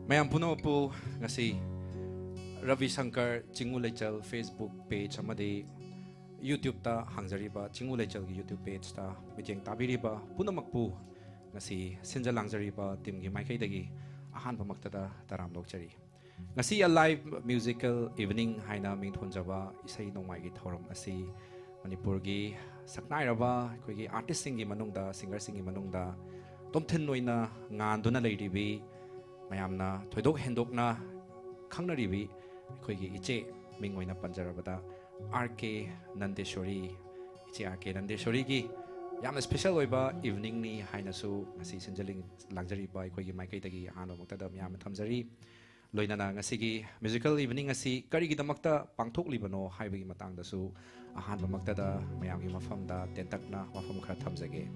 Mayam puno po ngasi Ravi Shankar Chingu Lechal Facebook page amadi YouTube ta hangjariba Chingu Lechal gi YouTube page ta miteng tabiriba punamakpu ngasi sinja langjariba team gi maikai dagi ahan pamaktada taram lokchari ngasi a live musical evening haina ming thonjaba isai nongmai gi thoram asi Manipur gi saknai raba koi gi artist sing gi manungda singer sing gi manungda tomthen noina nganduna leiribi mayamna thoidok hendokna khangnaribi khoi gi iche mingoina panjarabada RK Nandeshwari iche RK Nandeshwari gi yamna special oiba evening ni hainasu ngasi senjaling langjari ba khoi gi maikai tagi hano muktada yamna thamjari loinana ngasi gi musical evening ngasi kari gi damakta pangthok libano haibagi matang dasu ahan bamaktada mayam gi mafamda tentakna mafam khara thamjage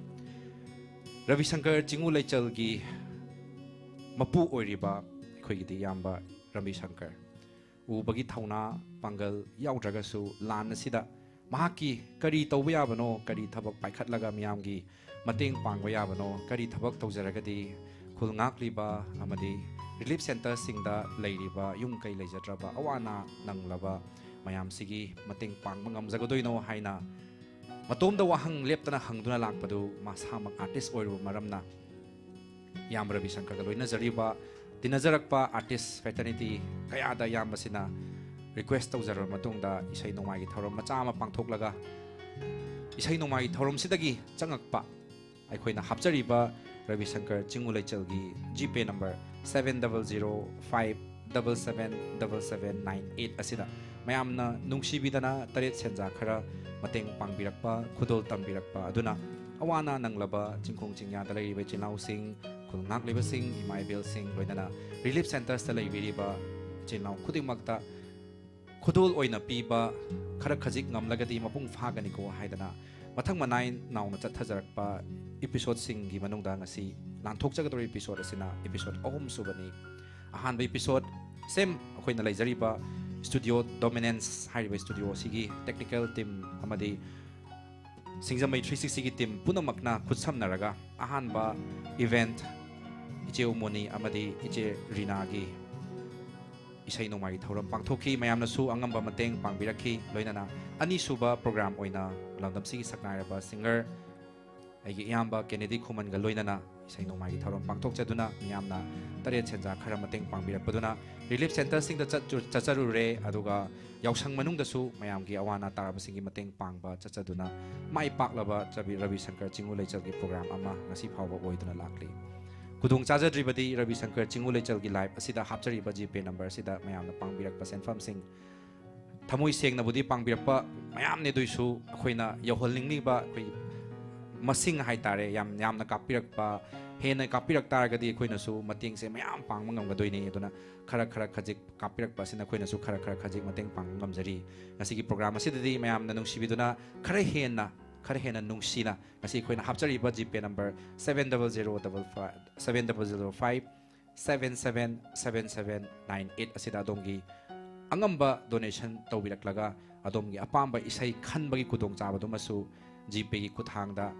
Ravi Shankar Chingu Lechal gi mapu oiriba khoi gi yamba Ravi Shankar ubagi thauna pangal yaudagasu lan asida mahaki kari tawba yabano kari thabak paikhat laga miyam gi mateng pangba yabano kari thabak tawjaragadi khulngak liba amadi relief center singda leiriba yung kai leijadraba awana nanglaba mayam sigi mateng pangba ngamjagodoino haina matomda wahang leptana hangduna lakpadu masamak artist oiru maramna yam Ravi Shankar ga loina jariba tinajarakpa artist fraternity kayada yam basina request tawjarar matungda isai nongmai gi thorom macha ma pangthoklaga isai nongmai thorom sidagi changakpa aikoina hapjariba Ravi Shankar Chingu Lechal gi GPay number 7005777798 asida mayamna nungsibidana taret senja khara mateng pangbirakpa khudol tambirakpa aduna awana nanglaba chingkhong chingya dalai be chinau sing khulngak leba sing imaibel sing loinana relief centers ta leibiriba chinau khudingmakta khudol oina piba khara khajik ngamlagadi mapung phagani ko haidana mathang manai nauna chathajarakpa episode sing gi manungda ngasi lanthok jagadori episode asina episode ahum subani ahan ba episode same akoina leijariba studio dominance hariba studio sigi technical team amadi Singjamai 360 gi team punamakna khutsamnaraga ahanba event iche umoni amadi iche Rina gi isai nongmai thoram pangthoki mayamna su angamba mateng pangbiraki loinana ani suba program oina landam sigi saknairaba singer aigi yamba Kennedy Khuman ga loinana isai nongmai gi thoram pangthok chaduna miyamna tare chenja khara mateng pangbirakpaduna relief center sing da chacharu re aduga yausang manung da su mayam gi awana taraba singi mateng pangba chachaduna mai paklaba Ravi Shankar Chingu Lechal gi program ama ngasi phawba oiduna lakli kudung chajadribadi Ravi Shankar Chingu Lechal gi live asida hapchariba GPay number asida mayamna pangbirakpa senfam sing thamoi sengna budi pangbirakpa mayam ne doisu akoina yoholningniba koi masing haitare yamna kapirakpa hena kapirak taragadi akoina su mateng se mayam pang mangamgadoini aduna khara khajik kapirak pasina akoina su khara khajik mateng pang ngamjari ngasi gi program asidadi mayam na nungsibiduna khara hena nungsina ngasi akoina hapchari ba GPay number 7005777798 asida adongi angamba donation tawbiraklaga adongi apamba isai khanbagi kudong chabadu masu GPay gi kuthangda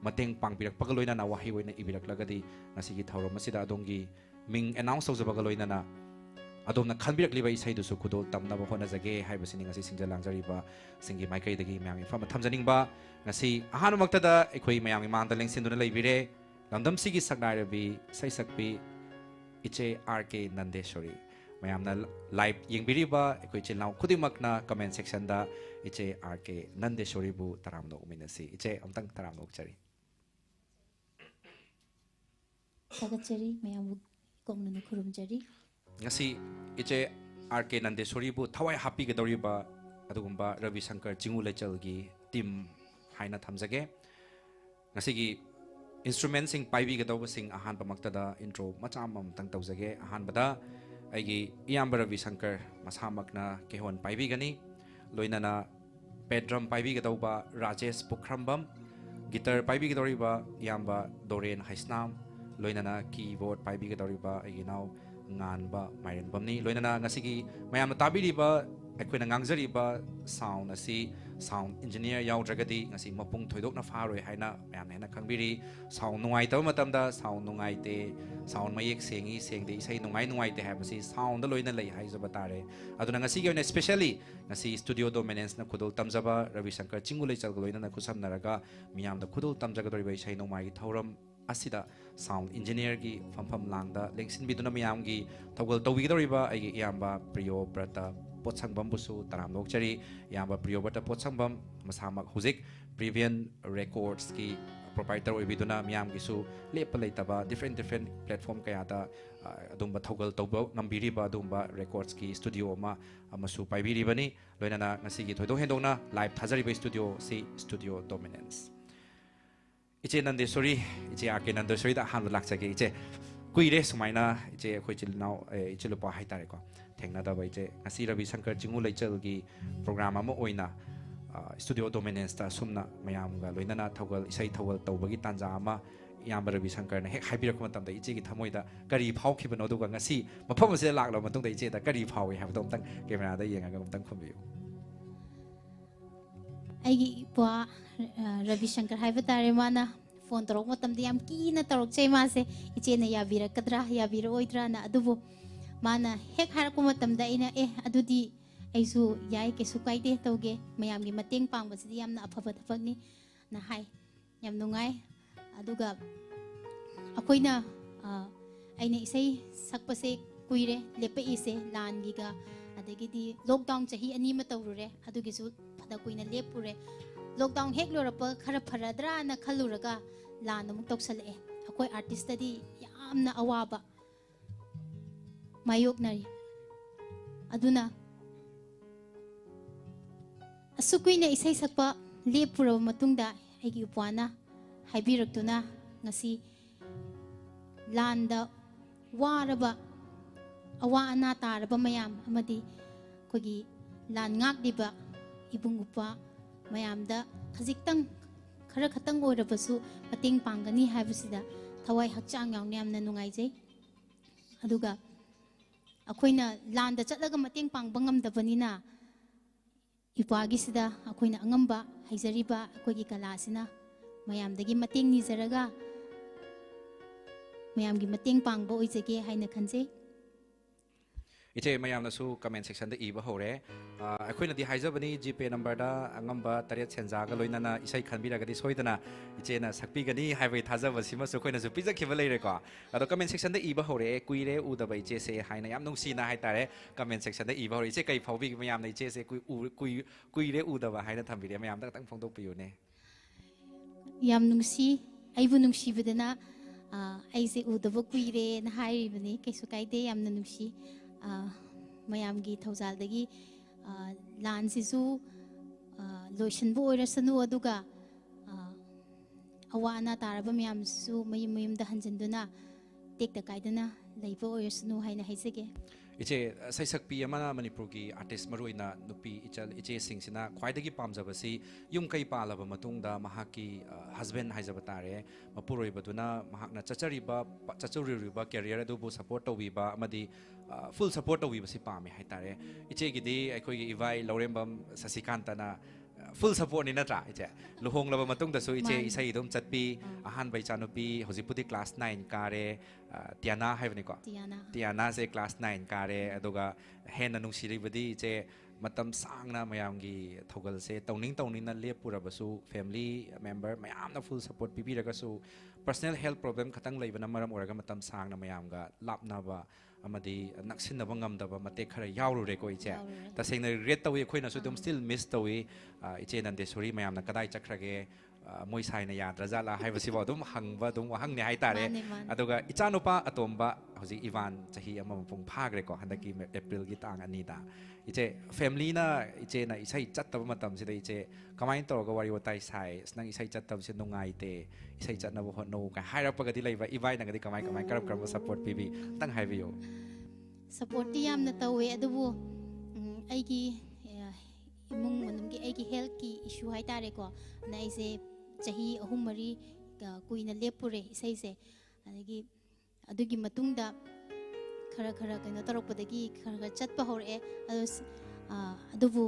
mateng pangbirak pagaloina na wahi oina ibiraklagadi ngasigi thauram asida adongi ming announce tawjabagaloina na adomna khanbirak liba isai dusu khudol tamnaba honajage haibasini ngasi singja langjariba singi maikai dagi mayam fama thamjaning ngasi ahanu maktada ekhoi mayam mangda lengsinduna leibire landam sigi saknairabi saisakpi iche RK Nandeshwari mayamna live yengbiriba ekhoi chilnaw khudimakna comment section da iche RK Nandeshwari bu taramno uminasi iche amtang taramno chari Sagatchari mayam kongna khurumjari ngasi iche RK Nandeshwari bu thawai happy ge doriba adugumba Ravi Shankar Chingu Lechal gi team haina thamjage ngasi gi instrument sing paibi ge daw sing ahan pamaktada intro macha mam tang tawjage ahan bada aigi iyamba Ravi Shankar masamakna kehon paibi gani loinana pedram paibi ge dawba Rajesh Pukhrambam guitar paibi ge doriba iyamba Doren Haisnam loinana keyboard paibi ge doriba aigi naw nganba Mairen Bamni loinana ngasigi mayam tabiriba ꯑꯩꯈꯣꯏꯅ ꯉꯥꯡꯖꯔꯤꯕ sound ꯑꯁꯤ sound engineer ꯌꯥꯎꯗ꯭ꯔꯒꯗꯤ ꯉꯁꯤ ꯃꯄꯨꯡ ꯊꯣꯏꯗꯣꯛꯅ ꯐꯥꯔꯣꯏ ꯍꯥꯏꯅ ꯃꯌꯥꯝꯅ ꯍꯦꯟꯅ ꯈꯪꯕꯤꯔꯤ sound ꯅꯨꯡꯉꯥꯏꯇꯕ ꯃꯇꯝꯗ ꯁꯥꯎꯟ ꯅꯨꯡꯉꯥꯏꯇꯦ ꯁꯥꯎꯟ ꯃꯌꯦꯛ ꯁꯦꯡꯉꯤ ꯁꯦꯡꯗꯦ ꯏꯁꯩ ꯅꯨꯡꯉꯥꯏꯇꯦ ꯍꯥꯏꯕꯁꯤ ꯁꯥꯎꯟꯗ ꯂꯣꯏꯅ ꯂꯩ ꯍꯥꯏꯖꯕ ꯇꯥꯔꯦ ꯑꯗꯨꯅ ꯉꯁꯤꯒꯤ ꯑꯣꯏꯅ ꯁ꯭ꯄꯦꯁꯤꯌꯦꯜꯂꯤ ꯉꯁꯤ ꯁ꯭ꯇꯨꯗꯤꯑꯣ ꯗꯣꯃꯤꯅꯦꯟꯁꯅ ꯈꯨꯗꯣꯜ ꯇꯝꯖꯕ ꯔꯕꯤ ꯁꯪꯀꯔ ꯆꯤꯡꯒꯨ ꯂꯩꯆꯜꯒ ꯂꯣꯏꯅꯅ ꯈꯨꯠꯁꯝꯅꯔꯒ ꯃꯤꯌꯥꯝꯗ ꯈꯨꯗꯣꯜ ꯇꯝꯖꯒꯗꯧꯔꯤꯕ ꯏꯁꯩ ꯅꯣꯡꯃꯥꯏꯒꯤ ꯊꯧꯔꯝ ꯑꯁꯤꯗ ꯁꯥꯎꯟ ꯏꯟꯖꯤꯅꯤꯌꯔꯒꯤ ꯐꯝꯐꯝ ꯂꯥꯡꯗ ꯂꯦꯡꯁꯤꯟꯕꯤꯗꯨꯅ ꯃꯌꯥꯝꯒꯤ ꯊꯧꯒꯜ ꯇꯧꯕꯤꯒꯗꯧꯔꯤꯕ ꯑꯩꯒꯤ ꯏꯌꯥꯝꯕ ꯄ꯭ꯔꯤꯌꯣ ꯕ꯭ꯔꯇ ꯄꯣꯠꯁꯪꯕꯝꯕꯨꯁꯨ ꯇꯔꯥꯝꯅ ꯑꯣꯛꯆꯔꯤ ꯏꯌꯥꯝꯕ ꯄ꯭ꯔꯤꯌꯣ ꯕ꯭ꯔꯇ ꯄꯣꯠꯁꯪꯕꯝ ꯃꯁꯥꯃꯛ ꯍꯧꯖꯤꯛ ꯄ꯭ꯔꯤꯚꯤꯌꯟ ꯔꯦꯀꯣꯔꯗꯁꯀꯤ ꯄ꯭ꯔꯣꯄꯥꯏꯇꯔ ꯑꯣꯏꯕꯤꯗꯨꯅ ꯃꯤꯌꯥꯝꯒꯤꯁꯨ ꯂꯦꯞꯄ ꯂꯩꯇꯕ ꯗꯤꯐ꯭ꯔꯦꯟ ꯄ꯭ꯂꯦꯠꯐꯣꯝ ꯀꯌꯥꯗ ꯑꯗꯨꯝꯕ ꯊꯧꯒꯜ ꯇꯧꯕ ꯉꯝꯕꯤꯔꯤꯕ ꯑꯗꯨꯒꯨꯝꯕ ꯔꯦꯀꯣꯔꯗꯁꯀꯤ ꯁ꯭ꯇꯨꯗꯤꯑꯣ ꯑꯃꯁꯨ ꯄꯥꯏꯕꯤꯔꯤꯕꯅꯤ ꯂꯣꯏꯅꯅ ꯉꯁꯤꯒꯤ ꯊꯣꯏꯗꯣꯛ ꯍꯦꯟꯗꯣꯛꯅ ꯂꯥꯏꯚ ꯊꯥꯖꯔꯤꯕ ꯁ꯭ꯇꯨꯗꯤꯑꯣ ꯁꯤ ꯁ꯭ꯇꯨꯗꯤꯑꯣ ꯗꯣꯃꯤꯅꯦꯟꯁ इचे नंदेश्वरी इचे आके नंदेश्वरी दा हान लाक्चगे इचे कुइरे सुमाइना इचे अखोइ चिलनाव इचे लुपा हाइतारेको थेंगनादबा इचे ngasi रवि शंकर चिंगु लेचलगी प्रोग्राम अमा ओइना स्टूडियो डोमिनेंस ता सुमना मयामगा लोइनाना थौगल इसै थौगल तौबगी तांजा अमा याम रवि शंकर ने हेक हाइबिरक मतमदा इचे गी थमोइदा करी फावखिबनो दुगा ngasi मफम असे लाक्लो मतुंगदा इचे दा करी फावइ हाबदो अमतंग कैमरादा येंगागा अमतंग खुंबियो ꯑꯩꯒꯤ ꯏꯄ꯭ꯋꯥ ꯔꯕꯤ ꯁꯪꯀꯔ ꯍꯥꯏꯕ ꯇꯥꯔꯦ ꯃꯥꯅ ꯐꯣꯟ ꯇꯧꯔꯛꯄ ꯃꯇꯝꯗ ꯌꯥꯝ ꯀꯤꯅ ꯇꯧꯔꯛꯆꯩ ꯃꯥꯁꯦ ꯏꯆꯦꯅ ꯌꯥꯕꯤꯔꯛꯀꯗ꯭ꯔꯥ ꯌꯥꯕꯤꯔꯛꯑꯣꯏꯗ꯭ꯔꯥꯅ ꯑꯗꯨꯕꯨ ꯃꯥꯅ ꯍꯦꯛ ꯍꯥꯏꯔꯛꯄ ꯃꯇꯝꯗ ꯑꯩꯅ ꯑꯗꯨꯗꯤ ꯑꯩꯁꯨ ꯌꯥꯏ ꯀꯩꯁꯨ ꯀꯥꯏꯗꯦ ꯇꯧꯒꯦ ꯃꯌꯥꯝꯒꯤ ꯃꯇꯦꯡ ꯄꯥꯡꯕꯁꯤꯗꯤ ꯌꯥꯝꯅ ꯑꯐꯕ ꯊꯕꯛꯅꯤ ꯅ ꯍꯥꯏ ꯌꯥꯝ ꯅꯨꯡꯉꯥꯏ ꯑꯗꯨꯒ ꯑꯩꯈꯣꯏꯅ ꯑꯩꯅ ꯏꯁꯩ ꯁꯛꯄꯁꯦ ꯀꯨꯏꯔꯦ ꯂꯦꯞꯄꯛꯏꯁꯦ ꯂꯥꯟꯒꯤꯒ ꯑꯗꯒꯤꯗꯤ ꯂꯣꯛꯗꯥꯎꯟ ꯆꯍꯤ 2 ꯑꯃ ꯇꯧꯔꯨꯔꯦ ꯑꯗꯨꯒꯤꯁꯨ ꯐꯅ ꯀꯨꯏꯅ ꯂꯦꯞꯄꯨꯔꯦ ꯂꯣꯛꯗꯥꯎꯟ ꯍꯦꯛ ꯂꯣꯏꯔꯛꯄ ꯈꯔ ꯐꯔꯗ꯭ꯔꯥꯅ ꯈꯜꯂꯨꯔꯒ ꯂꯥꯟ ꯑꯃꯨꯛ ꯇꯧꯁꯜꯂꯛꯑꯦ ꯑꯩꯈꯣꯏ ꯑꯥꯔꯇꯤꯁꯇꯗꯤ ꯌꯥꯝꯅ ꯑꯋꯥꯕ ꯃꯥꯌꯣꯛꯅꯔꯤ ꯑꯗꯨꯅ ꯑꯁꯨꯛ ꯀꯨꯏꯅ ꯏꯁꯩ ꯁꯛꯄ ꯂꯦꯞꯄꯨꯔꯕ ꯃꯇꯨꯡꯗ ꯑꯩꯒꯤ ꯏꯄ꯭ꯋꯥꯅ ꯍꯥꯏꯕꯤꯔꯛꯇꯨꯅ ꯉꯁꯤ ꯂꯥꯟꯗ ꯋꯥꯔꯕ ꯑꯋꯥ ꯑꯅꯥ ꯇꯥꯔꯕ ꯃꯌꯥꯝ ꯑꯃꯗꯤ ꯑꯩꯈꯣꯏꯒꯤ ꯂꯥꯟ ꯉꯥꯛꯂꯤꯕ इबुंग उपा मयामदा खजिक्तंग खरा खतंग ओइरबसु मतेंग पांगनी हाइबसिदा थवाई हक्चांग यावने यामना नुंगाइजै अदुगा अखोइना लांदा चटलगा मतेंग पांगबा ngamdabaniना इपागिसिदा अखोइना अंगंबा हाइजरिबा अखोइगी कलासिना मयामदगी मतेंग निजरगा मयामगी मतेंग पांगबा ओइजगे हाइना खनजै इचे मयामनसु कमेंट सेक्शन द इबा होरे अखोइना दि हाइजबनी जीपे नंबर दा अंगंबा तरेत सेंजागा लोइनाना इसै खनबिरागदि सोइदना इचेना सक्पिगनी हाइबै थाजबसिमसु खोइनासु पिजखिबा लेरेको अदो कमेंट सेक्शन द इबा होरे कुइरे उदबा इचे से हाइना याम नुंगसिना हाइतारे कमेंट सेक्शन द इबा होरे इचे कै फावबि मयामना इचे से कुइरे उदबा हाइना थंबिरे मयामदा तंग फोंदोकपियुने याम नुंगसि आइबु नुंगसिबदना आइसे उदबा कुइरे न हाइरिबनी कैसु काइदे यामना नुंगसि मयामगी थौजालदगी लानसिसु लोइसनबु ओइरसनु अदुगा अवा अना तारबा मयामसु मयम मयमदा हंजनदुना टेक्ता काइदना लैबा ओइरसनु हाइना हाइजगे इचे सैसक्पी अमना मणिपुर की आर्टिस्ट मरुइना नुपी इचल इचे सिंगसिना ख्वाइदगी पामजबसी युम कै पालबा मतुंगदा महाकी हस्बैंड हाइजबा तारे मपुरोइबदुना महाकना चचरिबा कैरियर अदुबु सपोर्ट तौबिबा अमदी फुल सपोर्ट तौबिबसी पामे हाइतारे इचेगिदी अखोइगी इवाई लौरेंबम ससिकांतना फुल सपोर्ट नि नत्रा इचे लुहोंगलबा मतुंगदसु इचे इसै इदुम चटपी अहान बैचानुपी होजिपुदी क्लास 9 कारे तियाना हाइबनिको तियाना से क्लास 9 कारे अदुगा हेन नुंसिरिबदी इचे मतम सांगना मयामगी थौगल से तौनिंगना लेपुरबसु फैमिली मेंबर मयामना फुल सपोर्ट पिबिरगसु पर्सनल हेल्थ प्रॉब्लम खतंग लेबना मरम ओरगा मतम सांगना मयामगा लापनाबा अमदी नक्सिनबा ngamdaba मते खरा यावरुरेको इचे तसेंगना रिग्रेट तवे खोइनासु दम स्टिल मिस तवे इचे नंदेश्वरी मयामना कदाइ चखरगे मोइ साइना याद्रजाला हाइबसिबो दम हंगबा दम हंगने हाइतारे अदुगा इचानुपा अतोम्बा हजि इवान चाही अमा मपुंग फाग्रेको हंदकी एप्रिल गी तांग अनिदा इचे फैमिली ना इचे ना इसै चत्तब मतम सिदा इचे कमाइन तोरगा वारि वताइ साइ नंग इसै चत्तब से नुंगाइते इसै चत्नबो होनो का हाइरपगदि लैबा इवाइ नंगदि कमाइ करब सपोर्ट पिबि तंग हाइबियो सपोर्ट यामना तवे अदुबु आइगी इमुंग मनमगी आइगी हेल्थ की इशू हाइतारेको ना इसे चाही 3-4 कुइना लेपुरे इसैसे अदगी अदुगी मतुंगदा खरा खरा कनो तरपदगी खरा चटपा होरे अदो ꯑꯗꯨꯕꯨ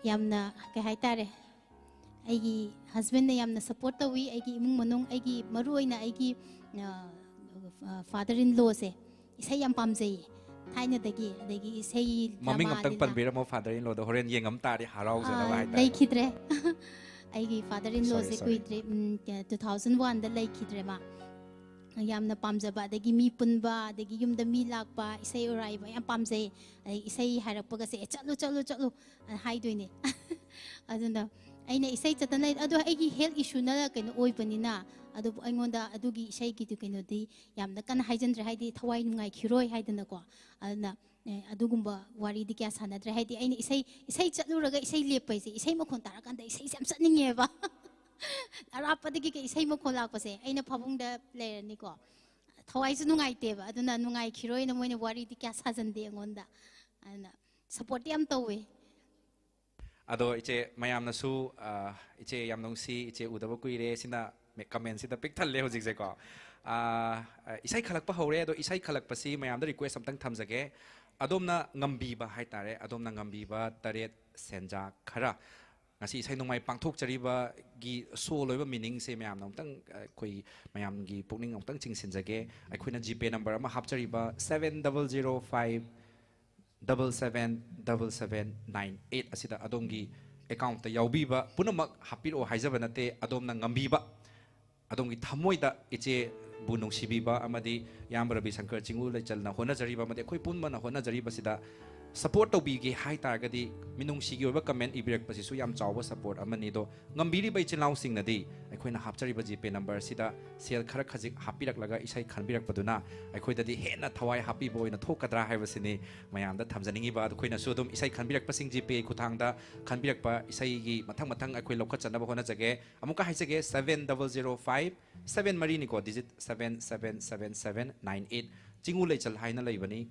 ꯌꯥꯝꯅ ꯀꯩ ꯍꯥꯏꯇꯥꯔꯦ ꯑꯩꯒꯤ ꯍꯁꯕꯦꯟꯅ ꯌꯥꯝꯅ ꯁꯄꯣꯔꯠ ꯇꯧꯋꯤ ꯑꯩꯒꯤ ꯏꯃꯨꯡ ꯃꯅꯨꯡ ꯑꯩꯒꯤ ꯃꯔꯨꯑꯣꯏꯅ ꯑꯩꯒꯤ ꯐꯥꯗꯔ ꯏꯟ ꯂꯣꯁꯦ ꯏꯁꯩ ꯌꯥꯝ ꯄꯥꯝꯖꯩꯌꯦ ꯊꯥꯏꯅꯗꯒꯤ ꯑꯗꯒꯤ ꯏꯁꯩ ꯃꯃꯤꯡ ꯑꯝꯇꯪ ꯄꯟꯕꯤꯔꯝꯃꯣ ꯐꯥꯗꯔ ꯏꯟ ꯂꯣꯗꯣ ꯍꯣꯔꯦꯟ ꯌꯦꯡꯉꯝ ꯇꯥꯔꯗꯤ ꯍꯔꯥꯎꯖꯅꯕ ꯍꯥꯏꯇꯥꯔꯦ ꯂꯩꯈꯤꯗ꯭ꯔꯦ ꯑꯩꯒꯤ ꯐꯥꯗꯔ ꯏꯟ Sorry, ꯂꯣꯁꯦ sorry. ꯀꯨꯏꯗ꯭ꯔꯦ 2001ꯗ ꯂꯩꯈꯤꯗ꯭ꯔꯦ ꯃꯥ ꯌꯥꯝꯅ ꯄꯥꯝꯖꯕ ꯑꯗꯒꯤ ꯃꯤ ꯄꯨꯟꯕ ꯑꯗꯒꯤ ꯌꯨꯝꯗ ꯃꯤ ꯂꯥꯛꯄ ꯏꯁꯩ ꯎꯔꯥꯏꯕ ꯌꯥꯝ ꯄꯥꯝꯖꯩ ꯑꯗꯒꯤ ꯏꯁꯩ ꯍꯥꯏꯔꯛꯄꯒꯁꯦ ꯆꯠꯂꯨ ꯆꯠꯂꯨ ꯆꯠꯂꯨ ꯍꯥꯏꯗꯣꯏꯅꯦ ꯑꯗꯨꯅ ꯑꯩꯅ ꯏꯁꯩ ꯆꯠꯇꯅ ꯑꯗꯣ ꯑꯩꯒꯤ ꯍꯦꯜꯊ ꯏꯁꯨꯅ ꯀꯩꯅꯣ ꯑꯣꯏꯕꯅꯤꯅ ꯑꯗꯨꯕꯨ ꯑꯩꯉꯣꯟꯗ ꯑꯗꯨꯒꯤ ꯏꯁꯩꯒꯤꯗꯤ ꯀꯩꯅꯣꯗꯤ ꯌꯥꯝꯅ ꯀꯟꯅ ꯍꯥꯏꯖꯟꯗ꯭ꯔꯦ ꯍꯥꯏꯗꯤ ꯊꯋꯥꯏ ꯅꯨꯡꯉꯥꯏꯈꯤꯔꯣꯏ ꯍꯥꯏꯗꯅꯀꯣ ꯑꯗꯨꯅ ꯑꯗꯨꯒꯨꯝꯕ ꯋꯥꯔꯤꯗꯤ ꯀꯌꯥ ꯁꯥꯟꯅꯗ꯭ꯔꯦ ꯍꯥꯏꯗꯤ ꯑꯩꯅ ꯏꯁꯩ ꯆꯠꯂꯨꯔꯒ ꯏꯁꯩ ꯂꯦꯞꯄꯩꯁꯦ ꯏꯁꯩ ꯃꯈꯣꯟ ꯇꯥꯔꯀꯥꯟꯗ ꯏꯁꯩꯁꯦ ꯌꯥꯝ ꯆꯠꯅꯤꯡꯉꯦꯕ ꯑꯔꯥꯞꯄꯗꯒꯤ ꯏꯁꯩ ꯃꯈꯣꯟ ꯂꯥꯛꯄꯁꯦ ꯑꯩꯅ ꯐꯃꯨꯡꯗ ꯂꯩꯔꯅꯤꯀꯣ ꯊꯋꯥꯏꯁꯨ ꯅꯨꯡꯉꯥꯏꯇꯦꯕ ꯑꯗꯨꯅ ꯅꯨꯡꯉꯥꯏꯈꯤꯔꯣꯏꯅ ꯃꯣꯏꯅ ꯋꯥꯔꯤꯗꯤ ꯀꯌꯥ ꯁꯥꯖꯟꯗꯦ ꯑꯩꯉꯣꯟꯗ ꯑꯗꯨꯅ ꯁꯞꯄꯣꯔꯠꯇꯤ ꯌꯥꯝ ꯇꯧꯋꯦ ꯑꯗꯣ ꯏꯆꯦ ꯃꯌꯥꯝꯅꯁꯨ ꯏꯆꯦ ꯌꯥꯝ ꯅꯨꯡꯁꯤ ꯏꯆꯦ ꯎꯗꯕ ꯀꯨꯏꯔꯦ ꯁꯤꯅ ꯀꯃꯦꯟꯁꯤꯗ ꯄꯤꯛ ꯊꯜꯂꯦ ꯍꯧꯖꯤꯛꯁꯦꯀꯣ ꯏꯁꯩ ꯈꯜꯂꯛꯄ ꯍꯧꯔꯦ ꯑꯗꯣ ꯏꯁꯩ ꯈꯜꯂꯛꯄꯁꯤ ꯃꯌꯥꯝꯗ ꯔꯤꯀ꯭ꯋꯦꯁ ꯑꯝꯇꯪ ꯊꯝꯖꯒꯦ ꯑꯗꯣꯝꯅ ꯉꯝꯕꯤꯕ ꯍꯥꯏꯇꯥꯔꯦ ꯑꯗꯣꯝꯅ ꯉꯝꯕꯤꯕ ꯇꯔꯦꯠ ꯁꯦꯟꯖꯥ ꯈꯔ ꯉꯁꯤ ꯏꯁꯩ ꯅꯣꯡꯃꯥꯏ ꯄꯥꯡꯊꯣꯛꯆꯔꯤꯕꯒꯤ ꯁꯣꯜ ꯑꯣꯏꯕ ꯃꯤꯅꯤꯡꯁꯦ ꯃꯌꯥꯝꯅ ꯑꯃꯨꯛꯇꯪ ꯑꯩꯈꯣꯏ ꯃꯌꯥꯝꯒꯤ ꯄꯨꯛꯅꯤꯡ ꯑꯃꯨꯛꯇꯪ ꯆꯤꯡꯁꯤꯟꯖꯒꯦ ꯑꯩꯈꯣꯏꯅ ꯖꯤꯄꯦ ꯅꯝꯕꯔ ꯑꯃ ꯍꯥꯞꯆꯔꯤꯕ 7005777798 ꯑꯁꯤꯗ ꯑꯗꯣꯝꯒꯤ ꯑꯦꯀꯥꯎꯟꯇ ꯌꯥꯎꯕꯤꯕ ꯄꯨꯝꯅꯃꯛ ꯍꯥꯞꯄꯤꯔꯛꯑꯣ ꯍꯥꯏꯖꯕ ꯅꯠꯇꯦ ꯑꯗꯣꯝꯅ ꯉꯝꯕꯤꯕ ꯑꯗꯣꯝꯒꯤ ꯊꯃꯣꯏꯗ ꯏꯆꯦꯕꯨ ꯅꯨꯡꯁꯤꯕꯤꯕ ꯑꯃꯗꯤ ꯏꯌꯥꯝꯕ ꯔꯕꯤ ꯁꯪꯀꯔ ꯆꯤꯡꯎ ꯂꯩꯆꯜꯅ ꯍꯣꯠꯅꯖꯔꯤꯕ ꯑꯃꯗꯤ ꯑꯩꯈꯣꯏ ꯄꯨꯟꯕꯅ ꯍꯣꯠꯅꯖꯔꯤꯕꯁꯤꯗ ꯁꯄꯣꯔꯠ ꯇꯧꯕꯤꯒꯦ ꯍꯥꯏꯇꯥꯔꯒꯗꯤ ꯃꯤꯅꯨꯡꯁꯤꯒꯤ ꯑꯣꯏꯕ ꯀꯃꯦꯟ ꯏꯕꯤꯔꯛꯄꯁꯤꯁꯨ ꯌꯥꯝ ꯆꯥꯎꯕ ꯁꯄꯣꯔꯠ ꯑꯃꯅꯤ ꯑꯗꯣ ꯉꯝꯕꯤꯔꯤꯕ ꯏꯆꯤꯜ ꯏꯅꯥꯎꯁꯤꯡꯅꯗꯤ ꯑꯩꯈꯣꯏꯅ ꯍꯥꯞꯆꯔꯤꯕ ꯖꯤꯄꯦ ꯅꯝꯕꯔ ꯑꯁꯤꯗ ꯁꯦꯜ ꯈꯔ ꯈꯖꯤꯛ ꯍꯥꯞꯄꯤꯔꯛꯂꯒ ꯏꯁꯩ ꯈꯟꯕꯤꯔꯛꯄꯗꯨꯅ ꯑꯩꯈꯣꯏꯗꯗꯤ ꯍꯦꯟꯅ ꯊꯋꯥꯏ ꯍꯥꯞꯄꯤꯕ ꯑꯣꯏꯅ ꯊꯣꯛꯀꯗ꯭ꯔꯥ ꯍꯥꯏꯕꯁꯤꯅꯤ ꯃꯌꯥꯝꯗ ꯊꯝꯖꯅꯤꯡꯉꯤꯕ ꯑꯩꯈꯣꯏꯅꯁꯨ ꯑꯗꯨꯝ ꯏꯁꯩ ꯈꯟꯕꯤꯔꯛꯄꯁꯤꯡ ꯖꯤꯄꯦ ꯈꯨꯊꯥꯡꯗ ꯈꯟꯕꯤꯔꯛꯄ ꯏꯁꯩꯒꯤ ꯃꯊꯪ ꯃꯊꯪ ꯑꯩꯈꯣꯏ ꯂꯧꯈꯠꯆꯅꯕ ꯍꯣꯠꯅꯖꯒꯦ ꯑꯃꯨꯛꯀ ꯍꯥꯏꯖꯒꯦ 7005 7 ꯃꯔꯤꯅꯤꯀꯣ ꯗꯤꯖꯤꯠ 777798 ꯆꯤꯡꯎ ꯂꯩꯆꯜ ꯍꯥꯏꯅ ꯂꯩꯕꯅꯤ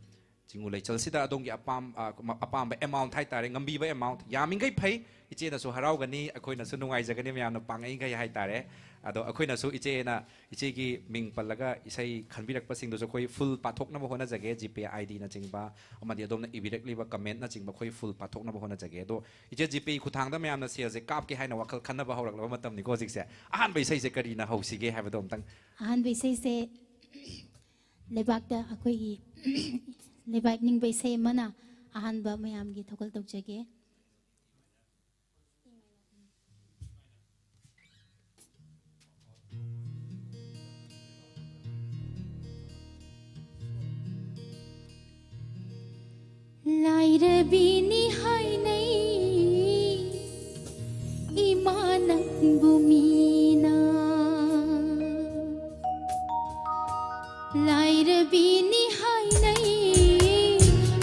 ꯆꯤꯡꯎ ꯂꯩꯆꯜꯁꯤꯗ ꯑꯗꯣꯝꯒꯤ ꯑꯄꯥꯝꯕ ꯑꯦꯃꯥꯎꯟꯠ ꯍꯥꯏꯇꯥꯔꯦ ꯉꯝꯕꯤꯕ ꯑꯦꯃꯥꯎꯟꯠ ꯌꯥꯝꯃꯤꯈꯩ ꯐꯩ ꯏꯆꯦꯅꯁꯨ ꯍꯔꯥꯎꯒꯅꯤ ꯑꯩꯈꯣꯏꯅꯁꯨ ꯅꯨꯡꯉꯥꯏꯖꯒꯅꯤ ꯃꯌꯥꯝꯅ ꯄꯥꯡꯉꯛꯏꯈꯩ ꯍꯥꯏꯇꯥꯔꯦ ꯑꯗꯣ ꯑꯩꯈꯣꯏꯅꯁꯨ ꯏꯆꯦꯒꯤ ꯃꯤꯡ ꯄꯜꯂꯒ ꯏꯁꯩ ꯈꯟꯕꯤꯔꯛꯄꯁꯤꯡꯗꯨꯁꯨ ꯑꯩꯈꯣꯏ ꯐꯨꯜ ꯄꯥꯊꯣꯛꯅꯕ ꯍꯣꯠꯅꯖꯒꯦ ꯖꯤꯄꯦ ꯑꯥꯏꯗꯤꯅꯆꯤꯡꯕ ꯑꯃꯗꯤ ꯑꯗꯣꯝꯅ ꯏꯕꯤꯔꯛꯂꯤꯕ ꯀꯃꯦꯟꯠꯅꯆꯤꯡꯕ ꯑꯩꯈꯣꯏ ꯐꯨꯜ ꯄꯥꯊꯣꯛꯅꯕ ꯍꯣꯠꯅꯖꯒꯦ ꯑꯗꯣ ꯏꯆꯦ ꯖꯤꯄꯦ ꯈꯨꯊꯥꯡꯗ ꯃꯌꯥꯝꯅ ꯁꯦꯜꯁꯦ ꯀꯥꯞꯀꯦ ꯍꯥꯏꯅ ꯋꯥꯈꯜ ꯈꯟꯅꯕ ꯍꯧꯔꯛꯂꯕ ꯃꯇꯝꯅꯤꯀꯣ ꯍꯧꯖꯤꯛꯁꯦ ꯑꯍꯥꯟꯕ ꯏꯁꯩꯁꯦ ꯀꯔꯤꯅ ꯍꯧꯁꯤꯒꯦ ꯍꯥꯏꯕꯗꯣ ꯑꯝꯇꯪ ꯑꯍꯥꯟꯕ ꯏꯁꯩꯁꯦ ꯂꯩꯕꯥꯛꯇ ꯑꯩꯈꯣꯏꯒꯤ ꯂꯩꯕꯥꯛ ꯅꯤꯡꯕ ꯏꯁꯩ ꯑꯃꯅ ꯑꯍꯥꯟꯕ ꯃꯌꯥꯝꯒꯤ ꯊꯧꯒꯜ ꯇꯧꯖꯒꯦ ꯂꯥꯏꯔꯕꯤꯅꯤ ꯍꯥꯏꯅꯩ ꯏꯃꯥ ꯅꯪꯕꯨ ꯃꯤꯅ ꯂꯥꯏꯔꯕꯤꯅꯤ ꯍꯥꯏꯅꯩ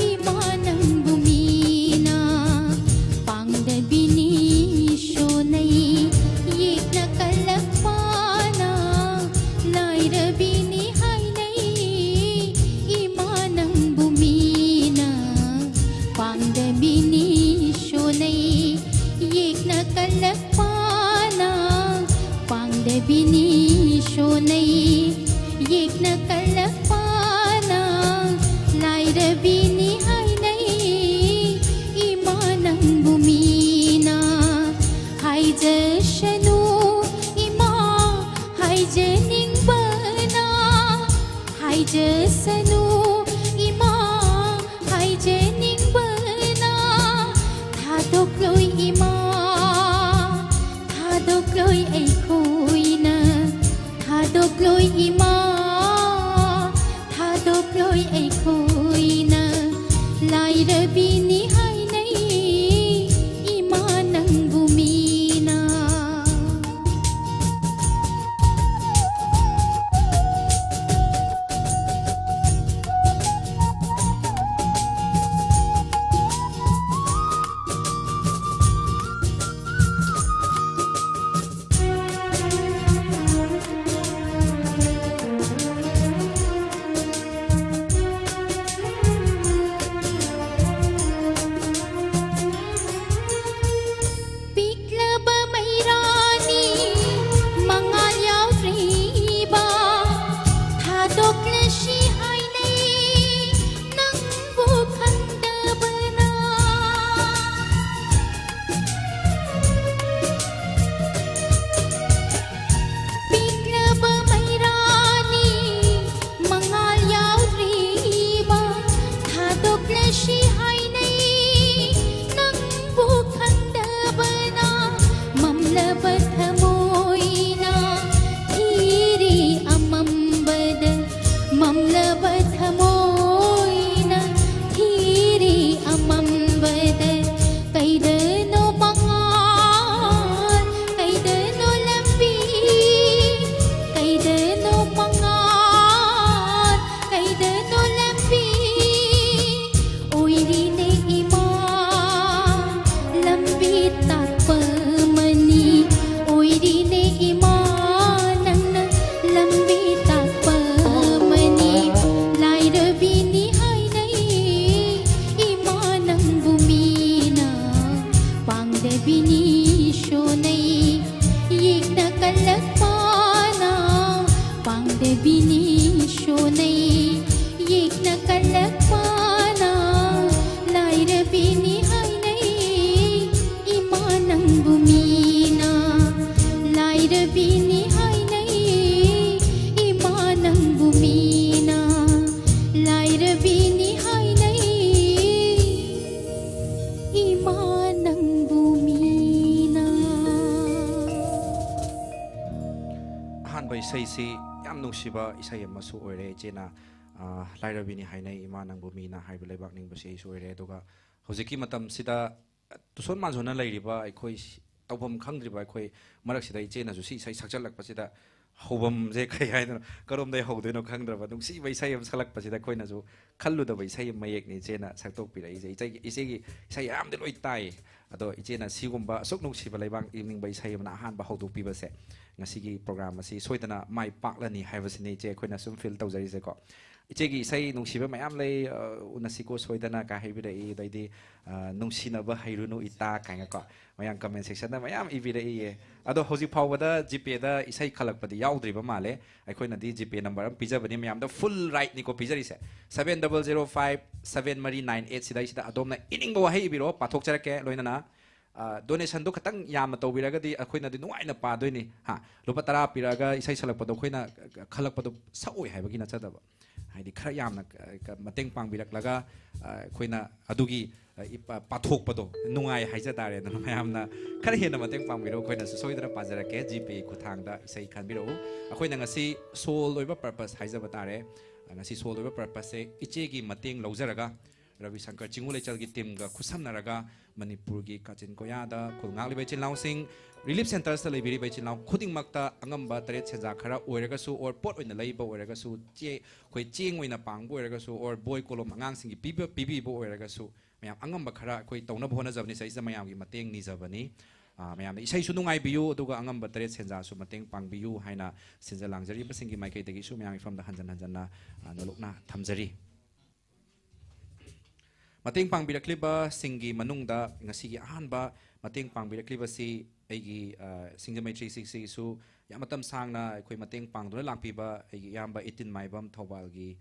ꯏꯃꯥ ꯅꯪꯕꯨ ꯃꯤꯅ ꯄꯥꯡꯗꯕꯤꯅꯤ ꯁꯣꯟꯅꯩ ꯌꯦꯛꯅ ꯀꯜꯂꯛꯄꯅ ꯂꯥꯏꯔꯕꯤꯅꯤ ꯍꯥꯏꯅꯩ ꯏꯃꯥ ꯅꯪꯕꯨ ꯃꯤꯅ ꯄꯥꯡꯗꯕꯤꯅꯤ ꯁꯣꯟꯅꯩ ꯌꯦꯛꯅ ꯀꯜꯂꯛꯄꯅ ꯄꯥꯡꯗꯕꯤꯅꯤ ꯁꯣꯟꯅꯩ ꯌꯦꯛꯅ ꯀꯜꯂꯛꯄꯅ ꯂꯥꯏꯔꯕꯤꯅꯤ ꯍꯥꯏꯅꯩ ꯏꯃꯥ ꯅꯪꯕꯨ ꯃꯤꯅ ꯍꯥꯏꯖꯁꯅꯨ ꯏꯃꯥ ꯍꯥꯏꯖꯅꯤꯡꯕꯅ ꯍꯥꯏꯖꯁꯅꯨ ꯏꯃꯥ ꯍꯥꯏꯖꯅꯤꯡꯕꯅ ꯊꯥꯗꯣꯛꯂꯣꯏ ꯏꯃꯥ ꯊꯥꯗꯣꯛꯂꯣꯏ ꯑꯩꯈꯣꯏꯅ ꯊꯥꯗꯣꯛꯂꯣꯏ ꯏꯃꯥ ꯊꯥꯗꯣꯛꯂꯣꯏ ꯑꯩꯈꯣꯏꯅ ꯂꯥꯏꯔꯕꯤꯅꯤ ꯍꯥꯏꯅꯩ ꯏꯃꯥ ꯅꯪꯕꯨ ꯃꯤꯅ nei yik na kalak pana lai rabini hai nei imanang bumina lai rabini hai nei imanang bumina lai rabini hai nei imanang bumina han bai sei si yam nung siba isai amasu oire chena lairabini hainai ima nangbu mina haibu lebak ningbu sei su oire aduga hojiki matam sida tuson manjona lairiba aikhoi tawbam khangdriba aikhoi marak sida ichena su si sai sakjalak pasida hobam je kai haidano karom dai hodeno khangdraba nung si bai sai am salak pasida khoina ju khallu da bai sai mayek ni chena saktok pira isegi sai am de loi tai ado ichena sigumba sok nung siba leibang evening bai sai amna han ba hoduk piba se ngasigi program asi soidana mai paklani haibasini che khoina sum feel tawjari se ko ichegi sai nungsiba mayam lei unasiko soidana ka haibira e daidi nungsina ba hairunu ita kanga ko mayam comment section da mayam ibira e ado hoji phawada gp da isai khalak padi yaudriba male aikhoina di gp number am pijabani mayam da full right ni ko pijari se 7005 sidai sida adomna iningba wahi ibiro pathok charake loinana donation do khatang yamna tawbiragadi akoina di nuaina padoini ha lupa tara piraga isai salakpado khoina khalakpado saoi haibagi na chadaba haidi khara yamna mateng pangbirak-laga khoina adugi pathokpado nungai haija tare na mayamna khara hena mateng pangbiro khoina soidara pajarake gp khuthangda isai khanbiro akoina ngasi soul oiba purpose haija batare ngasi soul oiba purpose se ichegi mateng laujaraga Ravi Shankar Chingulechal ki team ga khusamnaraga Manipur gi Kachin Koyada khulngak libai chinlaw sing relief centers ta leibiri bai chinlaw khuding makta angamba tare senja khara oiraga su or pot oina leiba oiraga su che khoi ching oina pangbo oiraga su or boy kolom angang sing gi pibi bo oiraga su mayam angamba khara khoi tawna bhona jabni sai mayam gi mateng ni jabani mayam isai su nungai biyu aduga angamba tare senja su mateng pangbiyu haina senja langjari basingi maikai dagi su mayam from da hanjan na nolokna thamjari mateng pangbirakliba singi manungda ngasigi ahanba mateng pangbirakliba si aigi singjamai 366 su yamatam sangna khoi mateng pangduna langpiba aigi yamba 18 maibam thobal gi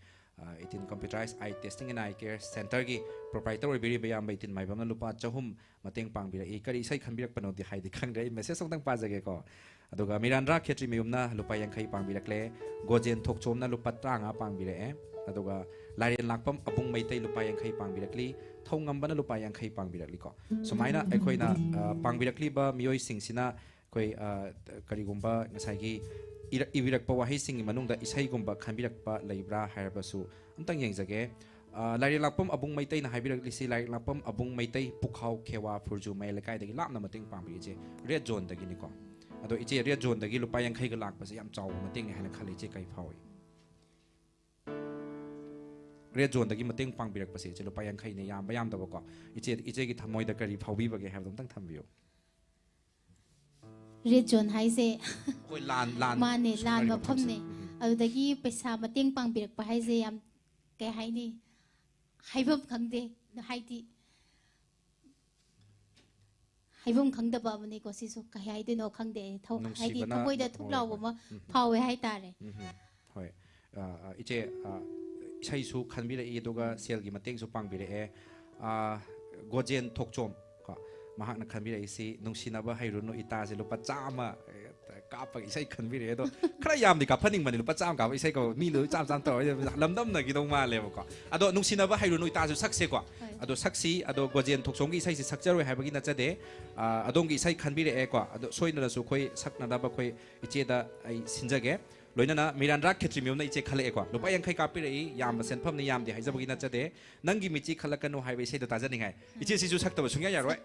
18 computerized eye testing and eye care center gi proprietary biri ba yamba 18 maibam na lupa chahum mateng pangbira e kari sai khanbirak panodi haidi khangre message songtang pajage ko aduga mirandra khetri meyumna lupa yankhai pangbirakle gojen thokchomna lupa tranga pangbira e aduga Larian lakpam abung maitai lupa yankhai pangbirakli thongambana lupa yankhai pangbirakli ko sumaina aikhoina pangbirakli ba mioi singsina koi karigumba ngasai ibirakpa wahi singi manungda isai gumba khanbirakpa leibra harabasu amtang yengjage Larian lakpam abung maitai na haibirakli si Larian lakpam abung maitai pukhau khewa phurju mai lekai dagi lapna mating pangbi je red zone dagi ni ko ado iche red zone dagi lupa yankhai ga lakpa se yam chaw mating hana khali che kai phawi red zone dagi mateng pangbirak pase chelo payang khai ne yam bayam da ko iche gi thamoi da kari phaubi bage have dum tang thambiyo red zone hai se koi lan mane lan ma pham ne adagi paisa mateng pangbirak pa hai se yam ke hai ni haibam khangde haiti haibam khangda ba bane ko si so ka hai de no khangde thau hai di thamoi da thuklaw ma phawe hai tare hoi iche isai su khanbira e doga sel gi mateng su pangbira e gojen thokchom ko mahak na khanbira isi nungsinaba hairunu ita se lupa chama kapa isai khanbira e do khara yam di ka phaning mani lupa cham ka isai ko mi lu cham cham to lamdam na gi dong ma le ko ado nungsinaba hairunu ita su sakse ko ado saksi ado gojen thokchom gi isai se sakjaro haibagi na chade adong gi isai khanbira e ko ado soina su khoi sakna da ba khoi iche da ai sinjage loinana mirandra khetri miumna iche khale ekwa lupa yankhai kapi rei yam senpham ni yam di haijabagi na chade nangi michi khalakanu haibe sei do tajani ngai iche siju saktaba sungya yaroi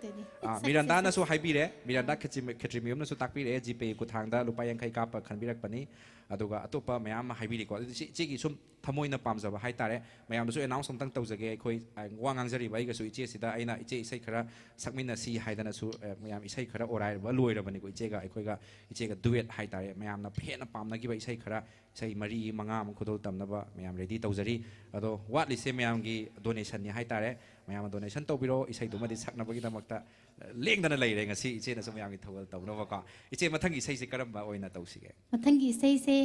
miranda na so haibi re miranda khetri miumna so takpi re gp ku thangda lupa yankhai kapa khanbirak pani aduga atopa mayam haibi ri ko iche gi sum thamoina pamjaba hai tare mayam so announce somtang tawjage khoi wangang jari bai ga so iche sida aina iche isai khara sakmina si haidana su mayam isai khara orai ba loira bani ko iche ga ikhoi ga iche ga duet hai tare mayam na phena pamna gi ba isai khara isai mari manga am khudol tamnaba mayam ready tawjari ado watli se mayam gi donation ni hai tare mayam donation tawbiro isai dumadi saknabagi damakta lengdana leire ngasi iche na so mayam gi thawal tawno ba ka iche mathangi isai se karamba oina tawsige mathangi isai se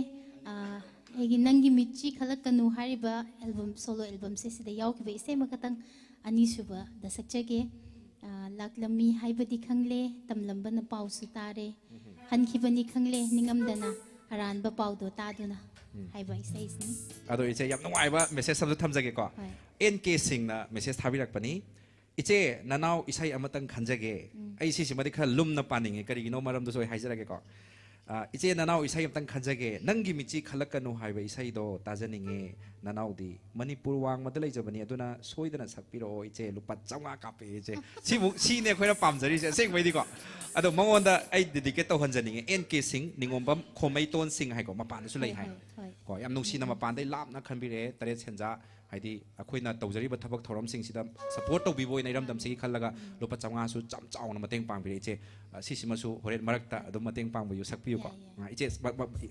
ꯑꯩꯒꯤ ꯅꯪꯒꯤ ꯃꯤꯠꯆꯤ ꯈꯜꯂꯛꯀꯅꯨ ꯍꯥꯏꯔꯤꯕ album solo ꯑꯦꯜꯕꯝꯁꯦ ꯁꯤꯗ ꯌꯥꯎꯈꯤꯕ ꯏꯁꯩ ꯑꯃꯈꯛꯇꯪ ꯑꯅꯤꯁꯨꯕꯗ ꯁꯛꯆꯒꯦ ꯂꯥꯛꯂꯝꯃꯤ ꯍꯥꯏꯕꯗꯤ ꯈꯪꯂꯦ ꯇꯝꯂꯝꯕꯅ ꯄꯥꯎꯁꯨ ꯇꯥꯔꯦ ꯍꯟꯈꯤꯕꯅꯤ ꯈꯪꯂꯦ ꯅꯤꯡꯉꯝꯗꯅ ꯑꯔꯥꯟꯕ ꯄꯥꯎꯗꯣ ꯇꯥꯗꯨꯅ ꯍꯥꯏꯕ ꯏꯁꯩꯁꯤꯅꯤ ꯑꯗꯣ ꯏꯆꯦ ꯌꯥꯝ ꯅꯨꯡꯉꯥꯏꯕ ꯃꯦꯁꯦꯖ ꯑꯃꯁꯨ ꯊꯝꯖꯒꯦꯀꯣ ꯍꯣꯏ ꯑꯦꯟ ꯀꯦ ꯁꯤꯡꯅ ꯃꯦꯁꯦꯖ ꯊꯥꯕꯤꯔꯛꯄꯅꯤ ꯏꯆꯦ ꯅꯅꯥꯎ ꯏꯁꯩ ꯑꯃꯇꯪ ꯈꯟꯖꯒꯦ ꯑꯩ ꯁꯤꯁꯤꯃꯗꯤ ꯈꯔ ꯂꯨꯝꯅ ꯄꯥꯅꯤꯡꯉꯦ ꯀꯔꯤꯒꯤꯅꯣ ꯃꯔꯝꯗꯨꯁꯨ ꯑꯩ ꯍꯥꯏꯖꯔꯒꯦꯀꯣ ꯏꯆꯦ ꯅꯅꯥꯎ ꯏꯁꯩ ꯑꯃꯇꯪ ꯈꯟꯖꯒꯦ ꯅꯪꯒꯤ ꯃꯤꯠꯆꯤ ꯈꯜꯂꯛꯀꯅꯨ ꯍꯥꯏꯕ ꯏꯁꯩꯗꯣ ꯇꯥꯖꯅꯤꯡꯉꯦ ꯅꯅꯥꯎꯗꯤ ꯃꯅꯤꯄꯨꯔ ꯋꯥꯡꯃꯗ ꯂꯩꯖꯕꯅꯤ ꯑꯗꯨꯅ ꯁꯣꯏꯗꯅ ꯁꯛꯄꯤꯔꯛꯑꯣ ꯏꯆꯦ ꯂꯨꯄꯥ 500 ꯀꯥꯞꯄꯦ ꯏꯆꯦ ꯁꯤꯅꯦ ꯑꯩꯈꯣꯏꯅ ꯄꯥꯝꯖꯔꯤꯁꯦ ꯑꯁꯦꯡꯕꯩꯗꯤꯀꯣ ꯑꯗꯣ ꯃꯉꯣꯟꯗ ꯑꯩ ꯗꯦꯗꯤꯀꯦꯠ ꯇꯧꯍꯟꯖꯅꯤꯡꯉꯦ ꯑꯦꯟ ꯀꯦ ꯁꯤꯡ ꯅꯤꯉꯣꯝꯕꯝ ꯈꯣꯃꯩꯇꯣꯟ ꯁꯤꯡ ꯍꯥꯏꯀꯣ ꯃꯄꯥꯟꯗꯁꯨ ꯂꯩ ꯍꯥꯏ ꯀꯣ ꯌꯥꯝ ꯅꯨꯡꯁꯤꯅ ꯃꯄꯥꯟꯗꯩ ꯂꯥꯞꯅ ꯈꯟꯕꯤꯔꯛꯑꯦ ꯇꯔꯦꯠ ꯁꯦꯟꯖꯥ ꯍꯥꯏꯗꯤ ꯑꯩꯈꯣꯏꯅ ꯇꯧꯖꯔꯤꯕ ꯊꯕꯛ ꯊꯧꯔꯝꯁꯤꯡꯁꯤꯗ ꯁꯄꯣꯔꯠ ꯇꯧꯕꯤꯕ ꯑꯣꯏꯅ ꯏꯔꯝꯗꯝꯁꯤꯒꯤ ꯈꯜꯂꯒ ꯂꯨꯄꯥ 500ꯁꯨ ꯌꯥꯝ ꯆꯥꯎꯅ ꯃꯇꯦꯡ ꯄꯥꯡꯕꯤꯔꯦ ꯏꯆꯦ ꯁꯤꯁꯤꯃꯁꯨ ꯍꯣꯔꯦꯟ ꯃꯔꯛꯇ ꯑꯗꯨꯝ ꯃꯇꯦꯡ ꯄꯥꯡꯕꯤꯌꯨ ꯁꯛꯄꯤꯌꯨꯀꯣ ꯏꯆꯦ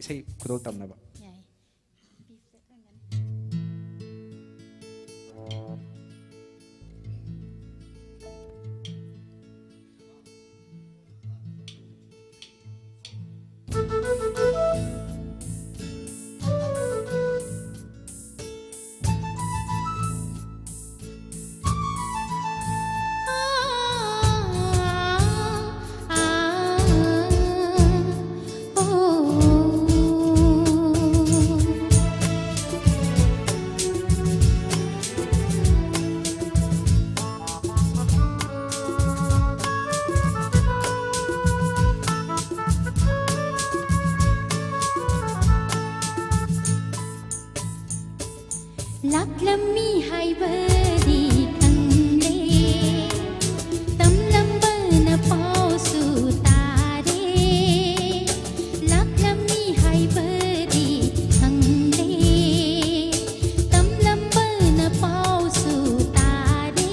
ꯏꯁꯩ ꯈꯨꯗꯣꯜ ꯇꯝꯅꯕ ꯌꯥꯏ ꯂꯥꯛꯂꯝꯃꯤ ꯍꯥꯏꯕꯗꯤ ꯈꯪꯂꯦ ꯇꯝꯂꯝꯕꯅ ꯄꯥꯎꯁꯨ ꯇꯥꯔꯦ ꯂꯥꯛꯂꯝꯃꯤ ꯍꯥꯏꯕꯗꯤ ꯈꯪꯂꯦ ꯇꯝꯂꯝꯕꯅ ꯄꯥꯎꯁꯨ ꯇꯥꯔꯦ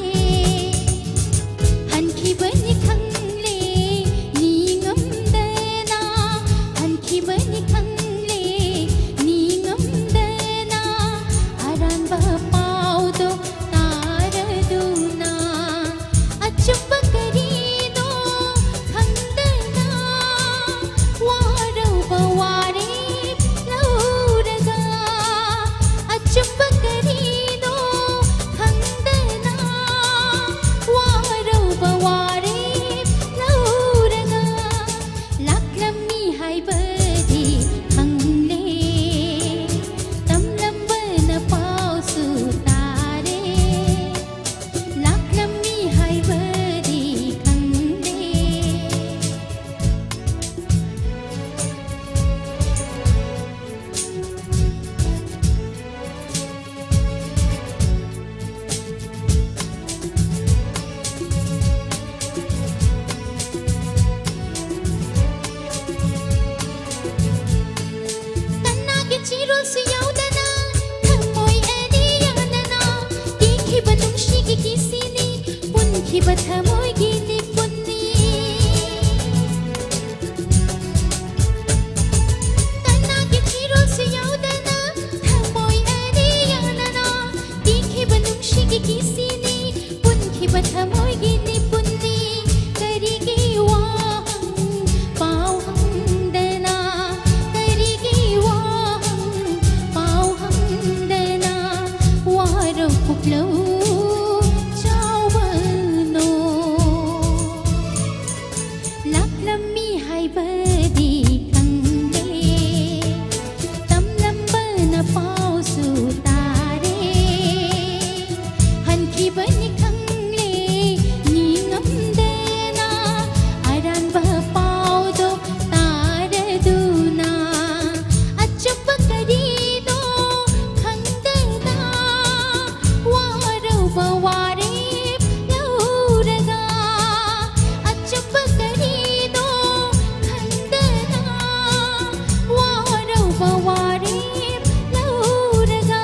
ꯍꯟꯈꯤꯕꯅꯤ ꯈꯪꯂꯦ ꯅꯤꯡꯉꯝꯗꯅ ꯍꯟꯈꯤꯕꯅꯤ ꯈꯪꯂꯦ ꯅꯤꯡꯉꯝꯗꯅ ꯑꯔꯥꯟꯕ ꯄꯥꯎꯗꯣ ꯇꯥꯔꯗꯨꯅ ꯑꯆꯨꯝꯕ ꯀꯔꯤꯅꯣ ꯈꯪꯗꯅ ꯋꯥꯔꯧꯕ ꯋꯥꯔꯦꯞ ꯂꯧꯔꯒ ꯑꯆꯨꯝꯕ ꯀꯔꯤꯅꯣ ꯈꯪꯗꯅ ꯋꯥꯔꯧꯕ ꯋꯥꯔꯦꯞ ꯂꯧꯔꯒ ꯂꯥꯛꯂꯝꯃꯤ ꯍꯥꯏꯕꯗꯤ ꯈꯪꯂꯦ ꯇꯝꯂꯝꯕꯅ ꯄꯥꯎꯁꯨ ꯇꯥꯔꯦ ꯂꯥꯛꯂꯝꯃꯤ ꯍꯥꯏꯕꯗꯤ ꯈꯪꯂꯦ ꯀꯅꯥꯒꯤ ꯆꯤꯔꯣꯜꯁꯨ ꯌꯥꯎꯗꯅ ꯊꯃꯣꯏ ꯑꯅꯤ ꯌꯥꯅꯅ ꯀꯤꯈꯤꯕ ꯅꯨꯡꯁꯤꯒꯤ ꯀꯤꯁꯤꯅꯤ ꯄꯨꯟꯈꯤꯕ ꯊꯃꯣꯏꯒꯤ ꯂꯤꯄꯨꯟꯅꯤ ꯀꯅꯥꯒꯤ ꯆꯤꯔꯣꯜꯁꯨ ꯌꯥꯎꯗꯅ ꯊꯃꯣꯏ ꯑꯅꯤ ꯌꯥꯅꯅ ꯀꯤꯈꯤꯕ ꯅꯨꯡꯁꯤꯒꯤ ꯀꯤꯁꯤꯅꯤ ꯄꯨꯟꯈꯤꯕ ꯊꯃꯣꯏꯒꯤ ꯂꯤꯄꯨꯟꯅꯤ ꯀꯔꯤꯒꯤ ꯋꯥꯍꯪ ꯄꯥꯎ ꯍꯪꯗꯅ ꯀꯔꯤꯒꯤ ꯋꯥꯍꯪ ꯄꯥꯎ ꯍꯪꯗꯅ ꯋꯥꯔꯧ ꯄꯨꯛꯂꯧ ꯆꯥꯎꯕꯅꯣ ꯂꯥꯛꯂꯝꯃꯤ ꯍꯥꯏꯕꯗꯤ ꯈꯪꯂꯦ ꯇꯝꯂꯝꯕꯅ ꯄꯥꯎꯁꯨ ꯇꯥꯔꯦ ꯍꯟꯈꯤꯕꯅꯤ ꯈꯪꯂꯦ ꯅꯤꯡꯉꯝꯗꯅ ꯑꯔꯥꯟꯕ ꯄꯥꯎꯗꯣ ꯇꯥꯔꯗꯨꯅ ꯑꯆꯨꯝꯕ ꯀꯔꯤꯅೋ ꯈꯪꯗꯅ ꯋꯥꯔꯧꯕ ꯋꯥꯔꯦꯞ ꯂꯧꯔꯒ ꯑꯆꯨꯝꯕ ꯀꯔꯤꯅೋ ꯈꯪꯗꯅ ꯋꯥꯔꯧꯕ ꯋꯥꯔꯦꯞ ꯂꯧꯔꯒ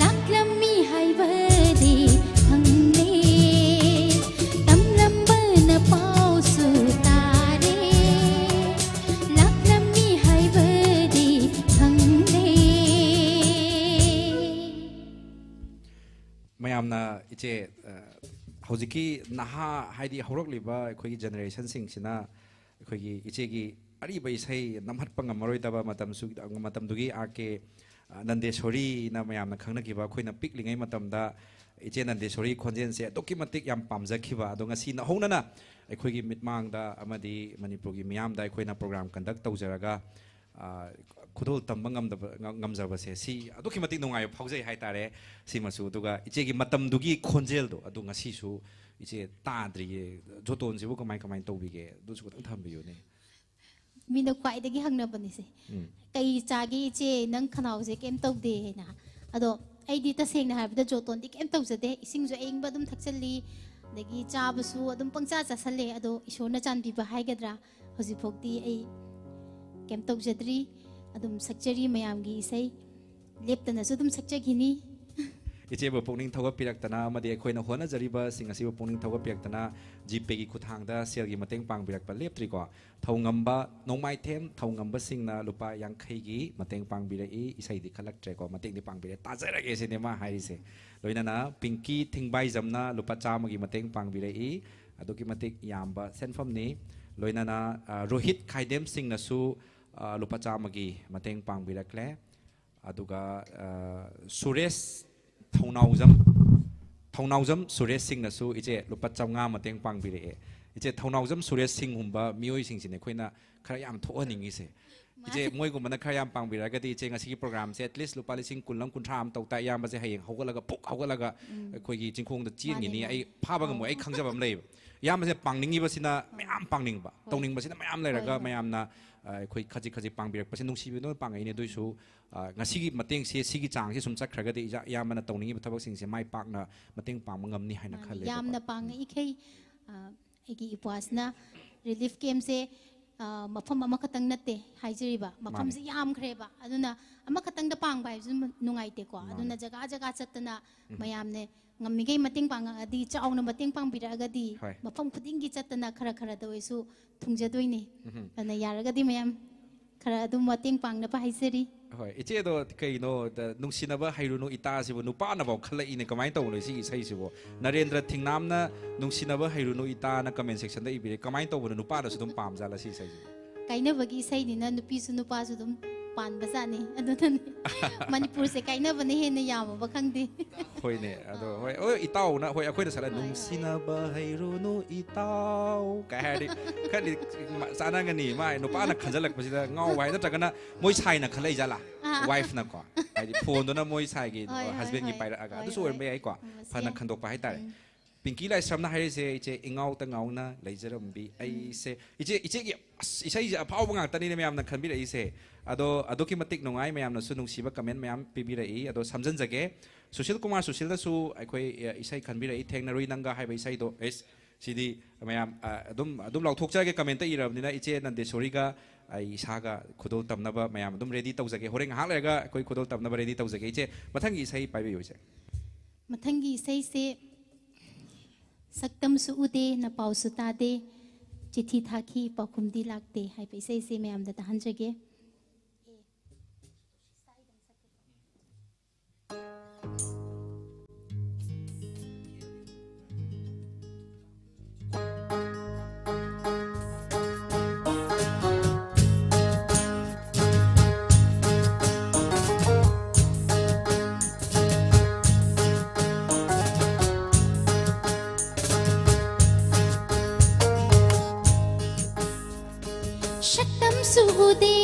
ꯂꯥꯛꯂꯝꯃꯤ ꯍꯥꯏꯕꯗꯤ ꯈꯪꯂꯦ ꯇꯝꯂꯝꯕꯅ ꯄꯥꯎꯁꯨ ꯇꯥꯔꯦ ꯂꯥꯛꯂꯝꯃꯤ ꯍꯥꯏꯕꯗꯤ ꯈꯪꯂꯦ ꯃꯌꯥꯝꯅ ꯏꯆꯦ ꯍꯧꯖꯤꯛꯀꯤ ꯅꯍꯥ ꯍꯥꯏꯗꯤ ꯍꯧꯔꯛꯂꯤꯕ ꯑꯩꯈꯣꯏꯒꯤ ꯖꯦꯅꯦꯔꯦꯁꯟꯁꯤꯡꯁꯤꯅ ꯑꯩꯈꯣꯏꯒꯤ ꯏꯆꯦꯒꯤ ꯑꯔꯤꯕ ꯏꯁꯩ ꯅꯝꯍꯠꯄ ꯉꯝꯃꯔꯣꯏꯗꯕ ꯃꯇꯝꯗꯨꯒꯤ ꯑꯥꯔ ꯀꯦ ꯅꯟꯗꯦꯁꯣꯔꯤꯅ ꯃꯌꯥꯝꯅ ꯈꯪꯅꯈꯤꯕ ꯑꯩꯈꯣꯏꯅ ꯄꯤꯛꯂꯤꯉꯩ ꯃꯇꯝꯗ ꯏꯆꯦ ꯅꯟꯗꯦꯁꯣꯔꯤ ꯈꯣꯟꯖꯦꯜꯁꯦ ꯑꯗꯨꯛꯀꯤ ꯃꯇꯤꯛ ꯌꯥꯝ ꯄꯥꯝꯖꯈꯤꯕ ꯑꯗꯣ ꯉꯁꯤ ꯅꯧꯍꯧꯅꯅ ꯑꯩꯈꯣꯏꯒꯤ ꯃꯤꯠꯃꯥꯡꯗ ꯑꯃꯗꯤ ꯃꯅꯤꯄꯨꯔꯒꯤ ꯃꯤꯌꯥꯝꯗ ꯑꯩꯈꯣꯏꯅ ꯄ꯭ꯔꯣꯒ꯭ꯔꯥꯝ ꯀꯟꯗꯛ ꯇꯧꯖꯔꯒ ꯈꯨꯗꯣꯜ ꯇꯝꯕ ꯉꯝꯖꯕꯁꯦ ꯁꯤ ꯑꯗꯨꯛꯀꯤ ꯃꯇꯤꯛ ꯅꯨꯡꯉꯥꯏꯕ ꯐꯥꯎꯖꯩ ꯍꯥꯏꯇꯥꯔꯦ ꯁꯤꯃꯁꯨ ꯑꯗꯨꯒ ꯏꯆꯦꯒꯤ ꯃꯇꯝꯗꯨꯒꯤ ꯈꯣꯟꯖꯦꯜꯗꯣ ꯑꯗꯨ ꯉꯁꯤꯁꯨ ꯏꯆꯦ ꯇꯥꯗ꯭ꯔꯤꯌꯦ ꯖꯣꯇꯣꯟꯁꯤꯕꯨ ꯀꯃꯥꯏ ꯇꯧꯕꯤꯒꯦ ꯑꯗꯨꯁꯨ ꯈꯤꯇꯪ ꯊꯝꯕꯤꯌꯨꯅꯦ ꯃꯤꯅ ꯈ꯭ꯋꯥꯏꯗꯒꯤ ꯍꯪꯅꯕꯅꯤꯁꯦ ꯀꯩ ꯆꯥꯒꯦ ꯏꯆꯦ ꯅꯪ ꯈꯅꯥꯎꯁꯦ ꯀꯩꯝ ꯇꯧꯗꯦ ꯍꯥꯏꯅ ꯑꯗꯣ ꯑꯩꯗꯤ ꯇꯁꯦꯡꯅ ꯍꯥꯏꯕꯗ ꯖꯣꯇꯣꯟꯗꯤ ꯀꯩꯝ ꯇꯧꯖꯗꯦ ꯏꯁꯤꯡꯁꯨ ꯑꯏꯪꯕ ꯑꯗꯨꯝ ꯊꯛꯆꯜꯂꯤ ꯑꯗꯒꯤ ꯆꯥꯕꯁꯨ ꯑꯗꯨꯝ ꯄꯪꯆꯥ ꯆꯥꯁꯜꯂꯦ ꯑꯗꯣ ꯏꯁꯣꯔꯅ ꯆꯥꯟꯕꯤꯕ ꯍꯥꯏꯒꯗ꯭ꯔꯥ ꯍꯧꯖꯤꯛꯐꯥꯎꯗꯤ ꯑꯩ ꯀꯩꯝ ꯇꯧꯖꯗ꯭ꯔꯤ ꯑꯗꯨꯝ ꯁꯛꯆꯔꯤ ꯃꯌꯥꯝꯒꯤ ꯏꯁꯩ ꯂꯦꯞꯇꯅꯁꯨ ꯑꯗꯨꯝ ꯁꯛꯆꯈꯤꯅꯤ ꯏꯆꯦꯕꯨ ꯄꯨꯛꯅꯤꯡ ꯊꯧꯒꯠꯄꯤꯔꯛꯇꯅ ꯑꯃꯗꯤ ꯑꯩꯈꯣꯏꯅ ꯍꯣꯠꯅꯖꯔꯤꯕꯁꯤꯡ ꯑꯁꯤꯕꯨ ꯄꯨꯛꯅꯤꯡ ꯊꯧꯒꯠꯄꯤꯔꯛꯇꯅ ꯖꯤꯄꯦꯒꯤ ꯈꯨꯠꯊꯥꯡꯗ ꯁꯦꯜꯒꯤ ꯃꯇꯦꯡ ꯄꯥꯡꯕꯤꯔꯛꯄ ꯂꯦꯞꯇ꯭ꯔꯤꯀꯣ ꯊꯧꯉꯝꯕ ꯅꯣꯡꯃꯥꯏꯊꯦꯝ ꯊꯧꯉꯝꯕꯁꯤꯡꯅ ꯂꯨꯄꯥ 50ꯒꯤ ꯃꯇꯦꯡ ꯄꯥꯡꯕꯤꯔꯛꯏ ꯏꯁꯩꯗꯤ ꯈꯜꯂꯛꯇ꯭ꯔꯦꯀꯣ ꯃꯇꯦꯡꯗꯤ ꯄꯥꯡꯕꯤꯔꯛꯑꯦ ꯇꯥꯖꯔꯒꯦ ꯁꯤꯅꯦ ꯃꯥ ꯍꯥꯏꯔꯤꯁꯦ ꯂꯣꯏꯅꯅ ꯄꯤꯡꯀꯤ ꯊꯤꯡꯕꯥꯏꯖꯝꯅ ꯂꯨꯄꯥ 100ꯒꯤ ꯃꯇꯦꯡ ꯄꯥꯡꯕꯤꯔꯛꯏ ꯑꯗꯨꯛꯀꯤ ꯃꯇꯤꯛ ꯌꯥꯝꯕ ꯁꯦꯟꯐꯝꯅꯤ ꯂꯣꯏꯅꯅ ꯔꯣꯍꯤꯠ ꯈꯥꯏꯗꯦꯝꯁꯤꯡꯅꯁꯨ ꯂꯨꯄꯥ 100ꯒꯤ ꯃꯇꯦꯡ ꯄꯥꯡꯕꯤꯔꯛꯂꯦ ꯑꯗꯨꯒ ꯁꯨꯔꯦꯁ ꯊꯧꯅꯥꯎꯖꯝ ꯁꯨꯔꯦꯁ ꯁꯤꯡꯅꯁꯨ ꯏꯆꯦ ꯂꯨꯄꯥ 150 ꯃꯇꯦꯡ ꯄꯥꯡꯕꯤꯔꯛꯑꯦ ꯏꯆꯦ ꯊꯧꯅꯥꯎꯖꯝ ꯁꯨꯔꯦꯁ ꯁꯤꯡꯒꯨꯝꯕ ꯃꯤꯑꯣꯏꯁꯤꯡꯁꯤꯅꯦ ꯑꯩꯈꯣꯏꯅ ꯈꯔ ꯌꯥꯝ ꯊꯣꯛꯍꯟꯅꯤꯡꯉꯤꯁꯦ ꯏꯆꯦ ꯃꯣꯏꯒꯨꯝꯕꯅ ꯈꯔ ꯌꯥꯝ ꯄꯥꯡꯕꯤꯔꯒꯗꯤ ꯏꯆꯦꯉꯁꯤꯒꯤ ꯄ꯭ꯔꯣꯒ꯭ꯔꯥꯝꯁꯦ ꯑꯦꯠꯂꯤꯁ ꯂꯨꯄꯥ 10,000-100 ꯑꯃ ꯇꯧ ꯇꯥꯏ ꯏꯌꯥꯝꯕꯁꯦ ꯍꯌꯦꯡ ꯍꯧꯒꯠꯂꯒ ꯑꯩꯈꯣꯏꯒꯤ ꯆꯤꯡꯈꯣꯡꯗ ꯆꯦꯟꯒꯤꯅꯤ ꯑꯩ ꯐꯥꯕ ꯉꯝꯃꯣꯏ ꯑꯩ ꯈꯪꯖꯕ ꯑꯃ ꯂꯩꯌꯦꯕ ꯏꯌꯥꯝꯕꯁꯦ ꯄꯥꯡꯅꯤꯡꯉꯤꯕꯁꯤꯅ ꯃꯌꯥꯝ ꯄꯥꯡꯅꯤꯡꯕ ꯇꯧꯅꯤꯡꯕꯁꯤꯅ ꯃꯌꯥꯝ ꯂꯩꯔꯒ ꯃꯌꯥꯝꯅ ꯑꯩꯈꯣꯏ ꯈꯖꯤꯛ ꯄꯥꯡꯕꯤꯔꯛꯄꯁꯦ ꯅꯨꯡꯁꯤꯕꯤꯗꯨꯅ ꯄꯥꯡꯉꯛꯏꯅꯦ ꯑꯗꯨꯏꯁꯨ ꯉꯁꯤꯒꯤ ꯃꯇꯦꯡꯁꯦ ꯁꯤꯒꯤ ꯆꯥꯡꯁꯦ ꯁꯨꯝ ꯆꯠꯈ꯭ꯔꯒꯗꯤ ꯏꯌꯥꯝꯕꯅ ꯇꯧꯅꯤꯡꯉꯤꯕ ꯊꯕꯛꯁꯤꯡꯁꯦ ꯃꯥꯏ ꯄꯥꯛꯅ ꯃꯇꯦꯡ ꯄꯥꯡꯕ ꯉꯝꯅꯤ ꯍꯥꯏꯅ ꯈꯜꯂꯦ ꯌꯥꯝꯅ ꯄꯥꯡꯉꯛꯏꯈꯩ ꯑꯩꯒꯤ ꯏꯄ꯭ꯋꯥꯁꯅ ꯔꯤꯂꯤꯐ ꯀꯦꯝꯁꯦ ꯃꯐꯝ ꯑꯃꯈꯛꯇꯪ ꯅꯠꯇꯦ ꯍꯥꯏꯖꯔꯤꯕ ꯃꯐꯝꯁꯦ ꯌꯥꯝꯈ꯭ꯔꯦꯕ ꯑꯗꯨꯅ ꯑꯃꯈꯛꯇꯪꯗ ꯄꯥꯡꯕ ꯍꯥꯏꯕꯁꯨ ꯅꯨꯡꯉꯥꯏꯇꯦꯀꯣ ꯑꯗꯨꯅ ꯖꯒꯥ ꯆꯠꯇꯅ ꯃꯌꯥꯝꯅ ꯉꯝꯃꯤꯈꯩ ꯃꯇꯦꯡ ꯄꯥꯡꯉꯛꯑꯗꯤ ꯆꯥꯎꯅ ꯃꯇꯦꯡ ꯄꯥꯡꯕꯤꯔꯛꯑꯒꯗꯤ ꯃꯐꯝ ꯈꯨꯗꯤꯡꯒꯤ ꯆꯠꯇꯅ ꯈꯔꯗ ꯑꯣꯏꯁꯨ ꯊꯨꯡꯖꯗꯣꯏꯅꯤ ꯑꯗꯨꯅ ꯌꯥꯔꯒꯗꯤ ꯃꯌꯥꯝ ꯈꯔ ꯑꯗꯨꯝ ꯃꯇꯦꯡ ꯄꯥꯡꯅꯕ ꯍꯥꯏꯖꯔꯤ ꯍꯣꯏ ꯏꯆꯦꯗꯣ ꯀꯩꯅꯣ ꯅꯨꯡꯁꯤꯅꯕ ꯍꯩꯔꯨꯅꯨ ꯏꯇꯥꯁꯤꯕꯨ ꯅꯨꯄꯥꯅꯐꯥꯎ ꯈꯜꯂꯛꯏꯅꯦ ꯀꯃꯥꯏꯅ ꯇꯧꯕꯅꯣ ꯁꯤꯒꯤ ꯏꯁꯩꯁꯤꯕꯨ ꯅꯔꯦꯟꯗ꯭ꯔ ꯊꯤꯡꯅꯥꯝꯅ ꯅꯨꯡꯁꯤꯅꯕ ꯍꯩꯔꯨꯅꯨ ꯏꯇꯥꯅ ꯀꯃꯦꯟ ꯁꯦꯛꯁꯟꯗ ꯏꯕꯤꯔꯦ ꯀꯃꯥꯏꯅ ꯇꯧꯕꯅꯣ ꯅꯨꯄꯥꯅꯁꯨ ꯑꯗꯨꯝ ꯄꯥꯝꯖꯥꯠꯂ ꯁꯤ ꯏꯁꯩꯁꯤꯕꯨ ꯀꯥꯏꯅꯕꯒꯤ ꯏꯁꯩꯅꯤꯅ ꯅꯨꯄꯤꯁꯨ ꯅꯨꯄꯥꯁꯨ ꯑꯗꯨꯝ ꯄꯥꯟꯕꯖꯥꯠꯅꯤ ꯑꯗꯨꯅꯅꯦ ꯃꯅꯤꯄꯨꯔꯁꯦ ꯀꯥꯏꯅꯕꯅ ꯍꯦꯟꯅ ꯌꯥꯝꯃꯕ ꯈꯪꯗꯦ ꯍꯣꯏꯅꯦ ꯑꯗꯣ ꯍꯣꯏ ꯏꯇꯥꯎꯅ ꯍꯣꯏ ꯑꯩꯈꯣꯏꯅ ꯁꯥꯟꯅ ꯅꯨꯡꯁꯤꯅꯕ ꯍꯩꯔꯨꯅꯨ ꯏꯇꯥꯎ ꯀꯩ ꯍꯥꯏꯔꯗꯤ ꯈꯔꯗꯤ ꯆꯥꯟꯅꯒꯅꯤ ꯃꯥ ꯅꯨꯄꯥꯅ ꯈꯟꯖꯜꯂꯛꯄꯁꯤꯗ ꯉꯥꯎꯕ ꯍꯥꯏ ꯅꯠꯇ꯭ꯔꯒꯅ ꯃꯣꯏ ꯁꯥꯏꯅ ꯈꯜꯂꯛꯏꯖꯥꯠꯂꯥ ꯋꯥꯏꯐꯅꯀꯣ ꯍꯥꯏꯗꯤ ꯐꯣꯟꯗꯨꯅ ꯃꯣꯏ ꯁꯥꯏꯒꯤ ꯍꯁꯕꯦꯟꯒꯤ ꯄꯥꯏꯔꯛꯑꯒ ꯑꯗꯨꯁꯨ ꯑꯣꯏꯔꯝꯕ ꯌꯥꯏꯀꯣ ꯐꯅ ꯈꯟꯗꯣꯛꯄ ꯍꯥꯏꯇꯥꯔꯦ ꯄꯤꯡꯀꯤ ꯂꯥꯏꯁ꯭ꯔꯝꯅ ꯍꯥꯏꯔꯤꯁꯦ ꯏꯆꯦ ꯏꯉꯥꯎꯇ ꯉꯥꯎꯅ ꯂꯩꯖꯔꯝꯕꯤ ꯑꯩꯁꯦ ꯏꯆꯦꯒꯤ ꯏꯁꯩꯁꯦ ꯑꯐꯥꯎꯕ ꯉꯥꯛꯇꯅꯤꯅꯦ ꯃꯌꯥꯝꯅ ꯈꯟꯕꯤꯔꯛꯏꯁꯦ ꯑꯗꯣ ꯑꯗꯨꯛꯀꯤ ꯃꯇꯤꯛ ꯅꯨꯡꯉꯥꯏ ꯃꯌꯥꯝꯅꯁꯨ ꯅꯨꯡꯁꯤꯕ ꯀꯃꯦꯟ ꯃꯌꯥꯝ ꯄꯤꯕꯤꯔꯛꯏ ꯑꯗꯣ ꯁꯝꯖꯟꯖꯒꯦ ꯁꯨꯁꯤꯜ ꯀꯨꯃꯥꯔ ꯁꯨꯁꯤꯜꯗꯁꯨ ꯑꯩꯈꯣꯏ ꯏꯁꯩ ꯈꯟꯕꯤꯔꯛꯏ ꯊꯦꯡꯅꯔꯨꯏ ꯅꯪꯒ ꯍꯥꯏꯕ ꯏꯁꯩꯗꯣ ꯁꯤꯗꯤ ꯃꯌꯥꯝ ꯑꯗꯨꯝ ꯂꯥꯎꯊꯣꯛꯆꯒꯦ ꯀꯃꯦꯟꯇ ꯏꯔꯕꯅꯤꯅ ꯏꯆꯦ ꯅꯟꯗꯦꯁꯣꯔꯤꯒ ꯑꯩ ꯏꯁꯥꯒ ꯈꯨꯗꯣꯜ ꯇꯝꯅꯕ ꯃꯌꯥꯝ ꯑꯗꯨꯝ ꯔꯦꯗꯤ ꯇꯧꯖꯒꯦ ꯍꯣꯔꯦꯟ ꯉꯥꯏꯍꯥꯛ ꯂꯩꯔꯒ ꯑꯩꯈꯣই ꯈꯨꯗꯣꯜ ꯇꯝꯅꯕ ꯔꯦꯗꯤ ꯇꯧꯖꯒꯦ ꯏꯆꯦ ꯃꯊꯪꯒꯤ ꯏꯁꯩ ꯄꯥꯏꯕꯤꯌꯨ ꯏꯆꯦ ꯃꯊꯪꯒꯤ ꯏꯁꯩꯁꯦ ꯁꯛꯇꯝꯁꯨ ꯎꯗꯦ ꯅꯄꯥꯎꯁꯨ ꯇꯥꯗꯦ ꯆꯤꯊꯤ ꯊꯥꯈꯤ ꯄꯥꯎꯈꯨꯝꯗꯤ ꯂꯥꯛꯇꯦ ꯍꯥꯏꯕ ꯏꯁꯩꯁꯦ ꯃꯌꯥꯝꯗ ꯇꯥꯍꯟꯖꯒꯦ सुदे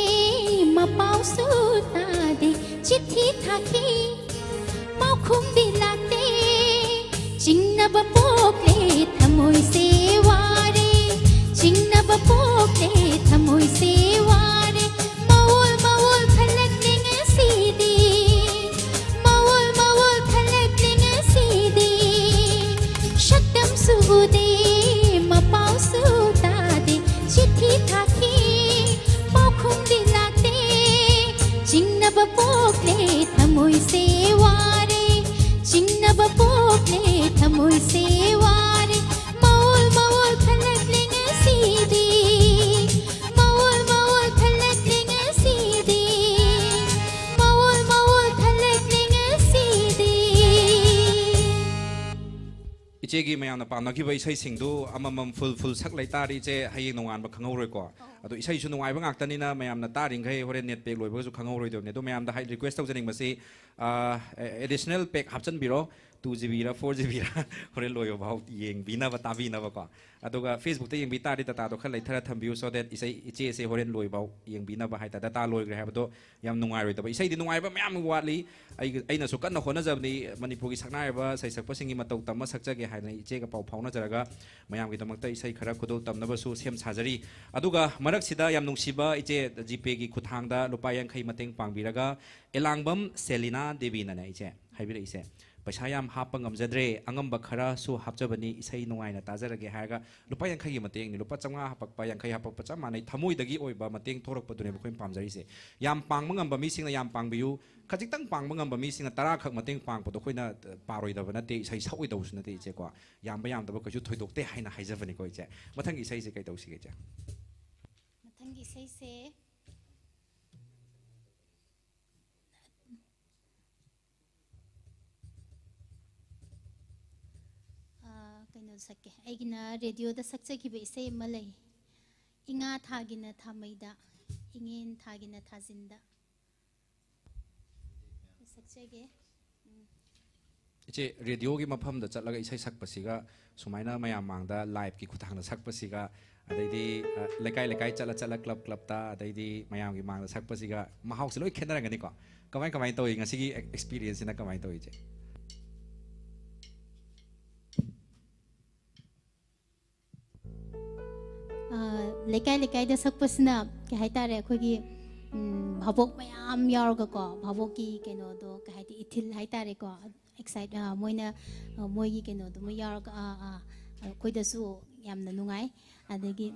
मपाव सुतादे चिट्ठी थाकी पाखुम दिलाते चिन्नब पोकले थमोय से वारे चिन्नब पोकले थमोय से वारे मवुल मवुल खलक लिंग सीदी मवुल खलक लिंग सीदी शक्तम सुदे मपाव सुतादे चिट्ठी थाकी चिन्नब पोकले थमोय से वारे चिन्नब पोकले थमोय से वारे मवुल खलक लिंग सीदी मवुल खलक लिंग सीदी मवुल खलक लिंग सीदी इचेगी मैम पामनखिब इसेसिंगदु अममम फुल सक लैतारी इचे हयेंग नोंगानबा खंगौरोयको अदो इसेसु नुंगाइबा ngaktanina मैमना तारिंगै होरे नेट पैक लोइबगसु खंगौरोयदोने दो मैमदा हाई रिक्वेस्ट तौजनिंगबसि एडिशनल पैक हापचनबिरो 2GB रा 4GB रा होरे लोयो भाव येंगबिनाबा ताबिनाबको अदुगा फेसबुक ते येंगबि तारि डाटा दो खल लैथरा थंबियु सो दैट इसे इचे से होरेन लोय भाव येंगबिनाबा हाइता डाटा लोयग्रे हाबदो याम नुंगाइरोयदबा इसेदि नुंगाइबा मैम वाटली अइनासु कन्न होनजबनि मणिपुरगी सकनायबा सैसकपसिंगी मतौ तम सकजगे हाइना इचेगा पाउ फाउनजरगा मैमगिदमक्ता इसे खरा खुदो तमनबसु सेम साजरी अदुगा मरकसिदा याम नुंसिबा इचे जीपे की खुथांगदा लुपा यांखै मतेंग पांगबिरगा एलांगबम सेलिना देवीना इचे हाइबिरे इसे पैसा याम हाप ngमजद्रे अंगम खरा सु हापजबनी इसै नुंगाइना ताजरगे हागा लुपा यांखैगी मतेंग नि लुपा चंगा हापकपा यांखै हापकपा चा मानै थमोइदगी ओइबा मतेंग थोरकपदुने बखोइ पामजरिसे याम पांगबा ngamba mi singna yam pangbiyu खजितंग पांगबा ngamba mi singna तरा खक मतेंग पांगपदो खोइना पारोइदबा नते इसै सौइदौसु नते इचे को यामबा यामदबा कजु थोइदोक्ते हाइना हाइजबनी को इचे मथंग इसै से कै तौसिगे इचे मथंग इसै से कइनो सके आइगिना रेडियो दा सक्चखिबे इसे मलै इंगा थागिना थामैदा इंगेन थागिना थाजिंदा सक्चगे इचे रेडियो की मफम दा चलगा इसै सकपसिगा सुमाइना मया मांगदा लाइव की खुथांगना सकपसिगा अदैदी लेकाय लेकाय चला क्लब ता अदैदी मयाम की मांगदा सकपसिगा महाउसे लोय खेनरगनी को कमाय कमाय तोइ ngasiगी एक्सपीरियंस ना कमाय तोइ इचे लेकाय लेकाय दा सकपसना के हाइतारे अखोगी भाबोक मयाम यारगा को भाबोक की केनो दो के हाइति इथिल हाइतारे को एक्साइट मोइना मोइगी केनो दो मो यारगा कोइदसु यामना नुंगाई अदगी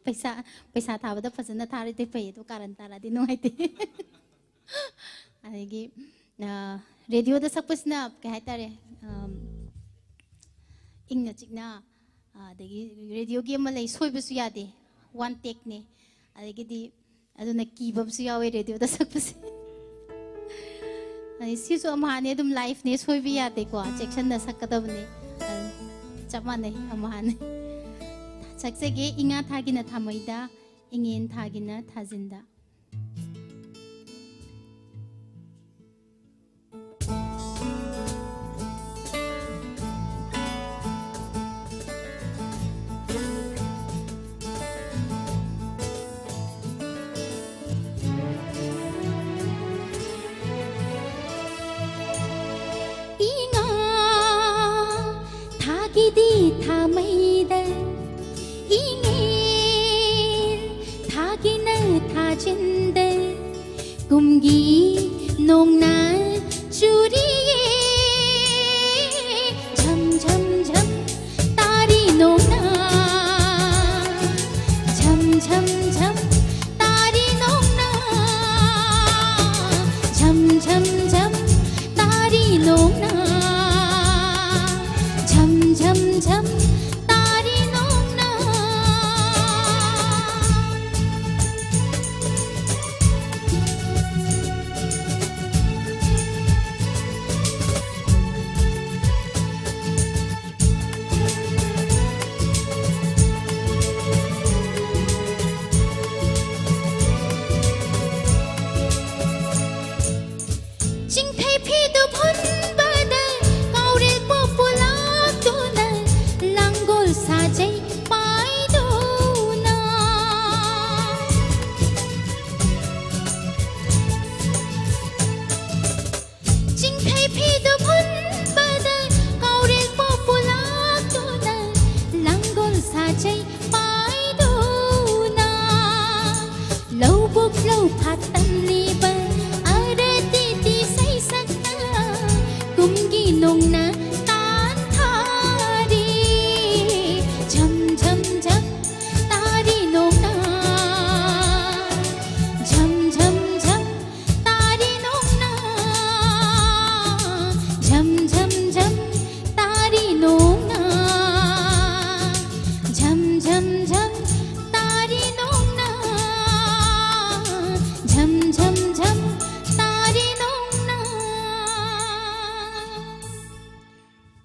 पैसा थाबदा फजना थारते फै तो कारण तारादि नुंगाइते अदगी रेडियो दा सकपसना के हाइतारे इंगना चिकना अदगी रेडियो की अमा लई सोइबसु यादे वन टेक ने अदगी अदुना कीबमसु यावे रेडियो दा सकपसे अनि सिसु अमाने दुम लाइफ ने सोइबि यादे को सेक्शन ना सकदबने चमाने अमाने सक्सेगे इंगा थागिना थामैदा इंगेन थागिना थाजिंदा थामैदा इंगेन थागिना थाजिंदा कुमगी नोंगना चुरिये झम झम झम तारी नोंगना झम झम झम तारी नोंगना झम झम झम तारी नोंगना झम झम तारी नोंगना चिंथै फिदु फुनबदा काउरे पोपुला साजै पाइदोना चिंथै फिदु फुनबदा काउरे पोपुला तोना लांगोल साजै पाइदोना लौबुक लौ फातमलिबा अरति ति सैसकना कुमगी नोंगना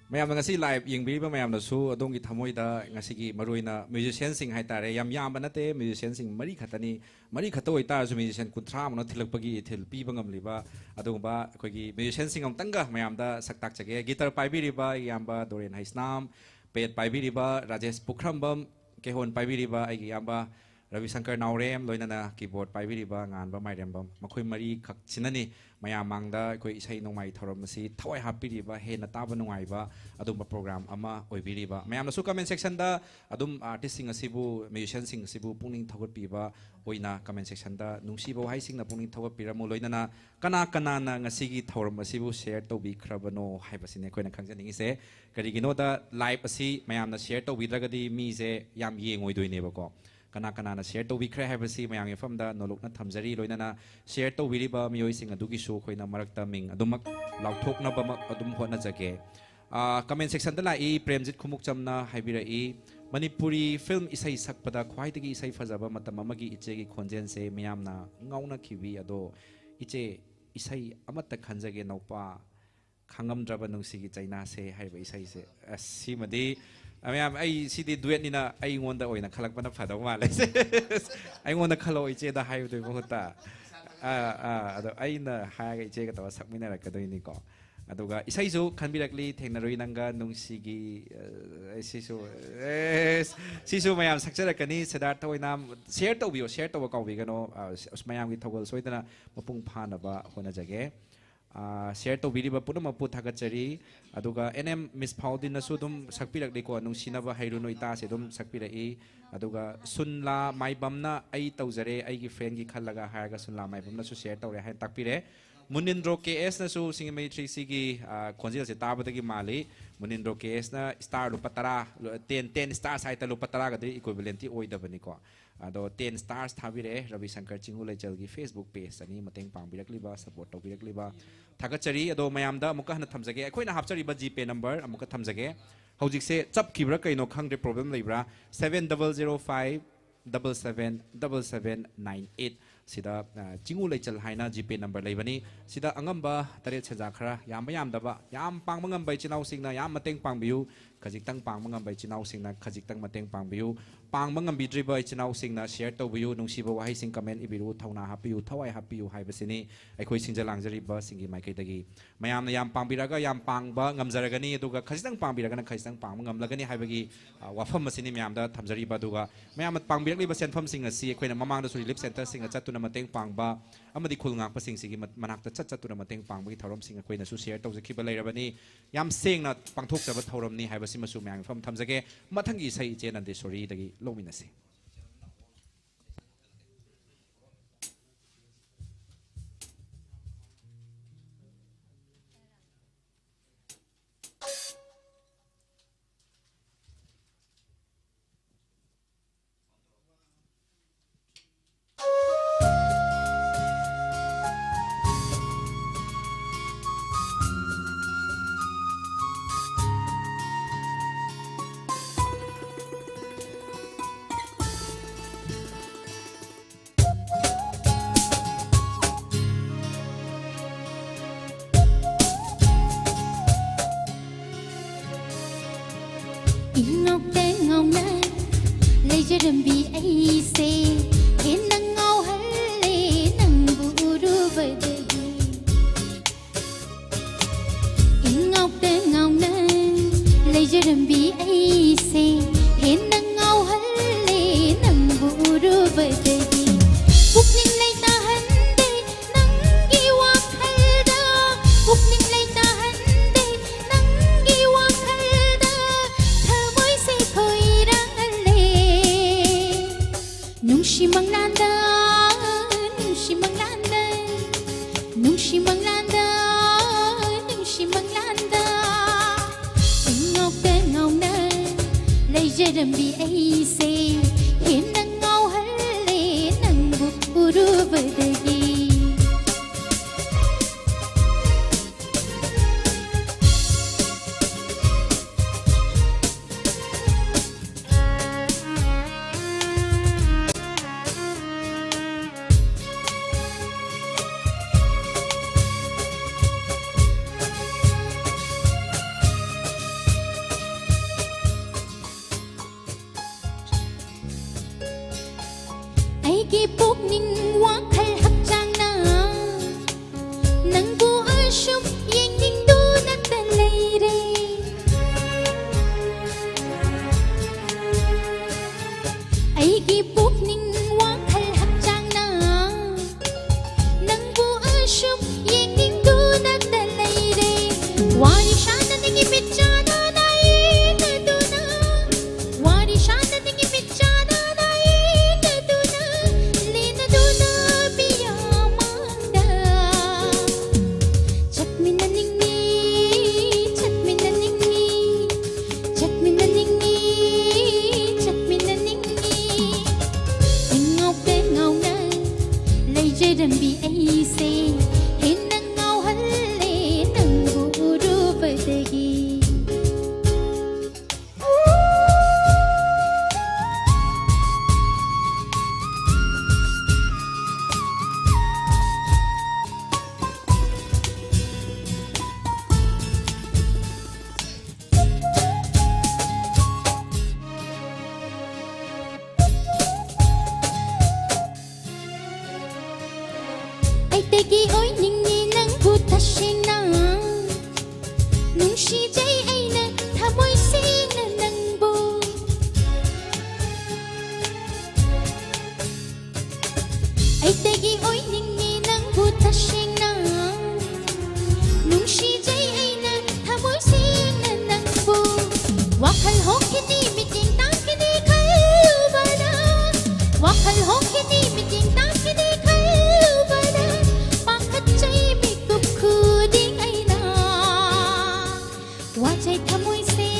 mayam ngasi live yeng biri ba mayam na su adong ki thamoi da ngasi ki maroi na musician sing hai tare yam yam ba nate musician sing mari khatani mari khato oi ta su musician kunthra mo thilak pagi thil pi bangam liba adong ba khoi ki musician sing am tanga mayam da saktak chage guitar pai biri ba yam ba doren haisnam pet pai biri ba rajesh pukhrambam kehon pai biri ba ai yam ba Ravi Shankar Naurem loinana keyboard pai biri ba ngan ba mairem bam makhoi mari khak chinani mayam mangda koi isai nongmai thorom si thawai hapiri ba he na taba nongai ba adum program ama oibiri ba mayam na su comment section da adum artist sing asibu musician sing asibu pungning thogot pi ba oina comment section da nungsi bo hai sing na pungning thogot pi ra mo loinana kana kana na ngasi gi thorom asibu share to bi khrabano hai basine koi na khangjaningi se kari gino da live asi mayam na share to bi dragadi mi se yam yengoi doine ba ko kana kana na share to we cry have see mayang from da nolok na thamjari loinana share to we ba mioi sing adu gi show khoina marakta ming adumak lauthok na ba adum hona jage comment section da la I premjit khumuk chamna haibira I manipuri film isai sakpada khwai tagi isai fajaba matam amagi iche gi khonjen se mayam na ngauna khibi ado iche isai amata khanjage nopa khangam draba nungsi gi chaina se haiba isai se asimadi mayam ai sidi duet ni na ai ngonda oina khalak bana phadaw ma lai se ai ngonda khalo iche da hai doi mohta ado ai na ha ga iche ga tawa sakmina ra ka doi ni ko aduga isai su khanbirakli thengnaroi nanga nungsigi sisu mayam sakchara kani Siddharth oina share to bio share to ka wi gano mayam gi thogol soidana mapung phana ba hona jage share to biri ba puna mapu thagachari aduga NM Miss Faudin na su dum sakpirak de ko nungsina ba hairu noi ta se dum sakpira I aduga sunla maibam na ai taujare ai gi friend gi khallaga haiga sunla maibam na su share tawre hai takpire Munindro KS na su singamay 3C gi konjil se tabata gi mali Munindro KS na star lupatara 10 stars hai ta lupatara ga de equivalent oi da bani ko ado 10 stars thabire Ravi Shankar Chingulaichal gi Facebook page ani mateng pangbirakli ba support tobirakli ba thagachari ado mayam da amuka hana thamjage akoina hapchari ba GPay number amuka thamjage hojik se chap khibra kaino khangre problem leibra 7005 777798 sida Chingulaichal haina GPay number leibani sida angamba tare cheja khara yam daba yam pang mangam bai chinau singna yam mateng pangbiu khajik tang pang mangam bai chinau singna khajik tang mateng pangbiu pang mangam bidri bai chinau singna share to biu nungsiba wahai sing comment ibiru thauna hapiu thawai hapiu haibasini aikhoi singja langjari ba singi maikai dagi mayam na yam pangbiraga yam pangba ngamjaragani aduga khajitang pangbiragana khajitang pang ngamlagani haibagi wafam masini mayam da thamjari ba duga mayam pangbirakli ba senfam sing asi aikoina mamang da relief center sing chatuna mateng pangba amadi khulngak pa sing sigi manakta chatuna mateng pangba gi thorom sing aikoina su share to zakhiba leirabani yam sengna pangthok jaba thorom ni haibasi masu mayam fam thamjage mathangi sai je nande sorry dagi lominasi Ngọc đen ngọc nai lấy cho đầm bi ai se hen nang ngau halle nang buru vade ngọc đen ngọc nai lấy cho đầm bi ai se hen nang ngau halle nang buru vade buk ning lai ta hande nang gi wa khalda buk ning lai ta hande nang gi wa khalda Nungshi manglanda, nungshi manglanda, nungshi manglanda, nungshi manglanda. Ngọc đen ngọc na, lấy giờ đầm bi ai se, hiện nang ngau halle nang buru vadagi. ꯑꯩꯒꯤ ꯄꯨꯛꯅꯤꯡ ꯋꯥꯈꯜ ꯍꯛꯆꯥꯡꯅ ꯅꯪꯕꯨ ꯑꯁꯨꯝ ꯌꯦꯡꯅꯤꯡꯗꯨꯅꯇ ꯂꯩꯔꯦ ꯑꯩꯒꯤ ꯄꯨꯛꯅꯤꯡ ꯋꯥꯈꯜ ꯍꯛꯆꯥꯡꯅ ꯅꯪꯕꯨ ꯑꯁꯨꯝ ꯌꯦꯡꯅꯤꯡꯗꯨꯅꯇ ꯂꯩꯔꯦ ꯋꯥꯔꯤ ꯁꯥꯟꯅꯅꯤꯡꯉꯤ ꯃꯤꯠꯆꯥꯅ ꯅꯥꯌꯦꯡꯗꯨꯅ ꯋꯥꯔꯤ ꯁꯥꯟꯅꯅꯤꯡꯉꯤ ꯃꯤꯠꯆꯥꯅ ꯅꯥꯌꯦꯡꯗꯨꯅ ꯂꯦꯟꯅꯗꯨꯅ ꯃꯤꯌꯥꯝꯃꯥꯡꯗ ꯆꯠꯃꯤꯟꯅꯅꯤꯡꯉꯤ ꯆꯠꯃꯤꯟꯅꯅꯤꯡꯉꯤ ꯆꯠꯃꯤꯟꯅꯅꯤꯡꯉꯤ ꯆꯠꯃꯤꯟꯅꯅꯤꯡꯉꯤ ꯏꯉꯥꯎꯇ ꯉꯥꯎꯅ ꯂꯩꯖꯔꯝꯕꯤ ꯑꯩꯁꯦ ꯍꯦꯟꯅ ꯉꯥꯎꯍꯜꯂꯦ ꯅꯪꯕꯨ ꯎꯔꯨꯕꯗꯒꯤ ꯑꯩꯇꯒꯤ ꯑꯣꯏꯅꯤꯡꯉꯤ ꯅꯪꯕꯨ ꯇꯁꯦꯡꯅ ꯅꯨꯡꯁꯤꯖꯩ ꯑꯩꯅ ꯊꯃꯣꯏ ꯁꯦꯡꯅ ꯅꯪꯕꯨ ꯑꯩꯇꯒꯤ ꯑꯣꯏꯅꯤꯡꯉꯤ ꯅꯪꯕꯨ ꯇꯁꯦꯡꯅ ꯅꯨꯡꯁꯤꯖꯩ ꯑꯩꯅ ꯊꯃꯣꯏ ꯁꯦꯡꯅ ꯅꯪꯕꯨ ꯋꯥꯈꯜ ꯍꯣꯡꯈꯤꯅꯤ ꯃꯤꯠꯌꯦꯡ ꯇꯥꯡꯈꯤꯅꯤ ꯈꯜꯂꯨꯕꯗ ꯋꯥꯈꯜ ꯍꯣꯡꯈꯤꯅꯤ ꯃꯤꯠꯌꯦꯡ ꯇꯥꯡꯈꯤꯅꯤ ꯈꯜꯂꯨꯕꯗ ꯄꯥꯈꯠꯆꯩ ꯃꯤꯀꯨꯞ ꯈꯨꯗꯤꯡ ꯑꯩꯅ ꯋꯥꯖꯩ ꯊꯃꯣꯏꯁꯦ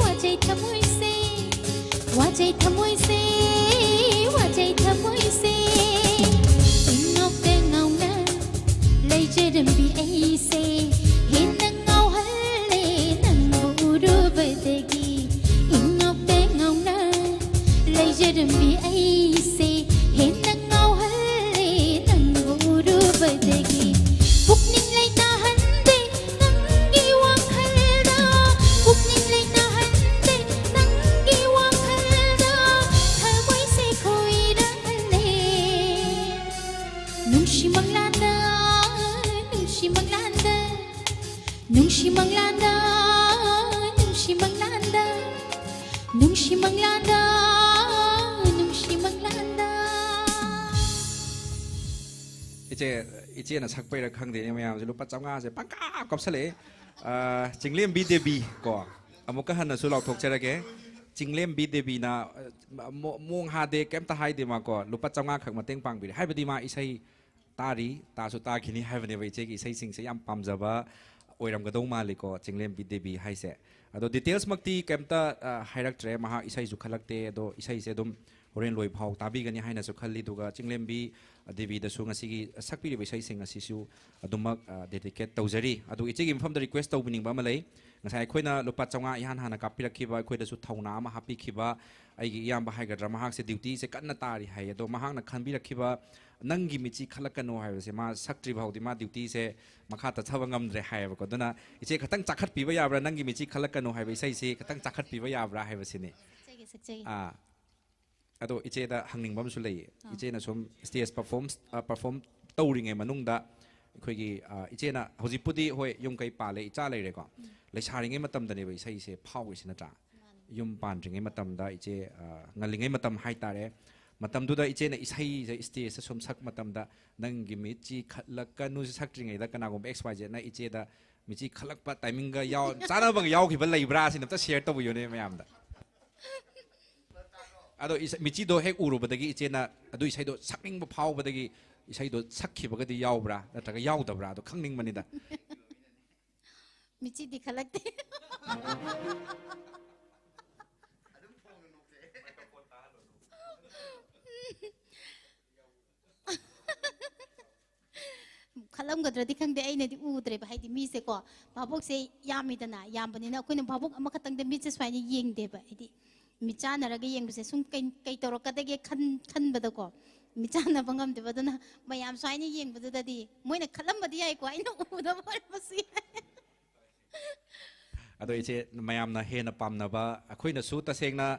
ꯋꯥꯖꯩ ꯊꯃꯣꯏꯁꯦ ꯋꯥꯖꯩ ꯊꯃꯣꯏꯁꯦ ꯋꯥꯖꯩ ꯊꯃꯣꯏꯁꯦ ꯏꯉꯥꯎꯇ ꯉꯥꯎꯅ ꯂꯩꯖꯔꯝꯕꯤ ꯑꯩꯁꯦ ꯍꯦꯟꯅ ꯉꯥꯎꯍꯜꯂꯦ ꯅꯪꯕꯨ ꯎꯔꯨꯕꯗꯒꯤ ꯏꯉꯥꯎꯇ ꯉꯥꯎꯅ ꯂꯩꯖꯔꯝꯕꯤ ꯑꯩꯁꯦ ꯍꯦꯟꯅ ꯉꯥꯎꯍꯜꯂꯦ ꯅꯪꯕꯨ ꯎꯔꯨꯕꯗꯒꯤ ꯄꯨꯛꯅꯤꯡ ꯂꯩꯇꯥꯍꯟꯗꯦ ꯅꯪꯒꯤ ꯋꯥꯈꯜꯗ ꯄꯨꯛꯅꯤꯡ ꯂꯩꯇꯥꯍꯟꯗꯦ ꯅꯪꯒꯤ ꯋꯥꯈꯜꯗ ꯊꯃꯣꯏꯁꯦ ꯈꯣꯏꯔꯍꯜꯂꯦ ꯅꯨꯡꯁꯤ ꯃꯪꯂꯥꯟꯗ ꯅꯨꯡꯁꯤ ꯃꯪꯂꯥꯟꯗ ꯅꯨꯡꯁꯤ ꯃꯪꯂꯥꯟꯗ ꯅꯨꯡꯁꯤ ꯃꯪꯂꯥꯟꯗ ꯅꯨꯡꯁꯤ ꯃꯪꯂꯥꯟꯗ ꯅꯨꯡꯁꯤ ꯃꯪꯂꯥꯟꯗ 이제는 삭발이라 강대니 뭐야 루파 짱가세 빵까 껍살에 징렘 비데비 거 아무까 하나수 라우톡체라게 징렘 비데비나 몽하데 겜타 하이데마 거 루파 짱가 각 마땡 빵비리 하이버디마 이사이 따리 따수 따기니 하이버네 베이제기 이사이 싱세 얌 팜자바 오이람가동 말리고 징렘 비데비 하이세 아도 디테일스 막티 겜타 하이락트레 마하 이사이 주칼락테 아도 이사이세 좀 호렌 로이 파우 따비가니 하이나수 칼리두가 징렘비 데비다수 ngasi sakpiri besai sing asisu adumak dedicate tawjari adu ichegi mfamda request tawbining ba malai ngasai khoina lupa chawnga ihan hana kapirakhiba khoida su thauna ama hapi khiba aigi iyamba haigadra mahak se duty se kanna tari hai ado mahak na khanbirakhiba nangi michi khalakano hai se ma saktri bhaudi ma duty se makha ta thawangam dre hai ba ko dana iche khatang chakhat piba yabra nangi michi khalakano hai besai se khatang chakhat piba yabra hai basine a ado iche da hangning bam su lei iche na som stage perform tawring e manungda khoigi iche na hojipudi hoi yum kai pa le icha lei re ko le saring e matam da ne bai sai se phau isi na ta yum pan ring e matam da iche ngaling e matam hai tare matam du da iche na isai je stage sa som sak matam da nang gi mi chi khalak ka nu sak ring e da kana gom xyz na iche da mi chi khalak pa timing ga yaw chana bang yaw ki ba lei bra sin ta share to bu yo ne mayam da ado michi do hek uru badagi ichena adu isai do sakning ba phau badagi isai do sakhi bagadi yaw bra nataga yaw da bra do khangning manida michi di khalakte khalam gadra di khangde aina di udre ba haidi mi se ko babok se yamidana yambani na koina babok ama khatang de mi se swai ni yeng de ba haidi michana raga yeng se sum kai toro kadage khan bada ko michana bangam de badana mayam swai ni yeng bada di moina khalam badi ai ko aina uda mar basi ado iche mayam na he na pam na ba akhoi na su ta seng na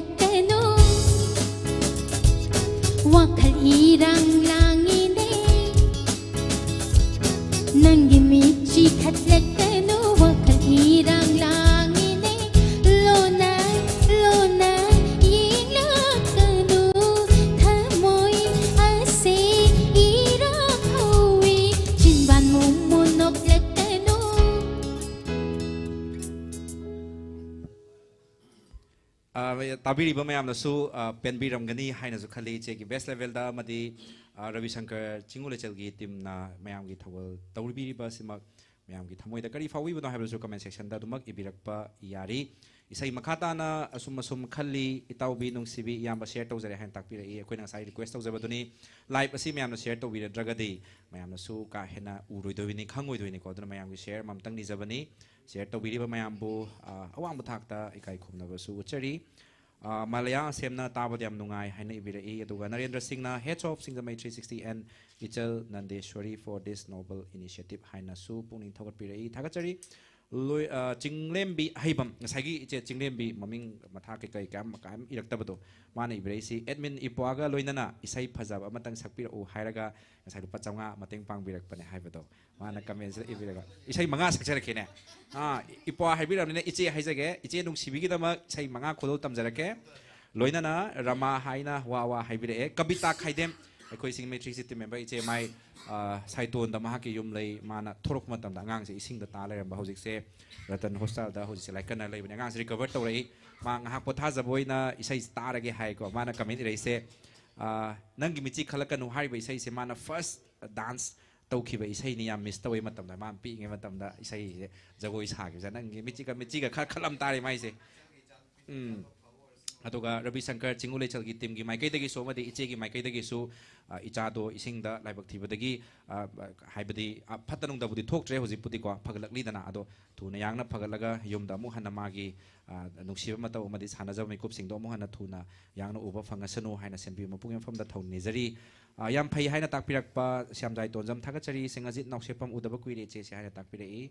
ꯊꯣꯛꯂꯛꯀꯅꯨ ꯋꯥꯈꯜ ꯏꯔꯥꯡ ꯂꯥꯡꯉꯤꯅꯦ ꯅꯪꯒꯤ ꯃꯤꯠꯆꯤ ꯈꯠꯂꯛꯀꯅꯨ ꯋꯥꯈꯜ ꯏꯔꯥꯡ ꯂꯥꯡꯉꯤꯅꯦ ꯂꯣꯟꯅ ꯂꯣꯟꯅ ꯌꯦꯡꯂꯛꯀꯅꯨ ꯊꯃꯣꯏ ꯑꯁꯦ ꯏꯔꯥꯡ ꯍꯧꯋꯤ ꯆꯤꯟꯕꯥꯟ ꯃꯣꯃꯣ ꯅꯣꯛꯂꯛꯀꯅꯨ ताबीरीब मैमनसु पेनबीरमगनी हाइनसु खली इचेगी बेस्ट लेवलदा मदी रविशंकर चिंगुलेचलगी टीमना मैमगी थवल तौरीबीरीब सिमक मैमगी थमोइदा करी फावीबनो हाइबसु कमेंट सेक्शनदा दुमक इबिरकपा यारी इसै मखाताना असुम असुम खली इताउबी नुंगसिबी याम शेयर तौजरे हाइन ताकपिरई अखोइना साइ रिक्वेस्ट तौजबदुनी लाइव असि मैमना शेयर तौबिरद्रगदी मैमनसु का हेना उरोइदोबिनी खंगोइदोइनी को अदुना मैमगी शेयर ममतंग निजबनी शेयर तौबिरिबा मैमबु अवांग थाकता इकाई खुमनबसु उचरी मालया सेमना ताबद याम नुंगाई हाइना इबिरई अदुगा नरेंद्र सिंहना हेड्स ऑफ सिंगमई 360 एंड इचल Nandeshwari for this noble initiative हाइना सु पुनिंग थगतपिरई थागचरी चिंगलेंबी हईबम ngसागी इचे चिंगलेंबी ममिंग मथा कई काम काम इरक्तबदो माने इब्रेसी एडमिन इपोआगा लोइनना इसै फजाब अमतंग सकपिरउ हायरगा ngसाई रुपा चांगा मतंग पांगबिरकपने हायबदो माना कमेंट से इबिरगा इसै मंगा सकजरकेने इपोआ हायबिरमने इचे हायजगे इचे नुंसिबिगिदमा इसै मंगा खोदो तमजरके लोइनना रमा हाइना वा हायबिरे कविता खाइदेम अखोई सिंग मेट्रिक्स मेंबर इचे माई साइटोन की यूम लई माना थोरक मतम आगांग से इसिंग ता लेरम हौजिक से रतन हॉस्टल दा हौजिक से लाइकन लेबने आगांग से रिकवर तौरई मा ngहा पोथाजबोइना इसै तारगे हाइको माना कमेंट इरैसे नंगी मिची खलकनु हारिबा इसै से माना फर्स्ट डांस तौखिबा इसै नि याम मिस तवै मतम दा मान पिंगे मतम दा इसै जगोइ सागे नंगी मिची का खलम तारे माइसे अदुगा रविशंकर चिंगुलेचलगी टीम की माइकैदगी सोमदि इचेगी माइकैदगी सु इचादो इसिंगदा लाइबक थिबदगी हाइबदि फतनुंगदबुदि थोक्ट्रे होजिपुदि को फगलकलीदना अदो थुना यांगना फगलगा युमदा मु हन्ना मागी नुंसिबा मतौ मदि सानजब मिकुपसिंगदो मु हन्ना थुना यांगना उबा फंगसनु हाइना सेंबि मपुंग फमदा थौनिजरी याम फै हाइना ताकपिरकपा श्यामजाई तोंजम थागचरी सिंगजित नौसेपम उदब कुइरे चे से हाइना ताकपिरई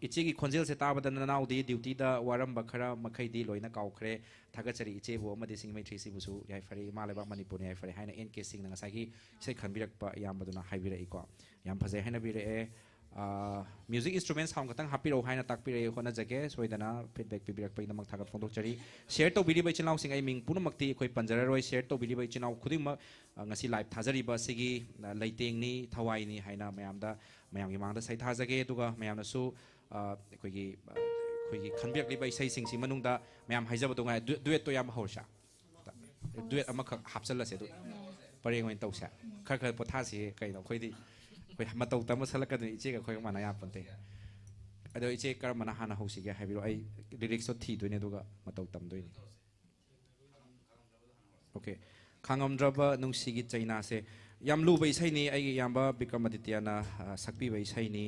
इचे की खोंजेल से ताबद ननाउदी ड्यूटी दा वारम बखरा मखैदी लोइना काउखरे थागचरी इचे बो अमदि सिंगमै थ्री सिबुसु याइफरे मालेबा मणिपुर याइफरे हाइना एन के सिंग नंगासागी इसे खनबिरकपा यामबदुना हाइबिरई को याम फजे हाइना बिरे म्यूजिक इंस्ट्रूमेंट साउंड खतंग हापिरो हाइना ताकपिरे होना जगे सोइदना फीडबैक पिबिरकपै नमक थागत फोंदोकचरी शेयर तो बिरिबा इचिनाउ सिंग आई मिंग पुनमक्ति अखोइ पंजररोय शेयर तो बिरिबा इचिनाउ खुदिंग ngasi live thajariba sigi leitengni thawai haina mayamda mayamgi mangda sai thajage duga mayamna su koigi khanbiak liba isai singsi manungda mayam haijaba dunga duet to yam horsa duet amakha hapsala se du pareng oin tausa khar pothasi kaino khoidi koi matau tama salakadu iche ka khoi mana ya pante ado iche kar mana hana hosige habiro ai lyrics so thi doine duga matau tam doine okay खांगमद्रबा नुंसिगी चाइना से याम लुबा इसैनी आई यामबा बिक्रमादित्यना सक्पीबा इसैनी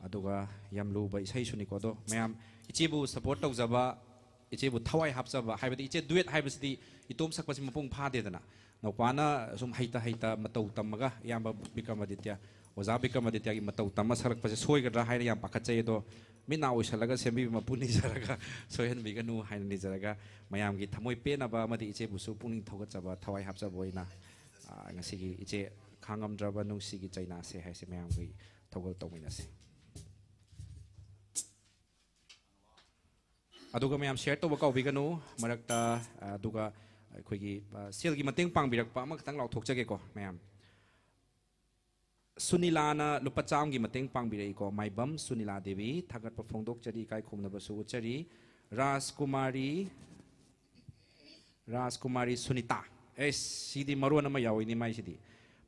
अदुगा याम लुबा इसै सुनिको दो ma'am इचेबु support तौजबा इचेबु थवाई हापजबा हाइबदि इचे दुएट हाइबसि इतोम सकपसि मपुंग फादेदना नौपाना सुम हैता मतौ तमगा यामबा बिक्रमादित्य ओजा बिक्रमादित्य की मतौ तम सरकपसे सोइगद्रा हाइना याम पाखचै दो मिना ओइसलगा सेंबि मपुनि जरगा सोहन बिगनु हाइना निजरगा मयामगी थमोइ पेनबा मदि इचे बुसु पुनिंग थौगचबा थवाई हापजबोइना ngasiगी इचे खांगमद्रबा नुंसिगी चाइना से हाइसे मयामगी थौगल तौमिनासे अदुगा मयाम शेयर तौबा काउबिगनु मरक्ता अदुगा अखोइगी सेलगी मतंग पांगबिरकपा अमा खतंग लाउथोकजगेको मयाम सुनीलाना लुपा चामगी मतंग पांगबिरईको माइबम सुनीला देवी थागत फोंदोकचरी काय खुमनबसु उचरी राजकुमारी सुनीता एस सीदी मरोन अमा यावइनी माइ सीदी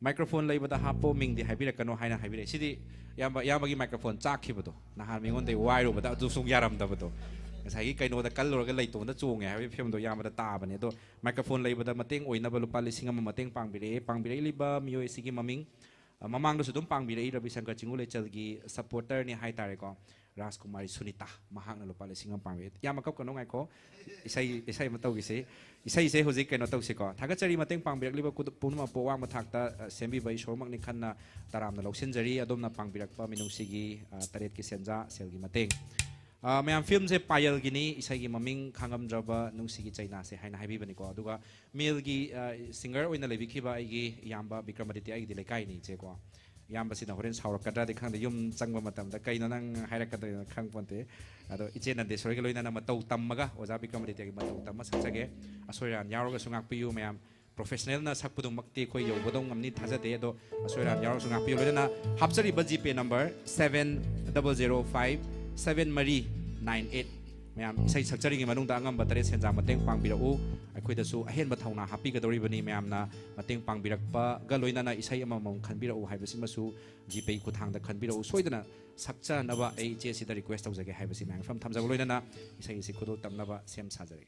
माइक्रोफोन लेबदा हापो मिंगदी हाइबिरकनो हाइना हाइबिरे सीदी यामगी माइक्रोफोन चाखिबदो नहान मिंगोंदे वाइरोबदा अदुसुं यारमदबदो ngसाई कइनोदा कल्लोरगा लैतोंदा चोंगे हाइबे फेमदो यामदा ताबने दो माइक्रोफोन लेबदा मतंग ओइनबा लुपा लिसिंग अमा मतंग पांगबिरे लिबा मियोय सिगी ममिंग ममांगदसु दुम पांगबिरे रविशंकर चिंगुलेचलगी सपोर्टर नि हाइ तारेको राजकुमारी सुनीता महांगना लुपा लिसिंग अमा पांगबे यामा कप कनो गाइको इसै मतौगिसे इसै से होजिक कनो तौसिको थागचरी मतंग पांगबिरलिबा पुनुमा पोवांग मथाक्ता सेंबिबा इशोरमकनि खन्ना तारामना लौसिनजरी अदोमना पांगबिरकपा मिनुंसिगी तरेत की सेंजा सेलगी मतंग मैं फिल्म से पायल गिनी इसाई की ममिंग खांगम द्रबा नुंसी की चाइना से हाइना हाइबी बनी को अदुगा मेल की सिंगर ओइना लेबिखिबा आइगी याम्बा विक्रमादित्य आइगी लेकाई नि चे को याम्बा सिना होरेन सावरकद्रा दे खांदे युम चंगबा मतमदा कइनो नंग हाइरकद्रा खांग पंते अदो इचे नंदे सोरगे लोइना न मतौ तम्मगा ओजा विक्रमादित्य की मतौ तम्मा सचगे असोइरान यारोगा सुंगाक पियु मैम प्रोफेशनल ना सकपुदु मक्ति खोय योबदों ngamni thajade do asोइरान यारो सुंगाक पियु लोइना हापसरी बजीपे नंबर 7005 7 Marie 98 मैम इसाई सक्चरी की मनुंग अंगम बतरे सेंजा मतेंग पांगबिरउ अखोइदसु अहेन बथौना हापी गदोरिबनी मैमना मतेंग पांगबिरकपा गलोइना इसाई अममम खनबिरउ हाइबसिमसु जीपे खुथांग द खनबिरउ सोइदना सक्चा नबा ए जे सिदा रिक्वेस्ट तौजगे हाइबसि मैम फ्रम थमजग लोइना इसाई सि खुदो तमनबा सेम साजरे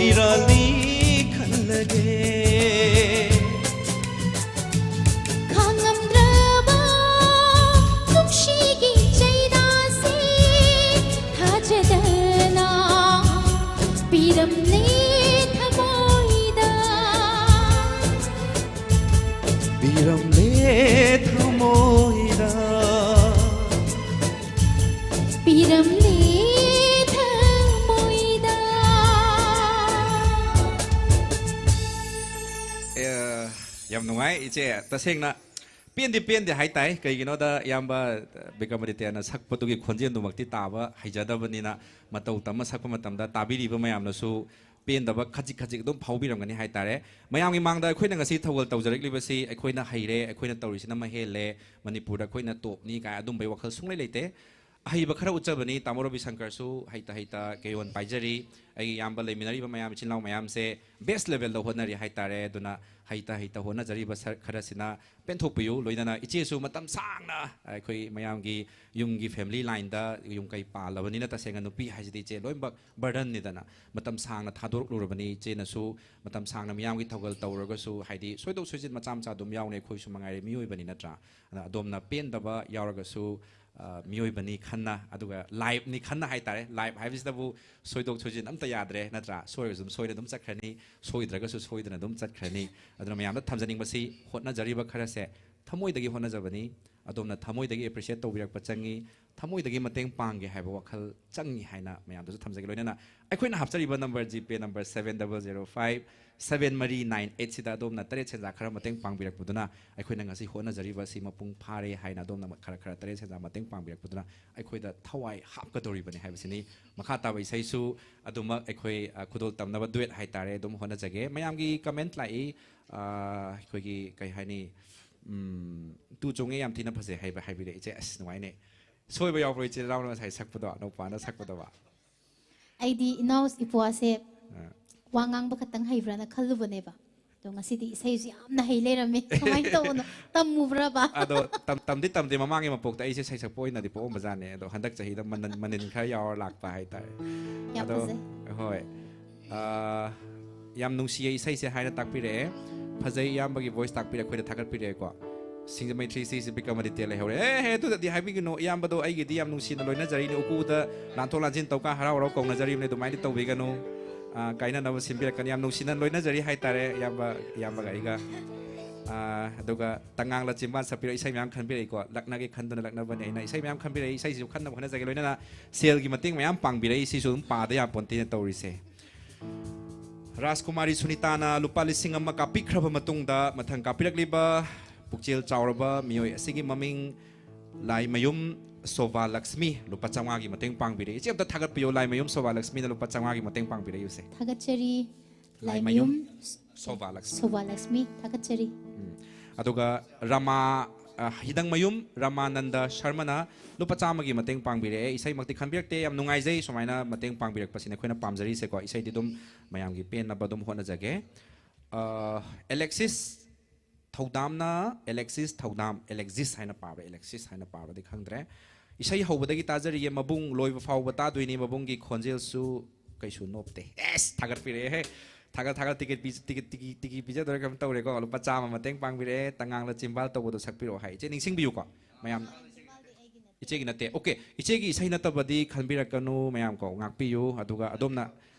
ꯏꯔꯥꯜꯂꯤ ꯈꯜꯂꯒꯦ ꯈꯥꯡꯉꯝꯗ꯭ꯔꯕ ꯅꯨꯡꯁꯤꯒꯤ ꯆꯩꯔꯥꯁꯦ ꯊꯥꯖꯗꯅ ꯄꯤꯔꯝꯂꯦ ꯊꯃꯣꯏꯗ ꯄꯤꯔꯝꯂꯦ ꯊꯃꯣꯏꯗ ꯄꯤꯔꯝꯂꯦ ꯊꯃꯣꯏꯗ ꯌꯥꯝ ꯅꯨꯡꯉꯥꯏ ꯏꯆꯦ ꯇꯁꯦꯡꯅ ꯄꯦꯟꯗꯦ ꯍꯥꯏꯇꯥꯏ ꯀꯩꯒꯤꯅꯣꯗ ꯏꯌꯥꯝꯕ ꯕꯤꯀ꯭ꯔꯃꯥꯗꯤꯇ꯭ꯌꯅ ꯁꯛꯄꯗꯨꯒꯤ ꯈꯣꯟꯖꯦꯜꯗꯨꯃꯛꯇꯤ ꯇꯥꯕ ꯍꯩꯖꯗꯕꯅꯤ나 ꯃꯇꯧ ꯇꯝꯃ ꯁꯛꯄ ꯃꯇꯝꯗ ꯇꯥꯕꯤꯔꯤꯕ ꯃꯌꯥꯝꯅꯁꯨ ꯄꯦꯟꯗꯕ ꯈꯖꯤꯛ ꯑꯗꯨꯝ ꯐꯥꯎꯕꯤꯔꯝꯒꯅꯤ ꯍꯥꯏꯇꯥꯔꯦ ꯃꯌꯥꯝꯒꯤ ꯃꯥꯡꯗ ꯑꯩꯈꯣꯏꯅ ꯉꯁꯤ ꯊꯧꯒꯜ ꯇꯧꯖꯔꯛꯂꯤꯕꯁꯤ ꯑꯩꯈꯣꯏꯅ ꯍꯩꯔꯦ ꯑꯩꯈꯣꯏꯅ ꯇꯧꯔꯤꯁꯤꯅ ꯃꯍꯦꯜꯂꯦ ꯃꯅꯤꯄꯨꯔꯗ ꯑꯩꯈꯣꯏꯅ ꯇꯣꯞꯅꯤ ꯀꯥꯏ ꯑꯗꯨꯝꯕꯩ ꯋꯥꯈꯜ ꯁꯨꯡꯂꯩ ꯂꯩꯇꯦ ꯑꯍꯩꯕ ꯈꯔ ꯎꯠꯆꯕꯅꯤ ꯇꯥꯃꯣ ꯔꯕꯤꯁꯪꯀꯔꯁꯨ ꯍꯩꯇ ꯀꯩꯌꯣꯟ ꯄꯥꯏꯖꯔꯤ ꯑꯩꯒꯤ ꯏꯌꯥꯝꯕ ꯂꯩꯃꯤꯟꯅꯔꯤꯕ ꯃꯌꯥꯝ ꯏꯆꯤꯟ ꯏꯅꯥꯎ ꯃꯌꯥꯝꯁꯦ ꯕꯦꯁ ꯂꯦꯚꯦꯜꯗ ꯍꯣꯠꯅꯔꯤ ꯍꯥꯏꯇꯥꯔꯦ ꯑꯗꯨꯅ ꯍꯩꯇ ꯍꯣꯠꯅꯖꯔꯤꯕ ꯈꯔꯁꯤꯅ ꯄꯦꯟꯊꯣꯛꯄꯤꯌꯨ ꯂꯣꯏꯅꯅ ꯏꯆꯦꯁꯨ ꯃꯇꯝ ꯁꯥꯡꯅ ꯑꯩꯈꯣꯏ ꯃꯌꯥꯝꯒꯤ ꯌꯨꯝꯒꯤ ꯐꯦꯃꯤꯂꯤ ꯂꯥꯏꯟꯗ ꯌꯨꯝ ꯀꯩ ꯄꯥꯜꯂꯕꯅꯤꯅ ꯇꯁꯦꯡꯅ ꯅꯨꯄꯤ ꯍꯥꯏꯁꯤꯗꯤ ꯏꯆꯦ ꯂꯣꯏꯅꯃꯛ ꯕꯔꯗꯟꯅꯤꯗꯅ ꯃꯇꯝ ꯁꯥꯡꯅ ꯊꯥꯗꯣꯔꯛꯂꯨꯔꯕꯅꯤ ꯏꯆꯦꯅꯁꯨ ꯃꯇꯝ ꯁꯥꯡꯅ ꯃꯤꯌꯥꯝꯒꯤ ꯊꯧꯒꯜ ꯇꯧꯔꯒꯁꯨ ꯍꯥꯏꯗꯤ ꯁꯣꯏꯗꯣꯛ ꯁꯣꯏꯖꯤꯟ ꯃꯆꯥ ꯑꯗꯨꯝ ꯌꯥꯎꯅꯤ ꯑꯩꯈꯣꯏꯁꯨ ꯃꯉꯥꯏꯔꯦ ꯃꯤꯑꯣꯏꯕꯅꯤ ꯅꯠꯇ꯭ꯔꯥ ꯑꯗ ꯑꯗꯣꯝꯅ ꯄꯦꯟꯗꯕ ꯌꯥꯎꯔꯒꯁꯨ ꯃꯤꯑꯣꯏꯕꯅꯤ ꯈꯟꯅ ꯑꯗꯨꯒ ꯂꯥꯏꯐꯅꯤ ꯈꯟꯅ ꯍꯥꯏꯇꯥꯔꯦ ꯂꯥꯏꯐ ꯍꯥꯏꯕꯁꯤꯗꯕꯨ ꯁꯣꯏꯗꯣꯛ ꯁꯣꯏꯖꯤꯟ ꯑꯝꯇ ꯌꯥꯗ꯭ꯔꯦ ꯅꯠꯇ꯭ꯔꯥ ꯁꯣꯏꯔꯒꯁꯨ ꯑꯗꯨꯝ ꯁꯣꯏꯅ ꯑꯗꯨꯝ ꯆꯠꯈ꯭ꯔꯅꯤ ꯁꯣꯏꯗ꯭ꯔꯒꯁꯨ ꯁꯣꯏꯗꯅ ꯑꯗꯨꯝ ꯆꯠꯈ꯭ꯔꯅꯤ ꯑꯗꯨꯅ ꯃꯌꯥꯝꯗ ꯊꯝꯖꯅꯤꯡꯕꯁꯤ ꯍꯣꯠꯅꯖꯔꯤꯕ ꯈꯔꯁꯦ ꯊꯃꯣꯏꯗꯒꯤ ꯍꯣꯠꯅꯖꯕꯅꯤ ꯑꯗꯣꯝꯅ ꯊꯃꯣꯏꯗꯒꯤ ꯑꯦꯄ꯭ꯔꯤꯁꯤꯌꯦꯠ ꯇꯧꯕꯤꯔꯛꯄ ꯆꯪꯉꯤ ꯊꯃꯣꯏꯗꯒꯤ ꯃꯇꯦꯡ ꯄꯥꯡꯒꯦ ꯍꯥꯏꯕ ꯋꯥꯈꯜ ꯆꯪꯉꯤ ꯍꯥꯏꯅ ꯃꯌꯥꯝꯗꯁꯨ ꯊꯝꯖꯒꯦ ꯂꯣꯏꯅꯅ ꯑꯩꯈꯣꯏꯅ ꯍꯥꯞꯆꯔꯤꯕ ꯅꯝꯕꯔ ꯖꯤꯄꯦ ꯅꯝꯕꯔ 7005-7398 ꯁꯤꯗ ꯑꯗꯣꯝꯅ ꯇꯔꯦꯠ ꯁꯦꯟꯖꯥ ꯈꯔ ꯃꯇꯦꯡ ꯄꯥꯡꯕꯤꯔꯛꯄꯗꯨꯅ ꯑꯩꯈꯣꯏꯅ ꯉꯁꯤ ꯍꯣꯠꯅꯖꯔꯤꯕꯁꯤ ꯃꯄꯨꯡ ꯐꯥꯔꯦ ꯍꯥꯏꯅ ꯑꯗꯣꯝꯅ ꯈꯔ ꯇꯔꯦꯠ ꯁꯦꯟꯖꯥ ꯃꯇꯦꯡ ꯄꯥꯡꯕꯤꯔꯛꯄꯗꯨꯅ ꯑꯩꯈꯣꯏꯗ ꯊꯋꯥꯏ ꯍꯥꯞꯀꯗꯧꯔꯤꯕꯅꯤ ꯍꯥꯏꯕꯁꯤꯅꯤ ꯃꯈꯥ ꯇꯥꯕ ꯏꯁꯩꯁꯨ ꯑꯗꯨꯃꯛ ꯑꯩꯈꯣꯏ ꯈꯨꯗꯣꯜ ꯇꯝꯅꯕ ꯗꯨꯋꯦꯠ ꯍꯥꯏꯇꯥꯔꯦ ꯑꯗꯨꯝ ꯍꯣꯠꯅꯖꯒꯦ ꯃꯌꯥꯝꯒꯤ ꯀꯃꯦꯟꯠ ꯂꯥꯛꯏ ꯑꯩꯈꯣꯏꯒꯤ ꯀꯩ ꯍꯥꯏꯅꯤ ꯇꯨ ꯆꯣꯡꯉꯦ ꯌꯥꯝ ꯊꯤꯅ ꯐꯖꯩ ꯍꯥꯏꯕꯤꯔꯛꯏ ꯏꯆꯦ ꯑꯁ ꯅꯨꯡꯉꯥꯏꯅꯦ ꯁꯣꯏꯕ ꯌꯥꯎꯕ꯭ꯔꯣ ꯏꯆꯦ ꯏꯅꯥꯎꯅ ꯉꯁꯥꯏ ꯁꯛꯄꯗꯣ ꯅꯧꯄꯥꯅ ꯁꯛꯄꯗꯣ ꯑꯩꯗꯤ ꯏꯅꯥꯎ ꯏꯄ꯭ꯋꯥꯁꯦ ꯋꯥ ꯉꯥꯡꯕ ꯈꯛꯇꯪ ꯍꯩꯕ꯭ꯔꯥꯅ ꯈꯜꯂꯨꯕꯅꯦꯕ ꯑꯗꯣ ꯉꯁꯤꯗꯤ ꯏꯁꯩꯁꯨ ꯌꯥꯝꯅ ꯍꯩ ꯂꯩꯔꯝꯃꯦ ꯀꯃꯥꯏꯅ ꯇꯧꯕꯅꯣ ꯇꯝꯃꯨꯕ꯭ꯔꯕ ꯑꯗꯣ ꯇꯝꯗꯦ ꯃꯃꯥꯡꯒꯤ ꯃꯄꯣꯛꯇ ꯑꯩꯁꯦ ꯁꯩꯁꯛꯄ ꯑꯣꯏꯅꯗꯤ ꯄꯣꯛꯑꯝꯕꯖꯥꯠꯅꯦ ꯑꯗꯣ ꯍꯟꯗꯛ ꯆꯍꯤꯗ ꯃꯅꯤꯟ ꯈꯔ ꯌꯥꯎꯔ ꯂꯥꯛꯄ ꯍꯥꯏꯇꯥꯔꯦ ꯌꯥꯝ ꯑꯗꯣ ꯐꯖꯩ ꯍꯣꯏ ꯌꯥꯝ ꯅꯨꯡꯁꯤꯌꯦ ꯏꯁꯩꯁꯦ ꯍꯥꯏꯅ ꯇꯥꯛꯄꯤꯔꯛꯑꯦ ꯐꯖꯩ ꯏꯌꯥꯝꯕꯒꯤ ꯚꯣꯏꯁ ꯇꯥꯛꯄꯤꯔꯦ ꯑꯩꯈꯣꯏꯗ ꯊꯥꯒꯠꯄꯤꯔꯛꯑꯦꯀꯣ ꯁꯤꯡꯖꯃꯩ 3Cꯁꯤ ꯕꯤꯀ꯭ꯔꯃꯥꯗꯤꯇ꯭ꯌ ꯂꯩꯍꯧꯔꯦ ꯑꯗꯨꯗꯗꯤ ꯍꯥꯏꯕꯤꯒꯅꯨ ꯏꯌꯥꯝꯕꯗꯣ ꯑꯩꯒꯤꯗꯤ ꯌꯥꯝ ꯅꯨꯡꯁꯤꯅ ꯂꯣꯏꯅꯖꯔꯤꯅꯤ ꯎꯀꯨꯗ ꯂꯥꯟꯊꯣꯛ ꯂꯥꯟꯁꯤꯟ ꯇꯧꯀꯥꯟ ꯍꯔꯥꯎ ꯀꯧꯅꯖꯔꯤꯕꯅꯤ ꯑꯗꯨꯃꯥꯏꯅ ꯇꯧꯕꯤꯒꯅꯨ ꯀꯥꯏꯅꯅꯕ ꯁꯤꯟꯕꯤꯔꯛꯀꯅꯤ ꯌꯥꯝ ꯅꯨꯡꯁꯤꯅ ꯂꯣꯏꯅꯖꯔꯤ ꯍꯥꯏꯇꯥꯔꯦ ꯏꯌꯥꯝꯕꯒ ꯑꯩꯒ ꯑꯗꯨꯒ ꯇꯉꯥꯡꯂ ꯆꯤꯝꯕꯥꯟ ꯁꯛꯄꯤꯔꯛ ꯏꯁꯩ ꯃꯌꯥꯝ ꯈꯟꯕꯤꯔꯛꯏꯀꯣ ꯂꯛꯅꯒꯦ ꯈꯟꯗꯨꯅ ꯂꯛꯅꯕꯅꯤ ꯑꯩꯅ ꯏꯁꯩ ꯃꯌꯥꯝ ꯈꯟꯕꯤꯔꯛꯏ ꯏꯁꯩꯁꯤꯁꯨ ꯈꯟꯅꯕ ꯍꯣꯠꯅꯖꯒꯦ ꯂꯣꯏꯅꯅ ꯁꯦꯜꯒꯤ ꯃꯇꯦꯡ ꯃꯌꯥꯝ ꯄꯥꯡꯕꯤꯔꯛꯏ ꯁꯤꯁꯨ ꯑꯗꯨꯝ ꯄꯥꯗ ꯌꯥꯄꯣꯟꯇꯦꯅ ꯇꯧꯔꯤꯁꯦ ꯔꯥꯖꯀꯨꯃꯥꯔꯤ ꯁꯨꯅꯤꯇꯥꯅ ꯂꯨꯄꯥ 1,000 ꯀꯥꯞꯄꯤꯈ꯭ꯔꯕ ꯃꯇꯨꯡꯗ ꯃꯊꯪ ꯀꯥꯞꯄꯤꯔꯛꯂꯤꯕ ꯄꯨꯛꯆꯦꯜ ꯆꯥꯎꯔꯕ ꯃꯤꯑꯣꯏ ꯑꯁꯤꯒꯤ ꯃꯃꯤꯡ ꯂꯥꯏꯃꯌꯨꯝ ꯁꯣꯚꯥ ꯂꯛꯁꯃꯤ ꯂꯨꯄꯥ 500ꯒꯤ ꯃꯇꯦꯡ ꯄꯥꯡꯕꯤꯔꯛꯏ ꯏꯆꯦ ꯑꯝꯇ ꯊꯥꯒꯠꯄꯤꯌꯣ ꯂꯥꯏꯃꯌꯨꯝ ꯁꯣꯚꯥ ꯂꯛꯁꯃꯤꯅ ꯂꯨꯄा 500ꯒꯤ ꯃꯇꯦꯡ ꯄꯥꯡꯕꯤꯔꯛꯏꯁꯦ ꯊꯥꯒꯠꯆꯔꯤ ꯂꯥꯏꯃꯌꯨꯝ ꯁꯣꯚꯥ ꯂꯛꯁꯃꯤ ꯁꯣꯚꯥ ꯂꯛꯁꯃꯤ ꯊꯥꯒꯠꯆꯔꯤ ꯑꯗꯨꯒ ꯔꯃꯥ ꯍꯤꯗꯪꯃꯌꯨꯝ ꯔꯃꯥꯅꯟꯗ ꯁꯔꯃꯅ ꯂꯨꯄꯥ 100ꯒꯤ ꯃꯇꯦꯡ ꯄꯥꯡꯕꯤꯔꯛꯑꯦ ꯏꯁꯩꯃꯛꯇꯤ ꯈꯟꯕꯤꯔꯛꯇꯦ ꯌꯥꯝ ꯅꯨꯡꯉꯥꯏꯖꯩ ꯁꯨꯃꯥꯏꯅ ꯃꯇꯦꯡ ꯄꯥꯡꯕꯤꯔꯛꯄꯁꯤꯅ ꯑꯩꯈꯣꯏꯅ ꯄꯥꯝꯖꯔꯤꯁꯦꯀꯣ ꯏꯁꯩꯗꯤ ꯑꯗꯨꯝ ꯃꯌꯥꯝꯒꯤ ꯄꯦꯟꯅꯕ ꯑꯗꯨꯝ ꯍꯣꯠꯅꯖꯒꯦ ꯑꯦꯂꯦꯛꯁꯤꯁ ꯊꯧꯗꯥꯝ ꯑꯦꯂꯦꯛꯖꯤꯁ ꯍꯥꯏꯅ ꯄꯥꯕ ꯑꯦꯂꯦꯛꯁꯤꯁ ꯍꯥꯏꯅ ꯄꯥꯕꯗꯤ ꯈꯪꯗ꯭ರೆ ꯏꯁꯩ ꯍꯧꯕꯗꯒꯤ ꯇꯥꯖꯔꯤꯌꯦ ꯃꯕꯨꯡ ꯂꯣꯏꯕ ꯐꯥꯎꯕ ꯇꯥꯗꯣꯏꯅꯤ ꯃꯕꯨꯡꯒꯤ ꯈꯣꯟꯖꯦꯜꯁꯨ ꯀꯩꯁꯨ ꯅꯣꯞꯇꯦ ꯑꯦꯁ ꯊꯥꯒꯠꯄꯤꯔꯛꯑꯦꯍꯦ ꯊꯥꯒꯠ ꯇꯤꯀꯦꯠ ꯄꯤꯖꯗꯣꯏꯔꯥ ꯀꯩꯅꯣ ꯇꯧꯔꯦꯀꯣ ꯂꯨꯄꯥ 100 ꯃꯇꯦꯡ ꯄꯥꯡꯕꯤꯔꯛꯑꯦ ꯇꯉꯥꯡꯂ ꯆꯤꯝꯕꯥꯜ ꯇꯧꯕꯗꯣ ꯁꯛꯄꯤꯔꯛꯑꯣ ꯍꯥꯏ ꯏꯆꯦ ꯅꯤꯡꯁꯤꯡꯕꯤꯌꯨꯀꯣ ꯃꯌꯥꯝ ꯏꯆꯦꯒꯤ ꯅꯠꯇꯦ ꯑꯣꯀꯦ ꯏꯆꯦꯒꯤ ꯏꯁꯩ ꯅꯠꯇꯕꯗꯤ ꯈꯟꯕꯤꯔꯛꯀꯅꯨ ꯃꯌꯥꯝ ꯀꯣ ꯉꯥꯛꯄꯤꯌꯨ ꯑꯗꯨꯒ ꯑꯗꯣꯝꯅ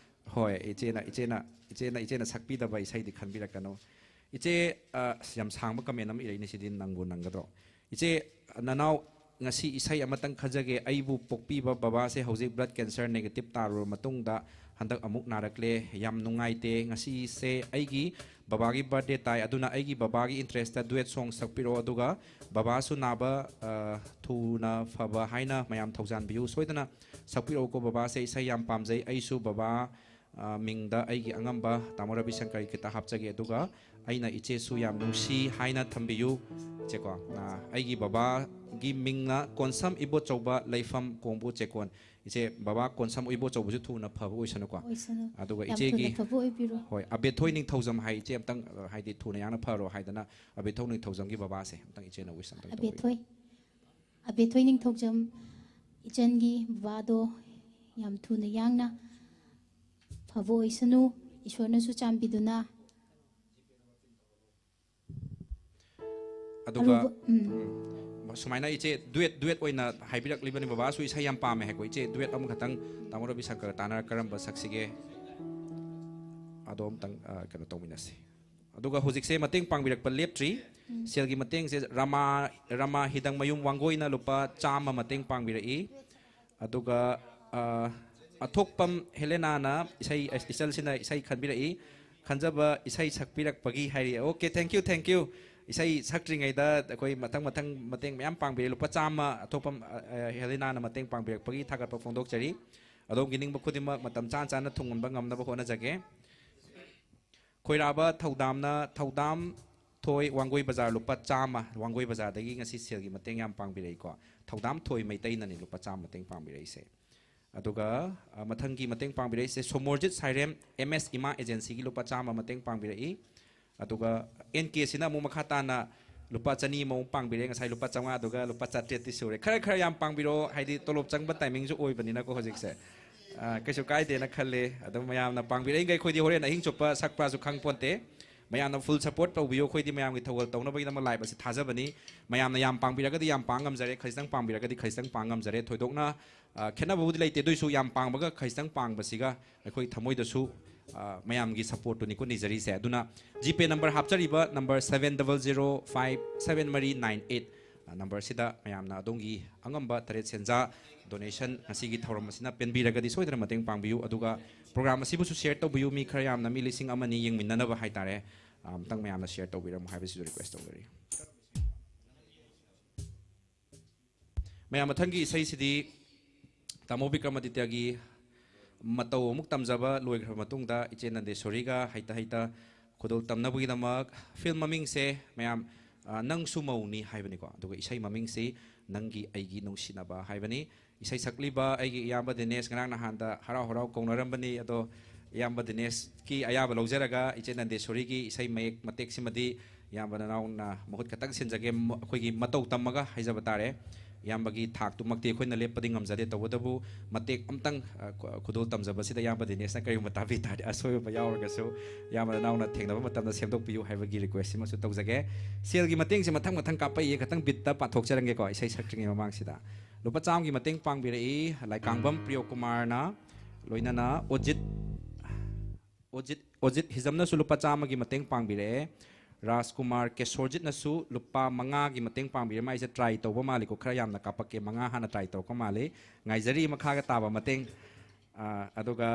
ꯍꯣꯏ ꯏꯆꯦꯅ ꯁꯛꯄꯤꯗꯕ ꯏꯁꯩꯗꯤ ꯈꯟꯕꯤꯔꯛꯀꯅꯨ ꯏꯆꯦ ꯌꯥꯝ ꯁꯥꯡꯕ ꯀꯃꯦꯟ ꯑꯃ ꯏꯔꯛꯏꯅꯦ ꯁꯤꯗꯤ ꯅꯪꯒꯗ꯭ꯔꯣ ꯏꯆꯦ ꯅꯅꯥꯎ ngasi isai amatang khajage aibu pokpiba babase hojik blood cancer negative tarur matungda handak amuk narakle yam nungaite ngasi se aigi babagi birthday tai aduna aigi babagi interest duet song sakpiro aduga baba su naba thuna faba haina mayam thaujan biu soidana sakpiro ko baba se isai yam pamjai aisu baba mingda aigi angamba tamora bisankar kita hapchage aduga aina iche su yam nungsi haina thambiyu cheko aigi baba gi mingna konsam ibo chauba leifam kongbu chekon iche baba konsam ibo chaubu ju thuna phaba oisana ko aduga iche gi hoi abethoi ning thaujam hai iche amtang haidi thuna yana pharo haidana abethoi ning thaujam gi baba se amtang iche na wisam tang abethoi ning thaujam ichen gi baba do yam thuna yangna phaba oisanu ꯏꯁꯣꯔꯅꯁꯨ ꯆꯥꯟꯕꯤꯗꯨꯅ ꯑꯗꯨꯒ ꯁꯨꯃꯥꯏꯅ ꯏꯆꯦ ꯗꯨꯋꯦꯠ ꯑꯣꯏꯅ ꯍꯥꯏꯕꯤꯔꯛꯂꯤꯕꯅꯤ ꯕꯕꯥꯁꯨ ꯏꯁꯩ ꯌꯥꯝ ꯄꯥꯝꯃꯦ ꯍꯥꯏꯀꯣ ꯏꯆꯦ ꯗꯨꯋꯦꯠ ꯑꯃꯈꯛꯇꯪ ꯇꯥꯃꯣ ꯔꯕꯤ ꯁꯪꯀꯔ ꯇꯥꯟꯅꯔ ꯀꯔꯝꯕ ꯁꯛꯁꯤꯒꯦ ꯑꯗꯣ ꯑꯝꯇꯪ ꯀꯩꯅꯣ ꯇꯧꯃꯤꯟꯅꯁꯤ ꯑꯗꯨꯒ ꯍꯧꯖꯤꯛꯁꯦ ꯃꯇꯦꯡ ꯄꯥꯡꯕꯤꯔꯛꯄ ꯂꯦꯞꯇ꯭ꯔꯤ ꯁꯦꯜꯒꯤ ꯃꯇꯦꯡꯁꯦ ꯔꯃꯥ ꯍꯤꯗꯪꯃꯌꯨꯝ ꯋꯥꯡꯒꯣꯏꯅ ꯂꯨꯄꯥ 100 ꯃꯇꯦꯡ ꯄꯥꯡꯕꯤꯔꯛꯏ ꯑꯗꯨꯒ ꯑꯊꯣꯛꯄꯝ ꯍꯦꯂꯦꯅꯥꯅ ꯏꯆꯜꯁꯤꯅ ꯏꯁꯩ ꯈꯟꯕꯤꯔꯛꯏ ꯈꯟꯖꯕ ꯏꯁꯩ ꯁꯛꯄꯤꯔꯛꯄꯒꯤ ꯍꯥꯏꯔꯤ ꯑꯣꯀꯦ ꯊꯦꯡꯛ ꯌꯨ ꯏꯁꯩ ꯁꯛꯇ꯭ꯔꯤꯉꯩꯗ ꯑꯩꯈꯣꯏ ꯃꯊꯪ ꯃꯇꯦꯡ ꯃꯌꯥꯝ ꯄꯥꯡꯕꯤꯔꯛꯏ ꯂꯨꯄꯥ 100 ꯑꯊꯣꯛꯄꯝ ꯍꯦꯂꯦꯅꯥꯅ ꯃꯇꯦꯡ ꯄꯥꯡꯕꯤꯔꯛꯄꯒꯤ ꯊꯥꯒꯠꯄ ꯐꯣꯡꯗꯣꯛꯆꯔꯤ ꯑꯗꯣꯝꯒꯤ ꯅꯤꯡꯕ ꯈꯨꯗꯤꯡꯃꯛ ꯃꯇꯝ ꯆꯥꯅ ꯊꯨꯡꯍꯟꯕ ꯉꯝꯅꯕ ꯍꯣꯠꯅꯖꯒꯦ ꯈꯣꯏꯔꯥꯕ ꯊꯧꯗꯥꯝꯅ ꯊꯧꯗꯥꯝ ꯊꯣꯏ ꯋꯥꯡꯒꯣꯏ ꯕꯖꯥꯔ ꯂꯨꯄꯥ 100 ꯋꯥꯡꯒꯣꯏ ꯕꯖꯥꯔꯗꯒꯤ ꯉꯁꯤ ꯁꯦꯜꯒꯤ ꯃꯇꯦꯡ ꯌꯥꯝ ꯄꯥꯡꯕꯤꯔꯛꯏꯀꯣ ꯊꯧꯗꯥꯝ ꯊꯣꯏ ꯃꯩꯇꯩꯅꯅꯤ ꯂꯨꯄꯥ 100 ꯃꯇꯦꯡ ꯄꯥꯡꯕꯤꯔꯛꯏꯁꯦ ꯑꯗꯨꯒ ꯃꯊꯪꯒꯤ ꯃꯇꯦꯡ ꯄꯥꯡꯕꯤꯔꯛꯏꯁꯦ ꯁꯣꯃꯣꯔꯖꯤꯠ ꯁꯥꯏꯔꯦꯝ MS ꯏꯃꯥ ꯑꯦꯖꯦꯟꯁꯤꯒꯤ ꯂꯨꯄꯥ 100 ꯃꯇꯦꯡ ꯄꯥꯡꯕꯤꯔꯛꯏ ꯑꯗꯨꯒ NK ꯁꯤꯅ ꯑꯃꯨꯛ ꯃꯈꯥ ꯇꯥꯅ ꯂꯨꯄꯥ 200 ꯑꯃꯨꯛ ꯄꯥꯡꯕꯤꯔꯛꯑꯦ ꯉꯁꯥꯏ ꯂꯨꯄꯥ 500 ꯑꯗꯨꯒ ꯂꯨꯄꯥ 900ꯇꯤ ꯁꯨꯔꯦ ꯈꯔ ꯌꯥꯝ ꯄꯥꯡꯕꯤꯔꯛꯑꯣ ꯍꯥꯏꯗꯤ ꯇꯣꯂꯣꯞ ꯆꯪꯕ ꯇꯥꯏꯃꯤꯡꯁꯨ ꯑꯣꯏꯕꯅꯤꯅꯀꯣ ꯍꯧꯖꯤꯛꯁꯦ ꯀꯩꯁꯨ ꯀꯥꯏꯗꯦꯅ ꯈꯜꯂꯦ ꯑꯗꯨꯝ ꯃꯌꯥꯝꯅ ꯄꯥꯡꯕꯤꯔꯛꯏꯈꯩ ꯑꯩꯈꯣꯏꯗꯤ ꯍꯣꯔꯦꯟ ꯑꯍꯤꯡ ꯆꯨꯞꯄ ꯁꯛꯄ꯭ꯔꯥꯁꯨ ꯈꯪꯄꯣꯟꯇꯦ ꯃꯌꯥꯝꯅ ꯐꯨꯜ ꯁꯄꯣꯔꯠ ꯇꯧꯕꯤꯌꯨ ꯑꯩꯈꯣꯏꯗꯤ ꯃꯌꯥꯝꯒꯤ ꯊꯧꯒꯜ ꯇꯧꯅꯕꯒꯤꯗꯃꯛ ꯂꯥꯏꯕ ꯑꯁꯤ ꯊꯥꯖꯕꯅꯤ ꯃꯌꯥꯝꯅ ꯌꯥꯝ ꯄꯥꯡꯕꯤꯔꯒꯗꯤ ꯌꯥꯝ ꯄꯥꯡ ꯉꯝꯖꯔꯦ ꯈꯖꯤꯛꯇꯪ ꯄꯥꯡꯕꯤꯔꯒꯗꯤ ꯈꯖꯤꯛꯇꯪ ꯄꯥꯡ ꯉꯝꯖꯔꯦ ꯊꯣꯏꯗꯣꯛꯅ ꯈꯦꯠꯅꯕꯕꯨꯗꯤ ꯂꯩꯇꯦ ꯑꯗꯨꯏꯁꯨ ꯌꯥꯝ ꯄꯥꯡꯕꯒ ꯈꯖꯤꯛꯇꯪ ꯄꯥꯡꯕꯁꯤꯒ ꯑꯩꯈꯣꯏ ꯊꯃꯣꯏꯗꯁꯨ ꯃꯌꯥꯝꯒꯤ ꯁꯄꯣꯔꯠꯇꯨꯅꯤꯀꯣ ꯅꯤꯖꯔꯤꯁꯦ ꯑꯗꯨꯅ ꯖꯤꯄꯦ ꯅꯝꯕꯔ ꯍꯥꯞꯆꯔꯤꯕ ꯅꯝꯕꯔ 70057398 ꯅꯝꯕꯔꯁꯤꯗ ꯃꯌꯥꯝꯅ ꯑꯗꯣꯝꯒꯤ ꯑꯉꯝꯕ ꯇꯔꯦꯠ ꯁꯦꯟꯖꯥ ꯗꯣꯅꯦꯁꯟ ꯉꯁꯤꯒꯤ ꯊꯧꯔꯝ ꯑꯁꯤꯅ ꯄꯦꯟꯕꯤꯔꯒꯗꯤ ꯁꯣꯏꯗꯅ ꯃꯇꯦꯡ ꯄꯥꯡꯕꯤꯌꯨ ꯑꯗꯨꯒ ꯄ꯭रोग्राꯝ ꯑꯁꯤꯕꯨꯁꯨ ꯁꯦꯌꯔ ꯇꯧꯕꯤꯌꯨ ꯃꯤ ꯈꯔ ꯌꯥꯝꯅ ꯃꯤ 1,000 ꯌꯦꯡꯃꯤꯟꯅꯅꯕ ꯍꯥꯏꯇꯥꯔꯦ ꯑꯝꯇꯪ ꯃꯌꯥꯝꯅ ꯁꯦꯌꯔ ꯇꯧꯕꯤꯔꯝꯃꯨ ꯍꯥꯏꯕꯁꯤꯁꯨ ꯔꯤꯀ꯭ꯋꯦꯁ ꯇꯧꯖꯔꯤ ꯃꯌꯥꯝ ꯃꯊꯪꯒꯤ ꯏꯁꯩꯁꯤꯗꯤ ꯇꯥꯃꯣ ꯕꯤꯀ꯭ꯔꯃꯥꯗꯤꯇ꯭ꯌꯒꯤ ꯃꯇꯧ ꯑꯃꯨꯛ ꯇꯝꯖꯕ ꯂꯣꯏꯈ꯭ꯔꯕ ꯃꯇꯨꯡꯗ ꯏꯆꯦ ꯅꯟꯗꯦꯁꯣꯔꯤꯒ ꯍꯩꯇ ꯈꯨꯗꯣꯜ ꯇꯝꯅꯕꯒꯤꯗꯃꯛ ꯐꯤꯜꯝ ꯃꯃꯤꯡꯁꯦ ꯃꯌꯥꯝ ꯅꯪꯁꯨ ꯃꯧꯅꯤ ꯍꯥꯏꯕꯅꯤꯀꯣ ꯑꯗꯨꯒ ꯏꯁꯩ ꯃꯃꯤꯡꯁꯤ ꯅꯪꯒꯤ ꯑꯩꯒꯤ ꯅꯨꯡꯁꯤꯅꯕ ꯍꯥꯏꯕꯅꯤ ꯏꯁꯩ ꯁꯛꯂꯤꯕ ꯑꯩꯒꯤ ꯏꯌꯥꯝꯕ ꯗꯤꯅꯦꯁ ꯉꯔꯥꯡ ꯅꯍꯥꯟꯗ ꯍꯔꯥꯎ ꯀꯧꯅꯔꯝꯕꯅꯤ ꯑꯗꯣ ꯏꯌꯥꯝꯕ ꯗꯤꯅꯦꯁꯀꯤ ꯑꯌꯥꯕ ꯂꯧꯖꯔꯒ ꯏꯆꯦ ꯅꯟꯗꯦꯁꯣꯔꯤꯒꯤ ꯏꯁꯩ ꯃꯌꯦꯛ ꯃꯇꯦꯛꯁꯤꯃꯗꯤ ꯏꯌꯥꯝꯕ ꯅꯅꯥꯎꯅ ꯃꯍꯨꯠ ꯈꯛꯇꯪ ꯁꯤꯟꯖꯒꯦ ꯑꯩꯈꯣꯏꯒꯤ ꯃꯇꯧ ꯇꯝꯃꯒ ꯍꯥꯏꯖꯕ ꯇꯥꯔꯦ ꯏꯌꯥꯝꯕꯒꯤ ꯊꯥꯛꯇꯨꯃꯛꯇꯤ ꯑꯩꯈꯣꯏꯅ ꯂꯦꯞꯄꯗꯤ ꯉꯝꯖꯗꯦ ꯇꯧꯕꯇꯕꯨ ꯃꯇꯦꯛ ꯑꯝꯇꯪ ꯈꯨꯗꯣꯜ ꯇꯝꯖꯕꯁꯤꯗ ꯏꯌꯥꯝꯕ ꯗꯤꯅꯦꯁꯅ ꯀꯔꯤꯒꯨꯝꯕ ꯇꯥꯕꯤ ꯇꯥꯔꯗꯤ ꯑꯁꯣꯏꯕ ꯌꯥꯎꯔꯒꯁꯨ ꯏꯌꯥꯝꯕ ꯅꯅꯥꯎꯅ ꯊꯦꯡꯅꯕ ꯃꯇꯝꯗ ꯁꯦꯝꯗꯣꯛꯄꯤꯌꯨ ꯍꯥꯏꯕꯒꯤ ꯔꯤꯀ꯭ꯋꯦꯁꯁꯤꯃꯁꯨ ꯇꯧꯖꯒꯦ ꯁꯦꯜꯒꯤ ꯃꯇꯦꯡꯁꯦ ꯃꯊꯪ ꯀꯥꯞꯄꯛꯏ ꯈꯛꯇꯪ ꯕꯤꯠꯇ ꯄꯥꯊꯣꯛꯆꯔꯝꯒꯦꯀꯣ ꯏꯁꯩ ꯁꯛꯇ꯭ꯔꯤꯉꯩ ꯃꯃꯥꯡꯁꯤꯗ ꯂꯨꯄꯥ 100ꯒꯤ ꯃꯇꯦꯡ ꯄꯥꯡꯕꯤꯔꯛꯏ ꯂꯥꯏꯀꯥꯡꯕꯝ ꯄ꯭ꯔꯤꯌꯣꯀꯨꯃꯥꯔꯅ ꯂꯣꯏꯅꯅ ꯑꯣꯖꯤꯠ ꯍꯤꯖꯝꯅꯁꯨ ꯂꯨꯄꯥ 100ꯒꯤ ꯃꯇꯦꯡ ꯄꯥꯡꯕꯤꯔꯛꯑꯦ ꯔꯥꯖꯀꯨꯃꯥꯔ ꯀꯦꯁꯣꯔꯖꯤꯠꯅꯁꯨ ꯂꯨꯄꯥ 5ꯒꯤ ꯃꯇꯦꯡ ꯄꯥꯡꯕꯤꯔꯦ ꯃꯥꯏꯁꯦ ꯇ꯭ꯔꯥꯏ ꯇꯧꯕ ꯃꯥꯜꯂꯤꯀꯣ ꯈꯔ ꯌꯥꯝꯅ ꯀꯥꯞꯄꯛꯀꯦ 5 ꯍꯥꯟꯅ ꯇ꯭ꯔꯥꯏ ꯇꯧꯔꯛꯄ ꯃꯥꯜꯂꯤ ꯉꯥꯏꯖꯔꯤ ꯃꯈꯥꯒ ꯇꯥꯕ ꯃꯇꯦꯡ ꯑꯗꯨꯒ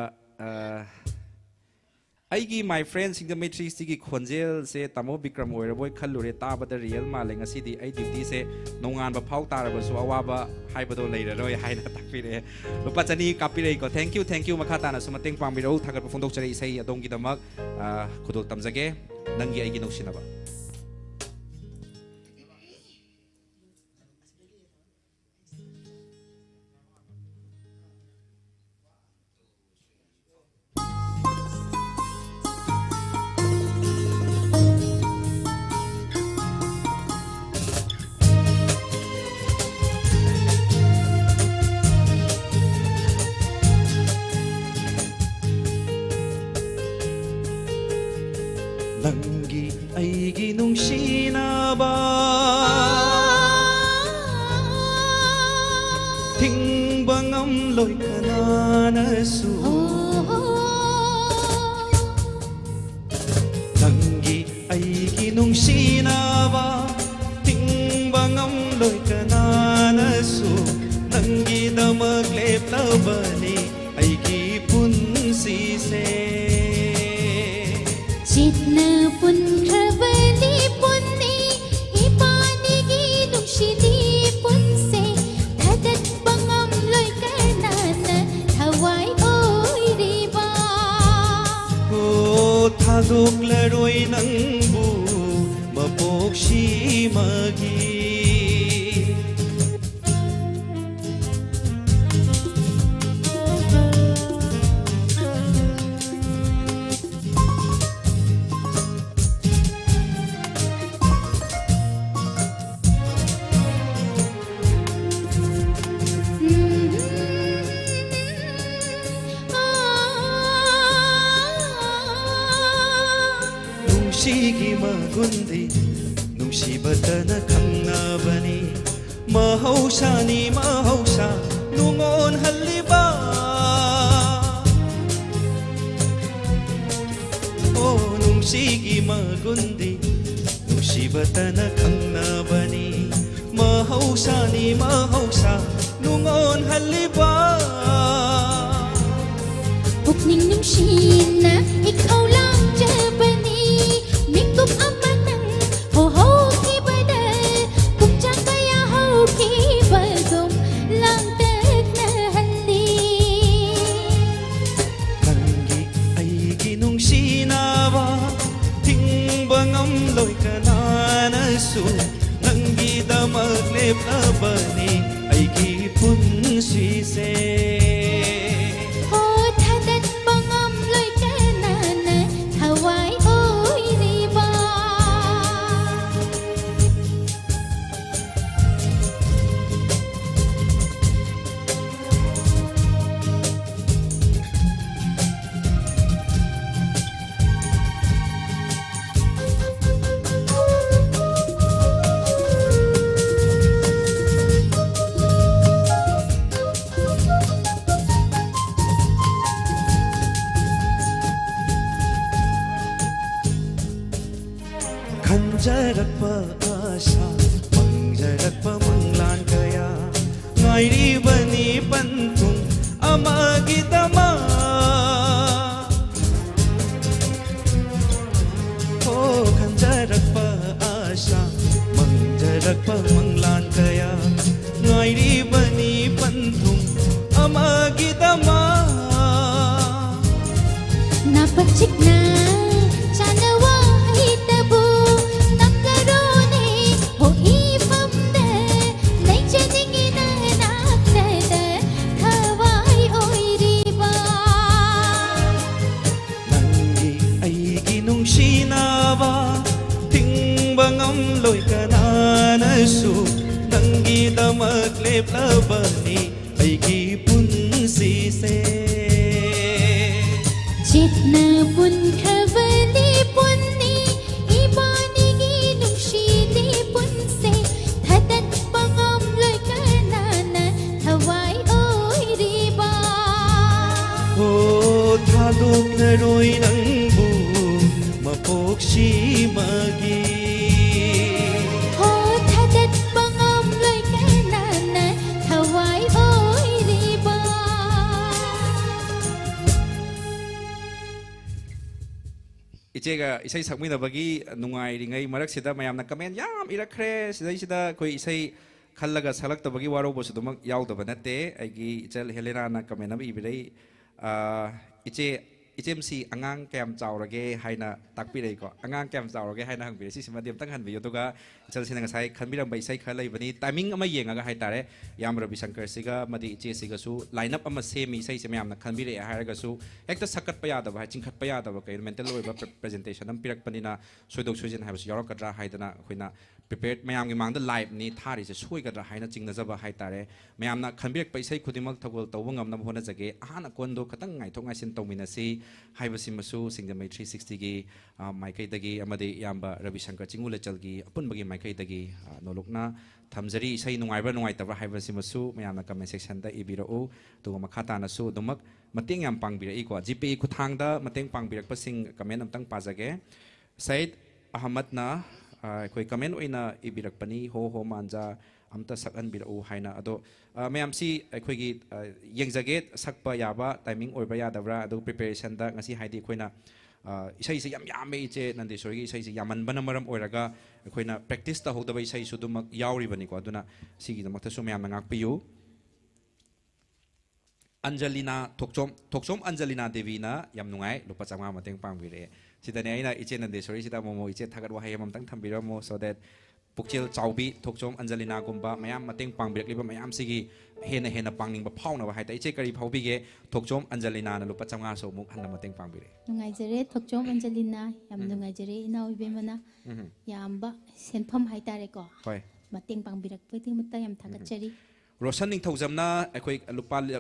ꯑꯩꯒꯤ ꯃꯥꯏ ꯐ꯭ꯔꯦꯟ ꯁꯤꯡꯖꯃꯩꯊ꯭ꯔꯤꯁꯤꯒꯤ ꯈꯣꯟꯖꯦꯜꯁꯦ ꯇꯥꯃꯣ ꯕꯤꯀ꯭ꯔꯝ ꯑꯣꯏꯔꯕꯣꯏ ꯈꯜꯂꯨꯔꯦ ꯇꯥꯕꯗ ꯔꯤꯌꯦꯜ ꯃꯥꯜꯂꯦ ꯉꯁꯤꯗꯤ ꯑꯩ ꯗ꯭ꯌꯨꯇꯤꯁꯦ ꯅꯣꯡꯉꯥꯟꯕ ꯐꯥꯎ ꯇꯥꯔꯕꯁꯨ ꯑꯋꯥꯕ ꯍꯥꯏꯕꯗꯣ ꯂꯩꯔꯔꯣꯏ ꯍꯥꯏꯅ ꯇꯥꯛꯄꯤꯔꯛꯑꯦ ꯂꯨꯄꯥ 200 ꯀꯥꯞꯄꯤꯔꯛꯏꯀꯣ ꯊꯦꯡꯛ ꯌꯨ ꯃꯈꯥ ꯇꯥꯅꯁꯨ ꯃꯇꯦꯡ ꯄꯥꯡꯕꯤꯔꯛꯎ ꯊꯥꯒꯠꯄ ꯐꯣꯡꯗꯣꯛꯆꯔꯤ ꯏꯁꯩ ꯑꯗꯣꯝꯒꯤꯗꯃꯛ ꯈꯨꯗꯣꯜ ꯇꯝꯖꯒꯦ ꯅꯪꯒꯤ ꯑꯩꯒꯤ ꯅꯨꯡꯁꯤꯅꯕ ꯅꯪꯒꯤ ꯑꯩꯒꯤ ꯅꯨꯡꯁꯤꯅꯕ ꯊꯤꯡꯕ ꯉꯝꯂꯣꯏ ꯀꯅꯥꯅꯁꯨ ꯅꯪꯒꯤ ꯑꯩꯒꯤ ꯅꯨꯡꯁꯤꯅꯕ ꯊꯤꯡꯕ ꯉꯝꯂꯣꯏ ꯀꯅꯥꯅꯁꯨ ꯅꯪꯒꯤꯗꯃꯛ ꯂꯦꯞꯂꯕꯅꯤ ꯑꯩꯒꯤ ꯄꯨꯟꯁꯤꯁꯦ ꯆꯤꯠꯅ ꯄꯨꯟꯈ꯭ꯔꯕꯅꯤ ꯄꯨꯟꯅꯤ ꯏꯕꯥꯅꯤꯒꯤ ꯅꯨꯡꯁꯤꯅꯤ ꯄꯨꯟꯁꯦ ꯊꯥꯗꯠꯄ ꯉꯝꯂꯣꯏ ꯀꯅꯥꯅ ꯊꯋꯥꯏ ꯑꯣꯏꯔꯤꯕ ꯊꯥꯗꯣꯛꯂꯔꯣꯏ ꯅꯪꯕꯨ ꯃꯄꯣꯛꯁꯤꯃꯒꯤ ꯅꯨꯡꯁꯤꯒꯤ ꯃꯒꯨꯟꯗꯤ ꯅꯨꯡꯁꯤꯕꯇꯅ ꯈꯪꯅꯕꯅꯤ ꯃꯍꯧꯁꯥꯅꯤ ꯃꯍꯧꯁꯥ ꯅꯨꯡꯉꯣꯟꯍꯜꯂꯤꯕ ꯅꯨꯡꯁꯤꯒꯤ ꯃꯒꯨꯟꯗꯤ ꯅꯨꯡꯁꯤꯕꯇꯅ ꯈꯪꯅꯕꯅꯤ mahausa ni mahausa nungon haliba Pukning nungsina ikaw lang jabani Mikup amanang ho kibadal Kukcha kaya ho kibadom lang tag na hali Nanggi ay ginungsina ba Tingbangam loy kananaso Maglip na bani ay kipun sise Ho tadat bangam loy kanana Hawai oy riba Kanjarakpa asa Mangjarakpa manglan kaya Ngairiba ni pantung amagitama Oh kanjarakpa asa Mangjarakpa manglan kaya Ngairiba ni pantung amagitama Napachik na chanawa hitabu nakarone ho ifamde naichaningi na naktada khawai oi riba Nanggi ay ginungsina ba Tingbangam loy kananaso Nanggi damaglip labani ay gipun sise Chitna pun khavali punni ibani ginung shili punse thadat bangam loy kanana thawai oi riba O thadok na roy ng buong mapokshi magi ho thadat bangam loy kanana thawai oi riba Ichega isai sakminabagi nungairingay maraksida mayamna comment yam irakre sidaisida koi isai khallaga salaktabagi warobosu dumak yaudaba natte aigi ichel Helena na comment am ibirei ichemsi angang kem chaurage haina takpirei ko angang kem chaurage haina hangbire si simadem tang hanbi yotoga ichel sinanga sai khanbiram bai sai khalai bani timing ama yengaga haitare yam Ravi Shankar siga madi iche siga su lineup ama semi sai se mayamna khanbire haraga su hekta sakat pa yadaba ha chingkhat pa yadaba kai mental loiba presentation am pirak panina soidok soijin habas yorokadra haidana khoina prepared mayamgi mangda live ni thari se soigadra haina chingna jaba haitare mayamna khanbirak pa isai khudimak thagol tawung amna hona jage ahana kondo khatang ngai thongai sin tawminasi haibasi masu singdamai 360 gi maikai dagi amade yamba Ravi Shankar Chingulechal gi apunbagi maikai dagi nolokna thamjari sai nungaiba nungaitabra haibasi masu mayamna comment section da ibirao to makhata na su dumak mateng yam pangbira iko gpe khuthangda mateng pangbirak pasing comment amtang pajage Said Ahmad na koi comment oina ibirak pani ho manja amta sakan birau haina ado mayam si khoi gi yengjage sakpa yaba timing oiba yadabra ado preparation da ngasi haidi khoina isai se yam yame iche Nandeswari gi isai se yaman bana maram oiraga khoina practice ta hodaba isai sudumak yauri bani ko aduna sigi damakta su mayam ngak piyu Angelina Thokchom Angelina Devi na yam nungai lupa changa mateng pangbire sidane aina iche Nandeswari sida momo iche thagat wahai amtang thambiramo so that Pukchil Chaubi Thokchom Angelina gumba mayam mateng pangbirek liba mayam sigi hena pangning ba phauna ba haita iche kari phawbige Thokchom Angelina na lupa changa so muk hanna mateng pangbire nungai jere Thokchom Angelina yam nungai jere inaw ibemana yamba senpham haitare ko hoi mateng pangbirak pwede mutta yam thagat chari Rosan ning thaujamna akhoi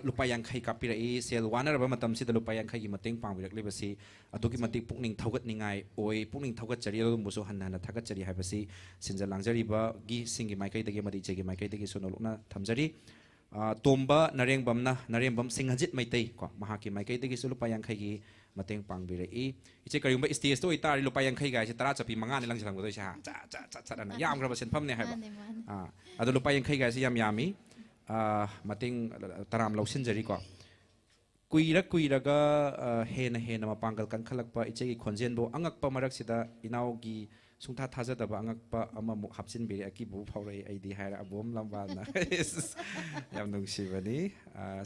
lupa yankhai kapira'i sel wanaraba matamsida lupa yankhai gi mateng pangbirakle basi aduki matik pukning thaugat ningai oi pukning thaugat chari adum busu hanna thagat chari haibasi sinja langjari ba gi singi maikai dagi madi chegi maikai dagi sonolukna thamjari tomba narengbam singhajit maitai ko mahaki maikai dagi su lupa yankhai gi mateng pangbirai iche kariumba stage to itari lupa yankhai ga se tara chapi manga ni langjalang bodoi sa cha ana yam graba senpham ne haiba adu lupa yankhai ga se yam yami mating taram lausin jari ko kuiraga hena mapangkal kan khalakpa iche gi khonjen bo angakpa marak sida inau gi sungtha thajadaba angakpa ama mu hapsin beri aki bu phaurai aidi haira abom lamba na yam nungsibani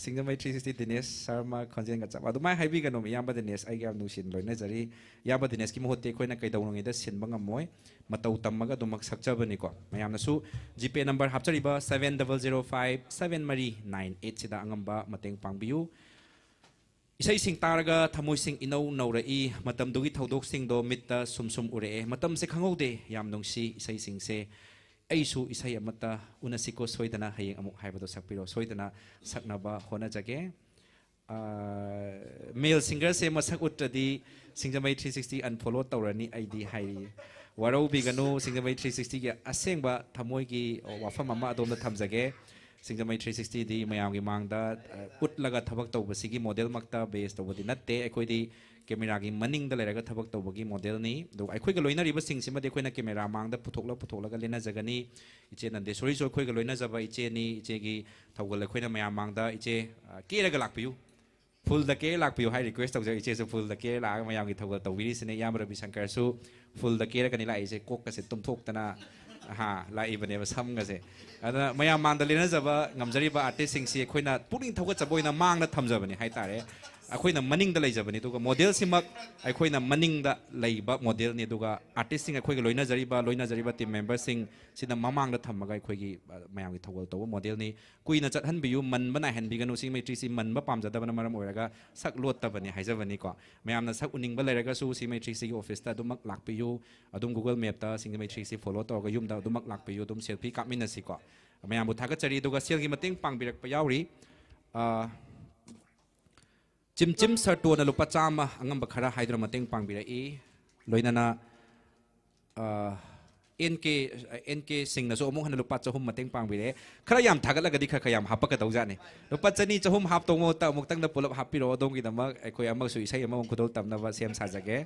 singamai 360 Dinesh Sharma khonjen ga chaba dumai haibi ga nom yamba Dinesh ai ga nungsin loina jari yamba Dinesh ki mohote khoina kaidawng ida sinba ngamoi matau tammaga dumak sakchabani ko mayamna su GP number hapchariba 70057398 sida angamba mateng pangbiu isai sing taraga thamoi sing inau naurai matam dugi thodok sing do mitta sumsum ure matam se khangode yam nungsi isai sing se aisu isai amata unasiko soidana hayeng amuk haibado sakpiro soidana saknaba hona jage male singer se masak uttadi singamai 360 unfollow tawrani id hai warau bigano singamai 360 ge asengba thamoi gi wafam ama adom thamjage singamai 360 di mayam gi mangda utlaga thabak tawbasigi model makta base tawbadi natte ekoi di camera gi maning da leraga thabak tawbagi model ni do ekoi ga loina riba sing sima de ekoi na camera mangda puthokla ga lena jagani iche nande sorry so ekoi ga loina jaba iche ni iche gi thawgal ekoi na mayam mangda iche kera ga lakpiu full da ke lakpiu hai request tawja iche so full da ke la mayam gi thawgal tawbiri sine yam Ravi Shankar su full da ke ga ni la iche kok ka se tumthok tana ha la ibane ba sam ga se ada mayam mangda lena jaba ngamjari ba artist sing si ekoi na puning thawga chaboina mangda thamjabani hai tare अखोइना मनिंग लेजबनी model सिमक अखोइना मनिंग लेब model ने artist सिंग अखोइग लोइना जरीबा टीम मेंबर सिंग सिदा ममांग थमगा अखोइगी मयामगी थवल तब मॉडल ने कुइना चटहनबियु मनब नाहनबिगनु सिंग मैट्री सि मनब पामजदबन मरम ओरगा सक लोतबनी हाइजबनी को मयामना सक उनिंगब लेरगा सु सि मैट्री सि ऑफिस ता दुमक लाकपियु अदुम गूगल मैप ता सिंग मैट्री सि फॉलो तोगा युम दा दुमक लाकपियु दुम सेल्फी कामिनसि को मयामबु थागचरी दुगा सेलगी मतेंग पांगबिरक यावरी चिमचिम सर्टोन लुपा चामा अंगम खरा हाइद्र मतंग पांगबिरई लोइनाना एनके सिंग नसो अमुक हन लुपा चहुम मतंग पांगबिरे खरा याम थागलगदि खरा याम हापक दौजाने लुपा चनी चहुम हाप तोमो ता अमुक्तंग द पुलप हापिरो दोंगी दमक एकोय अमसु इसै अमम खुदोल तमनबा सेम साजगे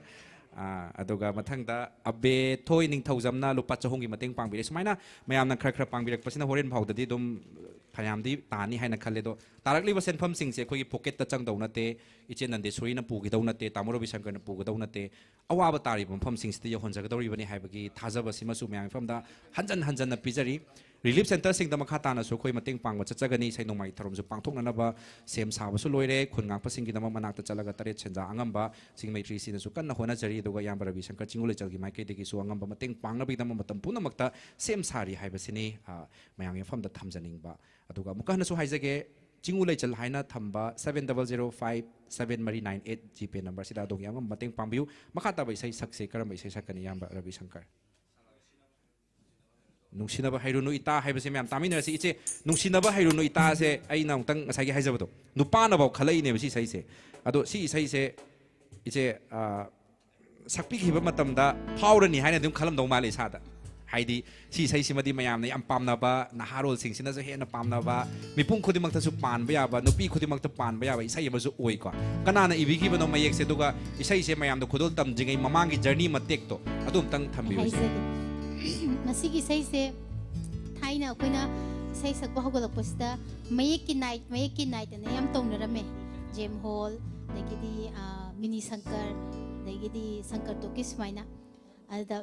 अदुगा मथंगदा अबे थोय निंग थौजमना लुपा चहुंगी मतंग पांगबिरे सुमाइना मयामना खरा पांगबिरक पसिना होरेन भावददि दुम फयामदी तानी हाइना खलेदो तारकलिबा सेनफम सिंगसे अखोगी पॉकेट ता चंगदौ नते इचे नंदे सुरीना पुगिदौ नते तामो रवि शंकर न पुगदौ नते अवाब तारिबा मफम सिंगसिते यहोनजगदौरिबनी हाइबगी थाजबा सिमसु म्याम फमदा हंजन हंजन पिजरी रिलीफ सेंटर सिंग दमखा ताना सु खोय मतंग पांगवा चचगनी सैनोमाई थरमसु पांगथोकननबा सेम साबसु लोइरे खुनगांगपा सिंगी दम मनाक्ता चलगा तरे सेंजा अंगंबा सिंग मैट्री सिनसु कन्न होना जरी दुगा याम रवि शंकर चिंगुलेचलगी माइकेदगी सु अंगंबा मतंग पांगनबी दम मतम पुनमक्ता सेम सारी हाइबसिनी मयाम फमदा थमजनिंगबा अदुगा मुकहनसु हाइजगे चिंगुलेचल हाइना थंबा 70057398 जीपे नंबर सिदा दोग याम मतंग पांबियु मखा तबा इसै सक्से करम इसै सकनी याम रवि शंकर नुसिनबा हाइरुनु इता हाइबसे म्याम तामिनरसि इचे नुसिनबा हाइरुनु इता से आई नाउतंग असागी हाइजबदो नुपानबा खलैने बसि सैसे अदो सि सैसे इचे सकपिखिबा मतमदा फावरनी हाइना दुम खलमदौ माले सादा हाइदी सि सैसिमदि मयामने याम पामनाबा नहारोल सिंगसिनाजु हेना पामनाबा मिपुंग खुदिमक्तसु पानबा याबा नुपि खुदिमक्त पानबा याबा इसै यबसु ओइको कनाना इबिगिबनो मयेकसे दुगा इसैसे मयामदो खुदोल तमजिङै ममांगी जर्नी मतेकतो अदुमतंग थम्बियो मसीगी सैसे थाइना अखोइना सै सकबा होगलपसदा मयेकी नाइट ने याम तौनरमे जेम हॉल दगिदी मिनी शंकर दगिदी शंकर टोकिस माइना अदा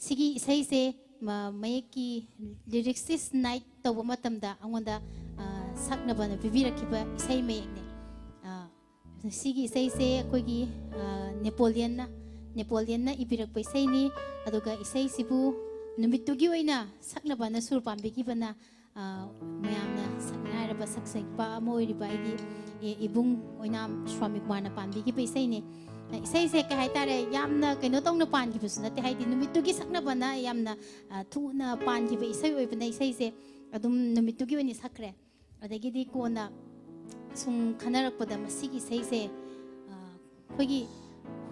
सिगी सैसे मयेकी लिरिक्स नाइट तौबा मतमदा अंगोंदा सकनबना बिबिरखिबा इसै मयेकने सिगी सैसे अखोइगी नेपोलियन ना इबिरक पैसैनी अदुगा इसै सिबु नुमितुगी ओइना सकनबना सुर पाम्बिगिबना मयामना सकनारबा सकसैपा मोइरिबा आइगी इबुंग ओइना स्वामी कुमारना पाम्बिगी पैसैने इसैसे कह हाइतारे यामना कइनो तौना पानगिबसु नते हाइदि नुमितुगी सकनबना यामना थुना पानगिबा इसै ओइबना इसैसे ꯑꯗꯨꯝ ꯅꯨꯃꯤꯠꯇꯨꯒꯤ ꯑꯣꯏꯅ ꯁꯛꯈ꯭ꯔꯦ ꯑꯗꯒꯤꯗꯤ ꯀꯣꯟꯅ ꯁꯨꯝ ꯈꯟꯅꯔꯛꯄꯗ ꯃꯁꯤꯒꯤ ꯏꯁꯩꯁꯦ ꯑꯩꯈꯣꯏꯒꯤ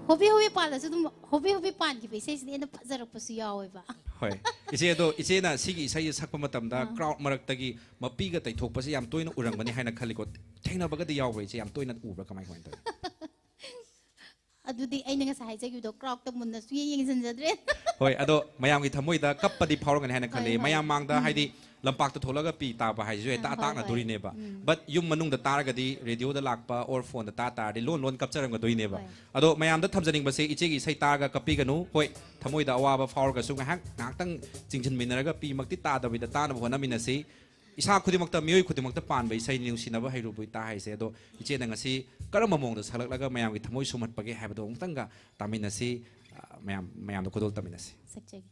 ꯍꯣꯕꯤ ꯍꯣꯕꯤ ꯄꯥꯜꯂꯁꯨ ꯑꯗꯨꯝ ꯍꯣꯕꯤ ꯍꯣꯕꯤ ꯄꯥꯟꯈꯤꯕ ꯏꯁꯩꯁꯤꯗꯤ ꯑꯩꯅ ꯐꯖꯔꯛꯄꯁꯨ ꯌꯥꯎꯋꯦꯕ ꯍꯣꯏ ꯏꯆꯦ ꯑꯗꯣ ꯏꯆꯦꯅ ꯁꯤꯒꯤ ꯏꯁꯩ ꯁꯛꯄ ꯃꯇꯝꯗ ꯀ꯭ꯔꯥꯎꯗ ꯃꯔꯛꯇꯒꯤ ꯃꯄꯤꯒ ꯇꯩꯊꯣꯛꯄꯁꯦ ꯌꯥꯝ ꯇꯣꯏꯅ ꯎꯔꯝꯒꯅꯤ ꯍꯥꯏꯅ ꯈꯜꯂꯤꯀꯣ ꯊꯦꯡꯅꯕꯒꯗꯤ ꯌꯥꯎꯕ꯭ꯔꯥ ꯏꯆꯦ ꯌꯥꯝ ꯇꯣꯏꯅ ꯎꯕ꯭ꯔꯥ ꯀꯃꯥꯏ ꯀꯃꯥꯏꯅ ꯇꯧꯋꯤ ꯑꯗꯨꯗꯤ ꯑꯩꯅ ꯉꯁꯥꯏ ꯍꯥꯏꯖꯈꯤꯕꯗꯣ ꯀ꯭ꯔꯥꯎꯗꯇ ꯃꯨꯟꯅꯁꯨ ꯌꯦꯡꯁꯤꯟꯖꯗ꯭ꯔꯦ ꯍꯣꯏ ꯑꯗꯣ ꯃꯌꯥꯝꯒꯤ ꯊꯃꯣꯏꯗ ꯀꯞꯄꯗꯤ ꯐꯥꯎꯔꯒꯅꯤ ꯍꯥꯏꯅ ꯈꯜꯂꯤ ꯍꯣꯏ, ꯍꯣꯏ. ꯃꯌꯥꯝ ꯃꯥꯡꯗ ꯍꯥꯏꯗꯤ ꯂꯝꯄꯥꯛꯇ ꯊꯣꯛꯂꯒ ꯄꯤ ꯇꯥꯕ ꯍꯥꯏꯁꯤꯁꯨ ꯍꯦꯛ ꯍꯣꯏ, ꯍꯣꯏ. ꯇꯥꯛꯅꯗꯣꯔꯤꯅꯦꯕ ꯕꯠ ꯌꯨꯝ ꯃꯅꯨꯡꯗ ꯇꯥꯔꯒꯗꯤ ꯔꯦꯗꯤꯑꯣꯗ ꯂꯥꯛꯄ ꯑꯣꯔ ꯐꯣꯟꯗ ꯇꯥꯔꯗꯤ ꯂꯣꯟ ꯂꯣꯟ ꯀꯞꯆꯔꯝꯒꯗꯣꯏꯅꯦꯕ ꯍꯣꯏ. ꯑꯗꯣ ꯃꯌꯥꯝꯗ ꯊꯝꯖꯅꯤꯡꯕꯁꯦ ꯏꯆꯦꯒꯤ ꯏꯁꯩ ꯇꯥꯔꯒ ꯀꯞꯄꯤꯒꯅꯨ ꯍꯣꯏ ꯊꯃꯣꯏꯗ ꯑꯋꯥꯕ ꯐꯥꯎꯔꯒꯁꯨ ꯉꯥꯏꯍꯥꯛꯇꯪ ꯆꯤꯡꯁꯤꯟꯃꯤꯟꯅꯔꯒ ꯄꯤꯃꯛꯇꯤ ꯇꯥꯗꯕꯤꯗ ꯇꯥꯅꯕ ꯍꯣꯠꯅꯃꯤꯟꯅꯁꯤ ꯏꯁꯥ ꯈꯨꯗꯤꯡꯃꯛꯇ ꯃꯤꯑꯣꯏ ꯈꯨꯗꯤꯡꯃꯛꯇ ꯄꯥꯟꯕ ꯏꯁꯩ ꯅꯨꯡꯁꯤꯅꯕ ꯍꯩꯔꯨꯕ ꯏꯇꯥ ꯍꯥꯏꯁꯦ ꯑꯗꯣ ꯏꯆꯦꯅ ꯉꯁꯤ ꯀꯔꯝꯕ ꯃꯑꯣꯡꯗ ꯁꯛꯂꯛꯂꯒ ꯃꯌꯥꯝꯒꯤ ꯊꯃꯣꯏ ꯁꯨꯝꯍꯠꯄꯒꯦ ꯍꯥꯏꯕꯗꯣ ꯑꯃꯨꯛꯇꯪꯒ ꯇꯥꯃꯤꯟꯅꯁꯤ ꯃꯌꯥꯝꯗ ꯈꯨꯗꯣꯜ ꯇꯝꯃꯤꯟꯅꯁꯤ ꯁꯛꯆꯒꯦ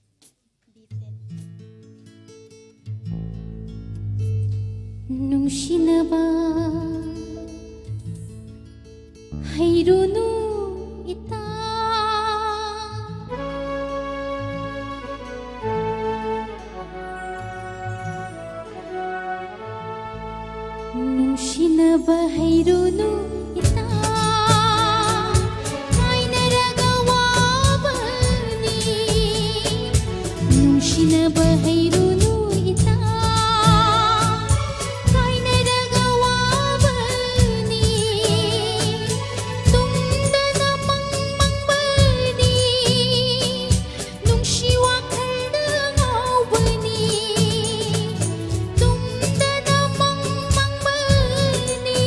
ꯅꯨꯡꯁꯤꯅꯕ ꯍꯩꯔꯨꯅꯨ ꯏꯇꯥ ꯅꯨꯡꯁꯤꯅꯕ ꯍꯩꯔꯨꯅꯨ ꯏꯇꯥ ꯀꯥꯏꯅꯔꯒ ꯋꯥꯕꯅꯤ ꯅꯨꯡꯁꯤꯅꯕ ꯍꯩꯔꯨꯅு ꯏꯇꯥ ꯀꯥꯏꯅꯔꯒ ꯋꯥꯕꯅꯤ ꯇꯨꯡꯗꯅ ꯃꯪꯕꯅꯤ ꯅꯨꯡꯁꯤ ꯋꯥꯈꯜꯗ ꯉꯥꯎꯕꯅꯤ ꯇꯨꯡꯗꯅ ꯃꯪꯕꯅꯤ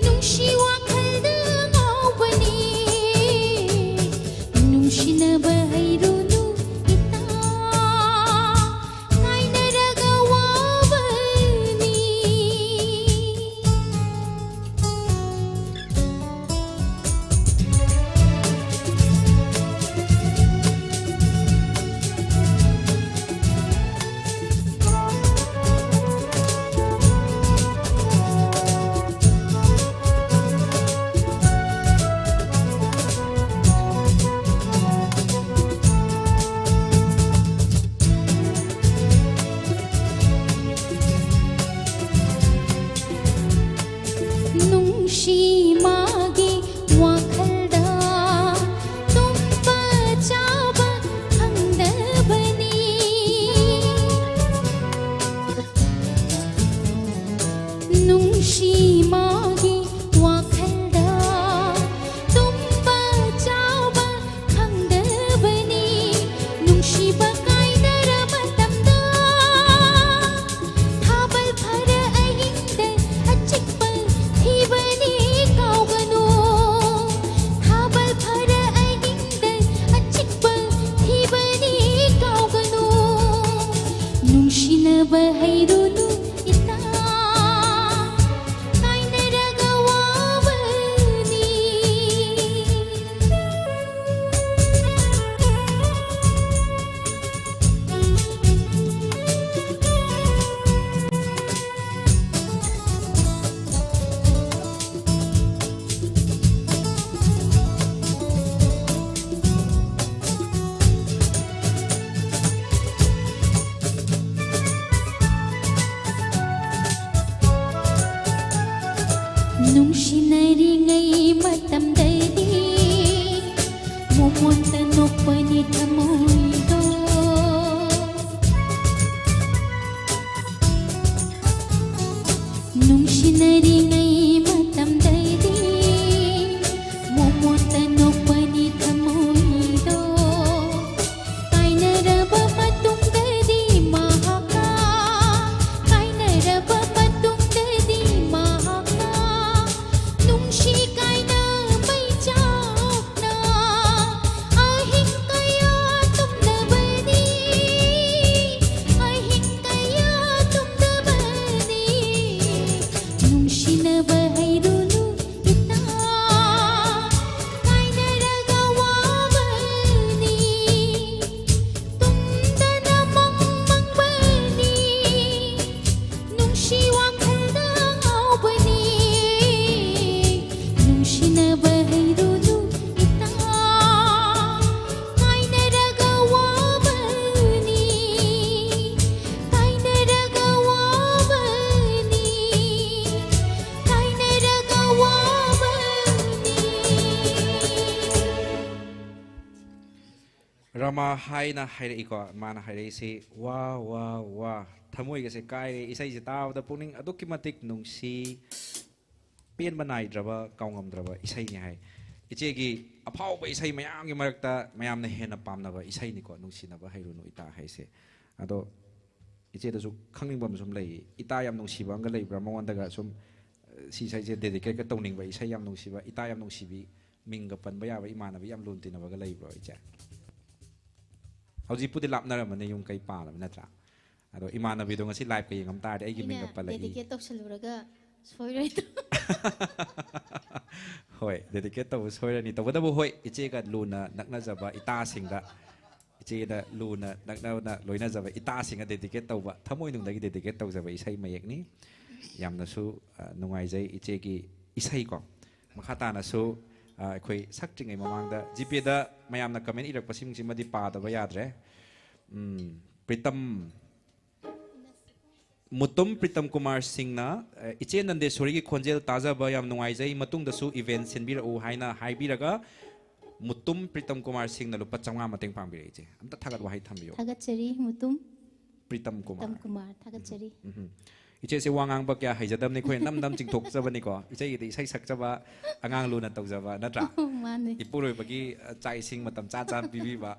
ꯅꯨꯡꯁꯤ ꯋꯥꯈꯜꯗ ꯉꯥꯎꯕꯅꯤ ꯅꯨꯡꯁꯤꯅꯕ ꯍꯩꯔꯨꯅꯨ ꯏꯇꯥ ꯀꯥꯏꯅꯔꯒ ꯋꯥꯕꯅꯤ ꯅꯨꯡꯁꯤ ꯃꯥꯒꯤ ꯋꯥꯈꯜꯗ ꯇꯨꯝꯕ ꯆꯥꯕ ꯈꯪꯗꯕꯅꯤ ꯅꯨꯡꯁꯤ ꯃꯥꯒꯤ ꯋꯥꯈꯜꯗ ꯇꯨꯝꯕ ꯆꯥꯕ ꯈꯪꯗꯕꯅꯤ ꯅꯨꯡꯁꯤꯕ ꯀꯥꯏꯅꯔ ꯃꯇꯝꯗ ꯊꯥꯕꯜ ꯐꯔ ꯑꯍꯤꯡꯗ ꯑꯆꯤꯛꯄ ꯊꯤꯕꯅꯤ ꯀꯥꯎꯒꯅꯨ ꯊꯥꯕꯜ ꯐꯔ ꯑꯍꯤꯡꯗ ꯑꯆꯤꯛꯄ ꯊꯤꯕꯅꯤ ꯀꯥꯎꯒꯅꯨ ꯅꯨꯡꯁꯤꯅꯕ ꯍꯩꯔꯨꯅꯨ ꯏꯇꯥ ꯀꯥꯏꯅꯔꯒ ꯋꯥꯕꯅꯤ ꯅꯨꯡꯁꯤꯅꯔꯤꯉꯩ ꯃꯇꯝꯗꯗꯤ ꯃꯣꯃꯣꯟꯇ ꯅꯣꯛꯄꯅꯤ ꯊꯃꯣꯏꯗꯣ ꯅꯨꯡꯁꯤꯅꯔꯤꯉꯩ ꯃꯇꯝꯗꯗꯤ ꯃꯣꯃꯣꯟꯇ ꯅꯣꯛꯄꯅꯤ ꯊꯃꯣꯏꯗꯣ ꯀꯥꯏꯅꯔꯕ ꯃꯇꯨꯡꯗꯗꯤ ꯃꯍꯥꯛꯀ ꯀꯥꯏꯅꯔꯕ ꯃꯇꯨꯡꯗꯗꯤ ꯃꯍꯥꯛꯀ ꯅꯨꯡꯁꯤ ꯀꯥꯏꯅꯕꯩ ꯆꯥꯛꯅ ꯑꯍꯤꯡ ꯀꯌꯥ ꯇꯨꯝ Rama haina haire iko mana haire si wah thamoi gase kai isai se taw da puning adukki matik nungsi pen banai draba kaungam draba isai ni hai iche gi aphau ba isai mayam gi marakta mayam na hena pamna ba isai ni ko nungsi na ba hairu no ita hai se ado iche da su khangning bam sum lei ita yam nungsi ba ngal lei bra mawon daga sum si sai je dedicate ka tawning ba isai yam nungsi ba ita yam nungsi bi minga pan ba ya ba imana ba yam lun tin ba ga lei bro iche hauji pudi lap nara mane yung kai pa la natra ado imana bi dong asi live kai ngam ta de ai gi minga pa la i dedicate tawsaluraga soiroi hoi dedicate taw soira ni taw da bo hoi iche ka luna nakna jaba ita singda iche da luna nakna na loina jaba ita singa dedicate taw ba thamoi nung da gi dedicate taw jaba isai mayek ni yamna su nungai jai iche gi isai ko makhata na su ꯑꯩꯈꯣꯏ ꯁꯛꯇ꯭ꯔꯤꯉꯩ ꯃꯃꯥꯡꯗ ꯖꯤꯄꯦꯗ ꯃꯌꯥꯝꯅ comment ꯏꯔꯛꯄꯁꯤꯡꯁꯤꯃꯗꯤ ꯄꯥꯗꯕ ꯌꯥꯗ꯭ꯔꯦ ꯄ꯭ꯔꯤꯇꯝ ꯃꯨꯇꯨꯝ ꯄ꯭ꯔꯤꯇꯝ ꯀꯨꯃꯥꯔ ꯁꯤꯡꯅ ꯏꯆꯦ ꯅꯟꯗꯦꯁꯣꯔꯤꯒꯤ ꯈꯣꯟꯖꯦꯜ ꯇꯥꯖꯕ ꯌꯥꯝ ꯅꯨꯡꯉꯥꯏꯖꯩ ꯃꯇꯨꯡꯗꯁꯨ ꯏꯚꯦꯟ ꯁꯤꯟꯕꯤꯔꯛꯎ ꯍꯥꯏꯅ ꯍꯥꯏꯕꯤꯔꯒ ꯃꯨꯇꯨꯝ ꯄ꯭ꯔꯤꯇꯝ ꯀꯨꯃꯥꯔ ꯁꯤꯡꯅ ꯂꯨꯄꯥ 500 ꯃꯇꯦꯡ ꯄꯥꯡꯕꯤꯔꯛꯏ ꯏꯆꯦ ꯑꯝꯇ ꯊꯥꯒꯠ ꯋꯥꯍꯩ ꯊꯝꯕꯤꯌꯨ ꯊꯥꯒꯠꯆꯔꯤ ꯃꯨꯇꯨꯝ ꯄ꯭ꯔꯤꯇꯝ ꯀꯨꯃꯥꯔ ꯊꯥꯒꯠꯆꯔꯤ 이제세 왕앙바 꺄 하이자담니 코에 남남 징톡자바니고 이제 이사이 삭자바 앙앙루나 떡자바 나트라 마네 이뽀로이바기 짜이싱 마탐 짜짜 비비바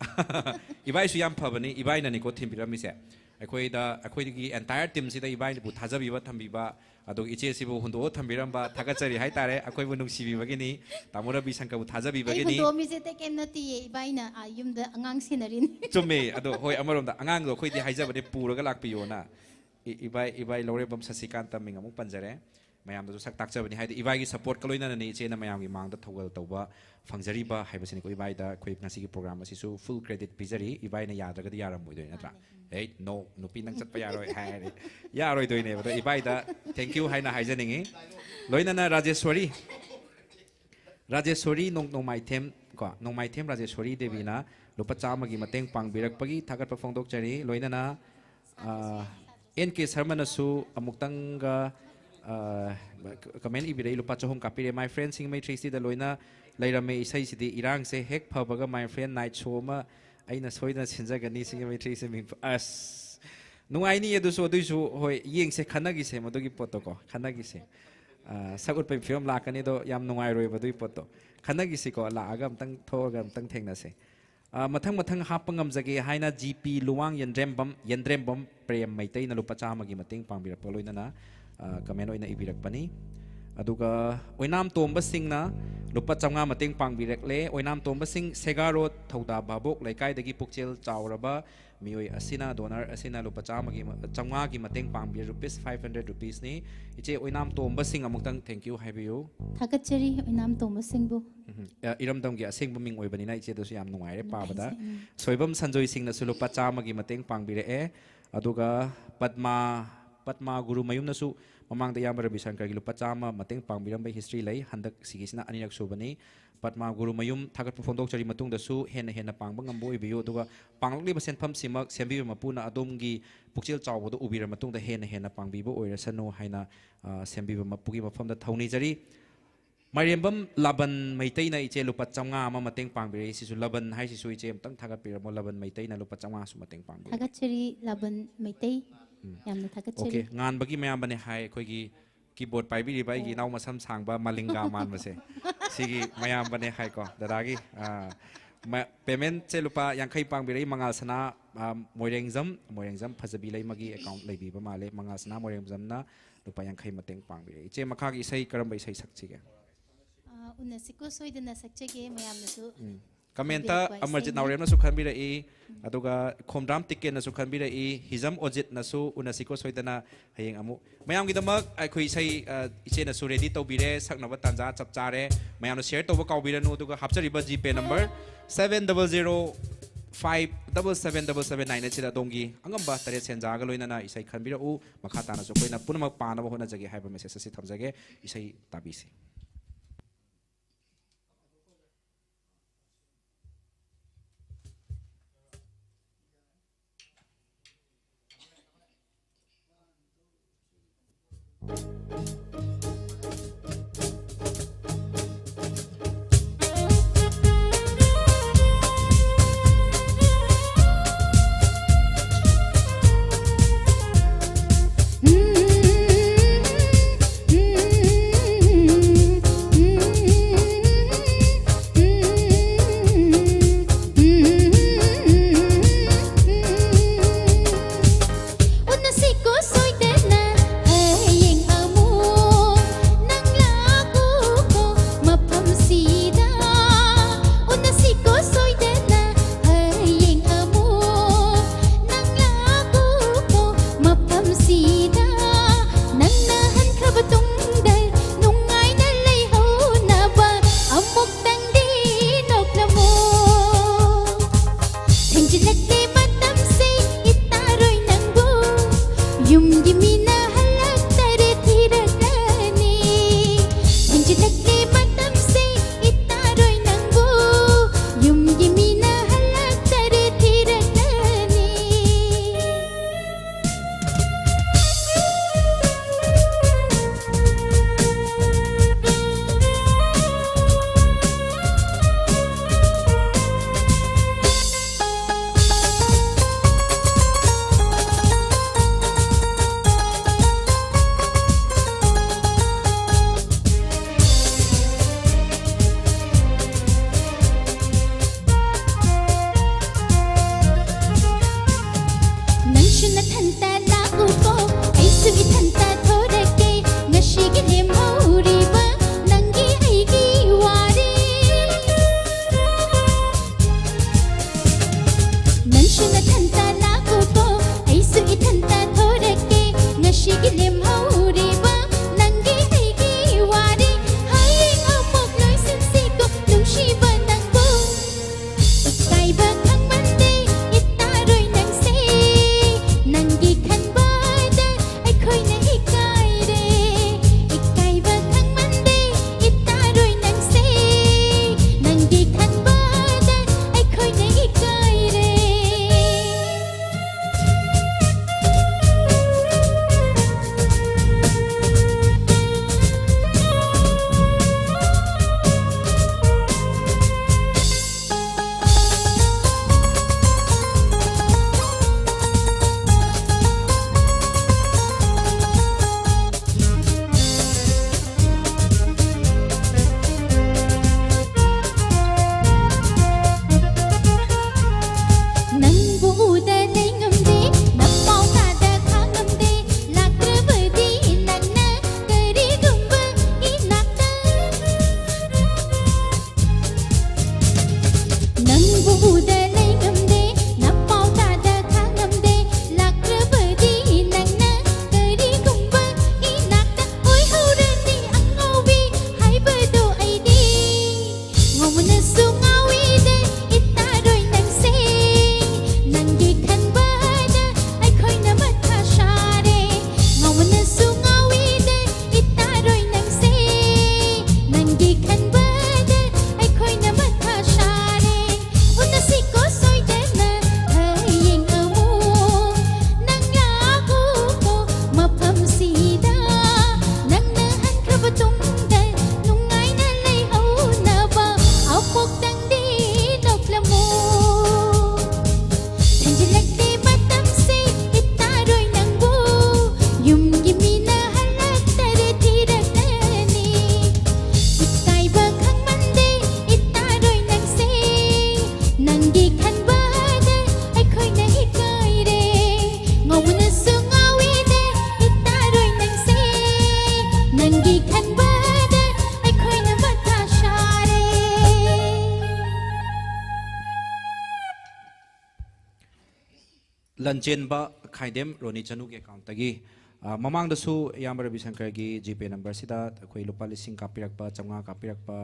이바이수 얌 파바니 이바이나니고 팀비라미세 ꯑꯩꯈꯣꯏꯒꯤ entire team sida 이바이부 타자비바 탐비바 아도 이제시부 혼도 탐비람바 타가짜리 하이따레 아코이부 농시비바기니 타모라비 상카부 타자비바기니 혼도 미세테 겜나티 이바이나 윰다 앙앙 시나린 좀메 아도 호이 아마롬다 앙앙도 코이디 하이자바데 pu라가 락비요나 ibai lore bam sasikanta ming amuk panjare mayam da sak takjabani haidi ibai gi support kaloina na ni chena mayam gi mangda thogal tawba fangjari ba haibasini ko ibai da khoi ngasi gi program asi su full credit pizari ibai na yadraga di yaram boidoi natra hey no nupi nang chatpa yaroi hai yaroi doine ba ibai da thank you haina haijaningi loina na rajeshwari nong mai them ko nong mai them rajeshwari devi na lupa chama gi mateng pangbirak pagi thagat pa phongdok chari loina na NK Sarmanasu amuktanga comment ibirei lupa chahum kapire my friend sing mai Tracy da loina lairame isai sidi irang se hek phabaga my friend night show ma aina soina sinjagani sing mai Tracy ming as nungai ni edu so hoi yeng se khanagi se madogi poto ko khanagi se sagut pe film la kani do yam nungai roi badui poto khanagi se ko la aga amtang thoga amtang thengna se mathang hapangam jage haina GP luwang yendrembam prem maitai na lupa chama gi mating pangbira poloina na comment oina ibirak pani aduga oinam tomba singna lupa changa mating pangbirak le oinam tomba sing segaro thauda babok laikai dagi pukchel chawraba mioi asina donor asina lupa chama gi changa gi mating pangbir rupees 500 rupees ni iche oinam tomba sing amuktang thank you haibiu thakachari oinam tomba singbu iramdam gi aseng baming oibani na iche dosu yam nungai re pabada soibam sanjoi sing na lupa chama gi mating pangbire e aduga Padma Guru Mayum nasu mamang da yamara bisankar gi lupa chama mating pangbiram bai history lai handak sigisina anirak subani Padma Guru Mayum thagat phondok chari matung da su hena pangbang ambo ibiyo aduga panglokli basen pham simak sembi mapuna adom gi pukchel chawbo do ubira matung da hena pangbibo oirasano haina sembi mapugi mafam da thauni jari Mariambam laban maitai na iche lupa changa ama mateng pangbire sisu laban hai sisu iche amtang thagat piramo laban maitai na lupa changa su mateng pangbire thagachari laban maitai yamna thagachari okay ngan bagi mayam bane hai khoi gi keyboard pai bi bai gi naw masam sangba malinga man mase sigi mayam bane hai ko dadagi payment che lupa yankhai pangbire mangal sana moirengzam phajabi lai magi account lai bi ba male mangal sana moirengzam na lupa yankhai mateng pangbire iche makha gi sai karam bai sai sakchi ge unasiko soidana sakchege mayamnasu Kamenta Amarjit Naurem nasu khanbira I aduga khomdam tikken nasu khanbira I hizam ojit nasu unasiko soidana hayeng amu mayam gidamak akhoi sai iche nasu ready tobire saknaba tanja chapchare mayam na share toba kaubira nu aduga hapchariba GP number 700577779 chida dongi angamba tare senjaga loina na isai khanbira u makhata nasu koina punamak panaba hona jage haiba message asi thamjage isai tabisi ลันเจนบะไข่เดมโรนิจันุกเอคาวน์ตะกี้มามังดสูยามรบิสังเกตกี GP number สิดาคุยลูกปาลิสิงกับพิรักปะจังหวะกับพิรักปะ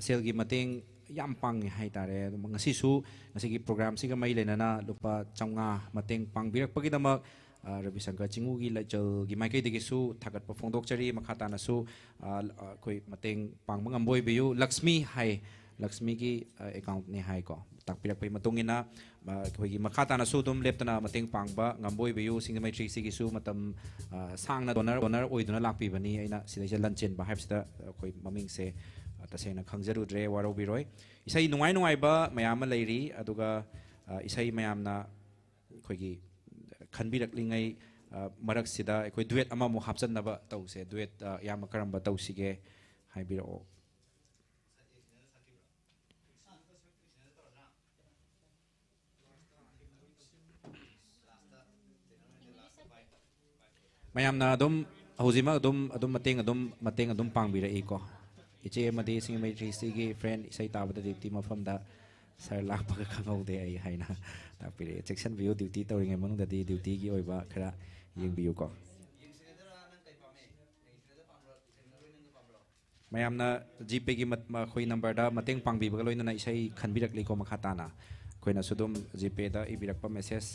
เซลกีมาติงยามปังให้ตาเร่มังสิสูงสิกีโปรแกรมสิก็ไม่เลยนะลูกปะจังหวะมาติงปังพิรักปะกิดามรบิสังเกตจิงูกีเลยเจอกีไม่เคยได้กิสูถ้าเกิดปะฟงดอกจรีมาขาตานะสูคุยมาติงปังมังอัมบอยบิวลักษมีให้ลักษมีกีaccount นี่ให้ก็ตักพิรักไปมาตรงนี้นะคุยมาขาตานะสูตุมเล็บตนะมาติงปังบะงัมบอยบิวสิ่งที่ไม่ทรีสิกิสูมาทำสร้างนะโดนโอ้ยโดนลักปีบันนี้ไอ้นะสิได้จะลันเจนบะให้สิดาคุยมามิงเซแต่เสียงนักขังจะรู้เรื่องว่าเราบิโรยอิสัยนุ่งไงบะไม่ยามมันเลยรีดูก็อิสัยไม่ยามนะคุยขันบิรักลิงไงมารักสิดาคุยดูเอตอามามุฮับจันนะบะเต้าเสียดูเอตยามกระรำบะเต้าสิเกให้บิโรไม่ยามนะดุมหูซิมาดุมมาเต็งดุมปังบิระอีกก็อิเจมาดีสิ่งไม่ทรีสิกีเฟรนด์ใส่ตาบัดดีที่มาฟังดาสายลักปากข้างเอาเดียให้นะแต่ปีเซ็กชันวิวดิวตี้ตัวยังไงมันต้องดีดิวตี้กี่อ้อยบ้าขณะยิงวิวก็ไม่ยามนะจีพีกี่มาคุยนัมเบอร์ดามาเต็งปังบิบก็เลยนั่นใช้ขันบิรักลีก็มาขาตานะคุยนะสุดมจีพีดาอีบิรักปั๊มเมสเซส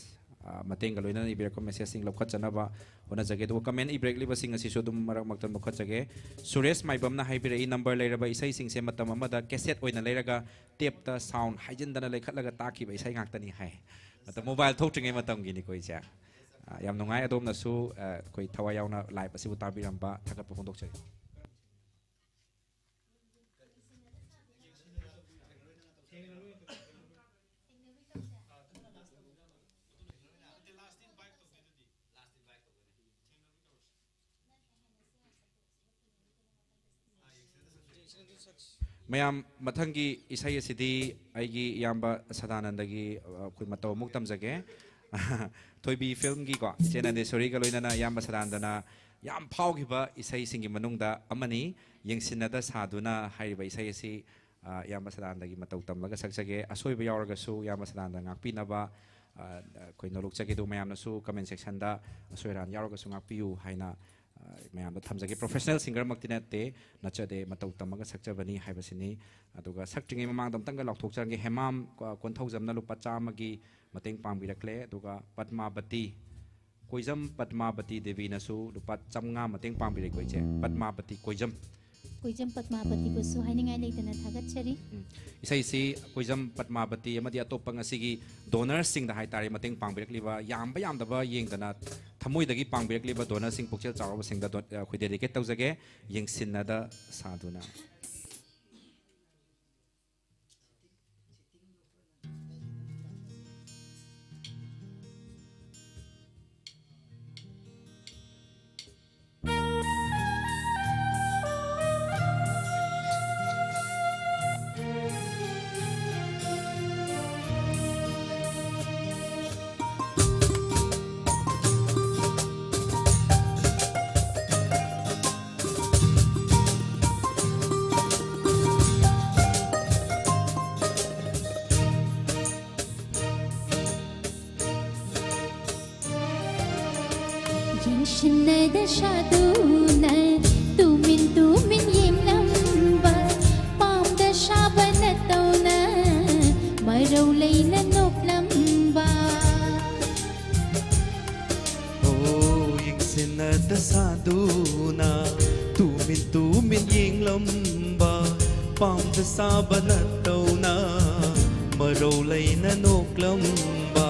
มาเต็งก็เลยนั่นอีบิรักปั๊มเมสเซสสิ่งลบขัดจันนะบ้าวันนั้นจะเกิดว่าคอมเมนต์อีบิรักลีบ้าสิ่งที่สุดมมารักมักตันบุคคลจะเกิดสุเรศไม่บัมนะให้บิรักอีนัมเบอร์เลยระบายใช้สิ่งเสมาตามมาดาแคสเซ็ตโอ้ยนั่นเลยระก็เทียบตาซาวน์ให้จินดันอะไรขัดระก็ตาคีบใช้งักตันนี่ให้มาตามโมบายทุกจังไงมาตามกินนี่คุยจ้ะยามน้องไงอารมณ์น่ะสู้คุยทวายาวน่ะไล่ปัสสิบุตาบิรัมบ้าถ้าเกิดพวกคนตกใจไม่ยามมาทั้งกีอิสัยสิดีไอ้กียามบะสถานันดกีคุยมาโตมุกตั้มจะเกะถอยบีฟิล์มกีก็เจนันเดสอรี่ก็เลยนั่นนะยามบะสถานันดนะยามเผากีบะอิสัยสิ่งที่มันนุ่งดาอามันนี้ยังสินนัดสาธุนะให้บะอิสัยสิยามบะสถานันดกีมาโตตั้มแล้วก็สักจะเกะอาศัยไปยาวแล้วก็สู้ยามบะสถานันดงักปีนะบะคุยนรกจะเกะดูไม่ยามนะสู้คอมเมนต์เซกชันดาอาศัยรันยาวแล้วก็สู้งักปีอยู่ให้นะไม่ยามทำจาก professional singer มักที่นั่นเตะนัดเจอเดมาตกต่ำมันก็สักจะวันนี้ให้ภาษีนี้ดูก็สักจึงไงมังดำตั้งก็หลอกถูกจังไงเฮมามก็คนเท่าจำนั้นลูกปัจจามากีมาเต็งปังบิรักเล่ดูก็ปัตมาบตีคุยจำปัตมาบตีเดวีนัสูลูกปัจจำงามมาเต็งปังบิรักคุยเจปัตมาบตีคุยจำปัตมาบตีกุศลให้ยังไงเลยแต่นัทกัจฉริอิสัยสิคุยจำปัตมาบตีมาดีอัตบปังสิกีโดนเนอร์สิ่งใดให้ตายมาเต็งปังบิรักลีว่ายามไปยามแต่ว่ายิงแต่นัดทำมุ้ยตะกี้ปังเบรกลีบตัวนั้นสิ่งพวกเจ้าเราสิ่งนั้นคุยเด็กเก็ตตัวจะแกยังสินนัดสาธุนะShinada shaduna tumin yim namba pam da shabana tauna marau leina nop lamba Oh ying sinada saduna tumin ying lamba pam da sabana tauna marau leina nop lamba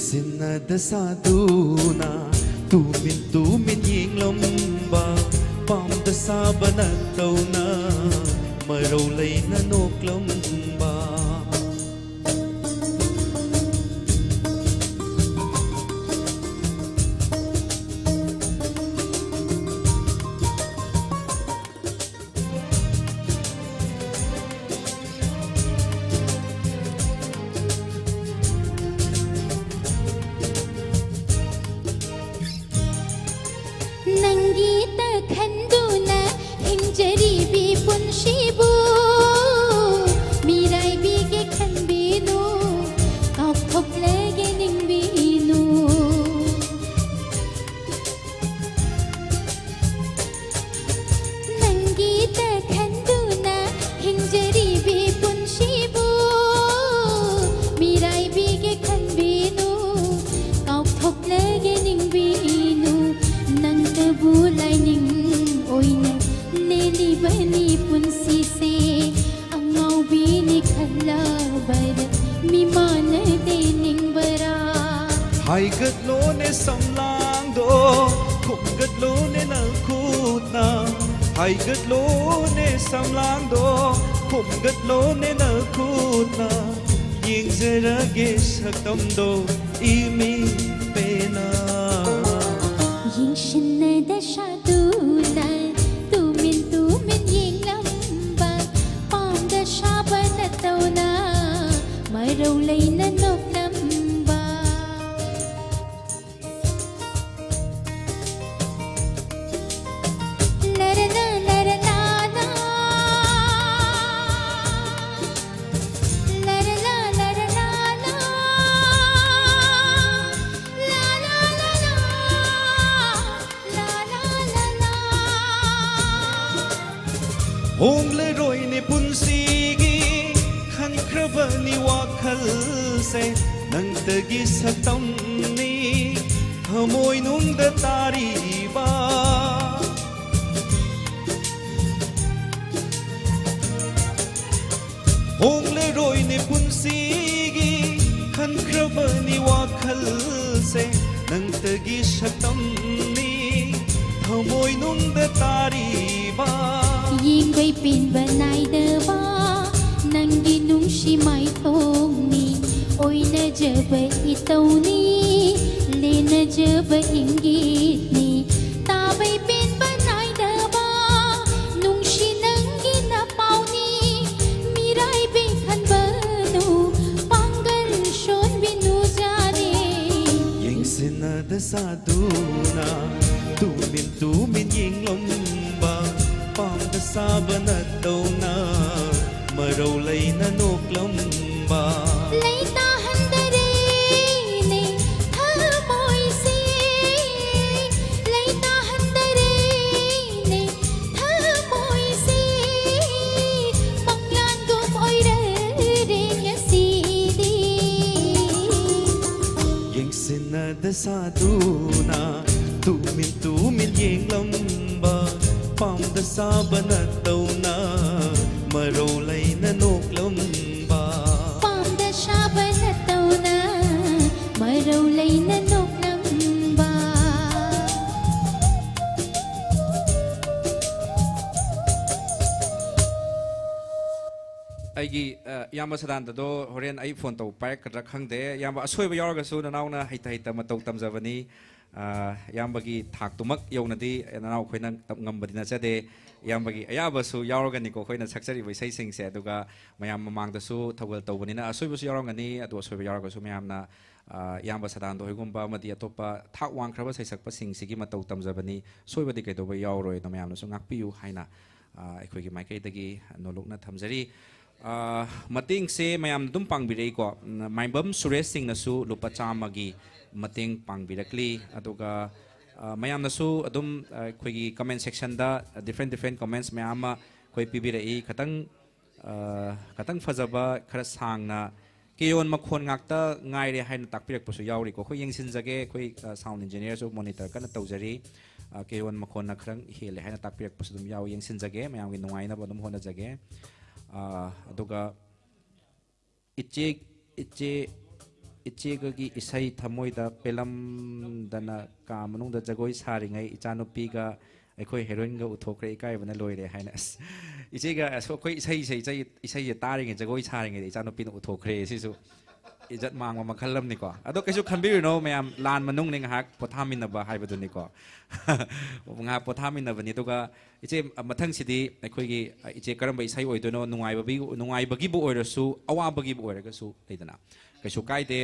Sinada saduna tumin ying lamba pam da sabana tauna marau leina nok lamba ꯍꯥꯏꯒꯠ ꯂꯣꯅꯦ ꯁꯝꯂꯥꯡꯗꯣ ꯈꯨꯝꯒꯠ ꯂꯣꯅꯦ ꯅꯈꯨꯠꯅ ꯍꯥꯏꯒꯠ ꯂꯣꯅꯦ ꯁꯝꯂꯥꯡꯗꯣ ꯈꯨꯝꯒꯠ ꯂꯣꯅꯦ ꯅꯈꯨꯠꯅ ꯌꯦꯡꯖꯔꯒꯦ ꯁꯛꯇꯝꯗꯣ ꯏꯃꯤ ꯄꯦꯅ ꯌꯦꯡꯁꯤꯟꯅꯗ ꯁꯥꯗꯨꯅ ꯇꯨꯃꯤꯟ ꯇꯨꯃꯤꯟ ꯌꯦꯡꯂꯝꯕ ꯄꯥꯝꯗ ꯁꯥꯕ ꯅꯇꯧꯅ ꯃꯔꯧ ꯂꯩꯅ ꯅꯣꯛꯂꯝꯕ ꯂꯔꯅ ꯂꯔꯅꯥꯅ ಲರಲಾ ಲರಲಾಲಾ ಲಾ ಲಾ ಲಾ ಲಾ ಲಾ ಲಾ ಲಾ ಲಾ ꯍꯣꯡꯂꯔꯣꯏꯅꯦ ꯄꯨꯟꯁꯤꯒꯤ ꯈꯟꯈ꯭ꯔꯕꯅꯤ ꯋꯥꯈꯜꯁꯦ ꯅꯪꯇꯒꯤ ꯁꯛꯇꯝꯅꯤ ꯊꯃꯣꯏꯅꯨꯡꯗ ꯇꯥꯔꯤꯕ ꯍꯣꯡꯂꯔꯣꯏꯅꯦ ꯄꯨꯟꯁꯤꯒꯤ ꯈꯟꯈ꯭ꯔꯕꯅꯤ ꯋꯥꯈꯜꯁꯦ ꯅꯪꯇꯒꯤ ꯁꯛꯇꯝꯅꯤ ꯊꯃꯣꯏꯅꯨꯡꯗ ꯇꯥꯔꯤꯕ ꯌꯦꯡꯕꯩ ꯄꯦꯟꯕ ꯅꯥꯏꯗꯕ ꯅꯪꯒꯤ ꯅꯨꯡꯁꯤ ꯃꯥꯏꯊꯣꯡꯅꯤ ꯑꯣꯏꯅꯖꯕ ꯏꯇꯧꯅꯤ ꯂꯦꯅꯖꯕ ꯏꯪꯒꯤꯠꯅꯤ ꯇꯥꯕꯩ ꯄꯦꯟꯕ ꯅꯥꯏꯗꯕ ꯅꯨꯡꯁꯤ ꯅꯪꯒꯤ ꯅꯄꯥꯎꯅꯤ ꯃꯤꯔꯥꯏꯕꯩ ꯈꯟꯕꯅꯨ ꯄꯥꯡꯒꯜ ꯁꯣꯟꯕꯤꯅꯨꯖꯥꯅꯤ ꯌꯦꯡꯁꯤꯟꯅꯗ ꯁꯥꯗꯨꯅ ꯇꯨꯃꯤꯟ ꯇꯨꯃꯤꯟ ꯌꯦꯡꯂꯝꯕ ꯄꯥꯝꯗ ꯁꯥꯕ ꯅꯇꯧꯅ ꯃꯔꯧ ꯂꯩꯅ ꯅꯣꯛꯂꯝꯕ ꯂꯩꯇꯥꯍꯟꯗꯔꯦꯅꯦ ꯊꯃꯣꯏꯁꯦ ꯂꯩꯇꯥꯍꯟꯗꯔꯦꯅꯦ ꯊꯃꯣꯏꯁꯦ ꯃꯪꯂꯥꯟꯒꯨꯝ ꯑꯣꯏꯔꯔꯦ ꯉꯁꯤꯗꯤ ꯌꯦꯡꯁꯤꯟꯅꯗ ꯁꯥꯗꯨꯅ ꯇꯨꯃꯤꯟ ꯇꯨꯃꯤꯟ ꯌꯦꯡꯂꯝꯕ ꯄꯥꯝꯗ ꯁꯥꯕ ꯅꯇꯧꯅ ꯃꯔꯧ ꯂꯩꯅ ꯅꯣꯛꯂꯝꯕ ꯄꯥꯝꯗ ꯁꯥꯕ ꯅꯇꯧꯅ ꯃꯔꯧ ꯂꯩꯅ ꯅꯣꯛꯂꯝꯕ ꯑꯩꯒꯤ ꯏꯌꯥꯝꯕ ꯁꯗꯥꯟꯇꯗꯣ ꯍꯣꯔꯦꯟ ꯑꯩ ꯐꯣꯟ ꯇꯧ ꯄꯥꯏꯔꯛꯀꯗ꯭ꯔꯥ ꯈꯪꯗꯦ ꯏꯌꯥꯝꯕ ꯑꯁꯣꯏꯕ ꯌꯥꯎꯔꯒꯁꯨ ꯅꯅꯥꯎꯅ ꯍꯩꯇ ꯍꯩꯇ ꯃꯇꯧ ꯇꯝꯖꯕꯅꯤ ꯏꯌꯥꯝꯕꯒꯤ ꯊꯥꯛꯇꯨꯃꯛ ꯌꯧꯅꯗꯤ ꯅꯅꯥꯎ ꯑꯩꯈꯣꯏꯅ ꯉꯝꯕꯗꯤ ꯅꯠꯆꯗꯦ ꯏꯌꯥꯝꯕꯒꯤ ꯑꯌꯥꯕꯁꯨ ꯌꯥꯎꯔꯒꯅꯤꯀꯣ ꯑꯩꯈꯣꯏꯅ ꯁꯛꯆꯔꯤꯕ ꯏꯁꯩꯁꯤꯡꯁꯦ ꯑꯗꯨꯒ ꯃꯌꯥꯝ ꯃꯃꯥꯡꯗꯁꯨ ꯊꯧꯒꯜ ꯇꯧꯕꯅꯤꯅ ꯑꯁꯣꯏꯕꯁꯨ ꯌꯥꯎꯔꯝꯒꯅꯤ ꯑꯗꯨ ꯑꯁꯣꯏꯕ ꯌꯥꯎꯔꯒꯁꯨ ꯃꯌꯥꯝꯅ ꯏꯌꯥꯝꯕ ꯁꯗꯥꯟꯗ ꯍꯣꯏꯒꯨꯝꯕ ꯑꯃꯗꯤ ꯑꯇꯣꯞꯄ ꯊꯥꯛ ꯋꯥꯡꯈ꯭ꯔꯕ ꯁꯩꯁꯛꯄꯁꯤꯡꯁꯤꯒꯤ ꯃꯇꯧ ꯇꯝꯖꯕꯅꯤ ꯁꯣꯏꯕꯗꯤ ꯀꯩꯗꯧꯕ ꯌꯥꯎꯔꯣꯏꯅ ꯃꯌꯥꯝꯅꯁꯨ ꯉꯥꯛꯄꯤꯌꯨ ꯍꯥꯏꯅ ꯑꯩꯈꯣꯏꯒꯤ ꯃꯥꯏꯀꯩꯗꯒꯤ ꯅꯣꯂꯨꯛꯅ ꯊꯝꯖꯔꯤ ꯃꯇꯦꯡꯁꯦ ꯃꯌꯥꯝꯅ ꯑꯗꯨꯝ ꯄꯥꯡꯕꯤꯔꯛꯏꯀꯣ ꯃꯥꯏꯕꯝ ꯁꯨꯔꯦꯁ ꯁꯤꯡꯅꯁꯨ ꯂꯨꯄꯥ 100ꯒꯤ ꯃꯇꯦꯡ ꯄꯥꯡꯕꯤꯔꯛꯂꯤ ꯑꯗꯨꯒ ꯃꯌꯥꯝꯅꯁꯨ ꯑꯗꯨꯝ ꯑꯩꯈꯣꯏꯒꯤ ꯀꯃꯦꯟ ꯁꯦꯛꯁꯟꯗ ꯗꯤꯐ꯭ꯔꯦꯟ ꯀꯃꯦꯟꯁ ꯃꯌꯥꯝ ꯑꯃ ꯑꯩꯈꯣꯏ ꯄꯤꯕꯤꯔꯛꯏ ꯈꯇꯪ ꯐꯖꯕ ꯈꯔ ꯁꯥꯡꯅ ꯀꯦꯌꯣꯟ ꯃꯈꯣꯟ ꯉꯥꯛꯇ ꯉꯥꯏꯔꯦ ꯍꯥꯏꯅ ꯇꯥꯛꯄꯤꯔꯛꯄꯁꯨ ꯌꯥꯎꯔꯤꯀꯣ ꯑꯩꯈꯣꯏ ꯌꯦꯡꯁꯤꯟꯖꯒꯦ ꯑꯩꯈꯣꯏ ꯁꯥꯎꯟ ꯏꯟꯖꯤꯅꯤꯌꯔꯁꯨ ꯃꯣꯅꯤꯇꯔ ꯀꯟꯅ ꯇꯧꯖꯔꯤ ꯀꯦꯌꯣꯟ ꯃꯈꯣꯟꯅ ꯈꯔ ꯍꯦꯜꯂꯦ ꯍꯥꯏꯅ ꯇꯥꯛꯄꯤꯔꯛꯄꯁꯨ ꯑꯗꯨꯝ ꯌꯥꯎꯏ ꯌꯦꯡꯁꯤꯟꯖꯒꯦ ꯃꯌꯥꯝꯒꯤ ꯅꯨꯡꯉꯥꯏꯅꯕ ꯑꯗꯨꯝ ꯍꯣꯠꯅꯖꯒꯦ ꯑꯗꯨꯒ ꯏꯆꯦꯒꯒꯤ ꯏꯁꯩ ꯊꯃꯣꯏꯗ ꯄꯦꯂꯝꯗꯅ ꯀꯥ ꯃꯅꯨꯡꯗ ꯖꯒꯣꯏ ꯁꯥꯔꯤꯉꯩ ꯏꯆꯥꯅꯨꯄꯤꯒ ꯑꯩꯈꯣꯏ ꯍꯦꯔꯣꯏꯟꯒ ꯎꯊꯣꯛꯈ꯭ꯔꯦ ꯏꯀꯥꯏꯕꯅ ꯂꯣꯏꯔꯦ ꯍꯥꯏꯅ ꯑꯁ ꯏꯆꯦꯒ ꯑꯩꯈꯣꯏ ꯏꯁꯩꯁꯦ ꯇꯥꯔꯤꯉꯩ ꯖꯒꯣꯏ ꯁꯥꯔꯤꯉꯩꯗ ꯏꯆꯥꯅꯨꯄꯤꯅ ꯎꯊꯣꯛꯈ꯭ꯔꯦ ꯁꯤꯁꯨ ꯏꯖꯠ ꯃꯥꯡꯕ ꯃꯈꯜ ꯑꯃꯅꯤꯀꯣ ꯑꯗꯣ ꯀꯩꯁꯨ ꯈꯟꯕꯤꯔꯨꯅꯣ ꯃꯌꯥꯝ ꯂꯥꯟ ꯃꯅꯨꯡꯅꯤ ꯉꯥꯏꯍꯥꯛ ꯄꯣꯊꯥꯃꯤꯟꯅꯕ ꯍꯥꯏꯕꯗꯨꯅꯤꯀꯣ ꯉꯥꯏꯍꯥꯛ ꯄꯣꯊꯥꯃꯤꯟꯅꯕꯅꯤ ꯑꯗꯨꯒ ꯏꯆꯦ ꯃꯊꯪꯁꯤꯗꯤ ꯑꯩꯈꯣꯏꯒꯤ ꯏꯆꯦ ꯀꯔꯝꯕ ꯏꯁꯩ ꯑꯣꯏꯗꯣꯏꯅೋ ꯅꯨꯡꯉꯥꯏꯕꯒꯤꯕꯨ ꯑꯣꯏꯔꯁꯨ ꯑꯋꯥꯕꯒꯤꯕꯨ ꯑꯣꯏꯔꯒꯁу ꯂꯩꯗꯅ ꯀꯩꯁꯨ ꯀꯥꯏꯗꯦ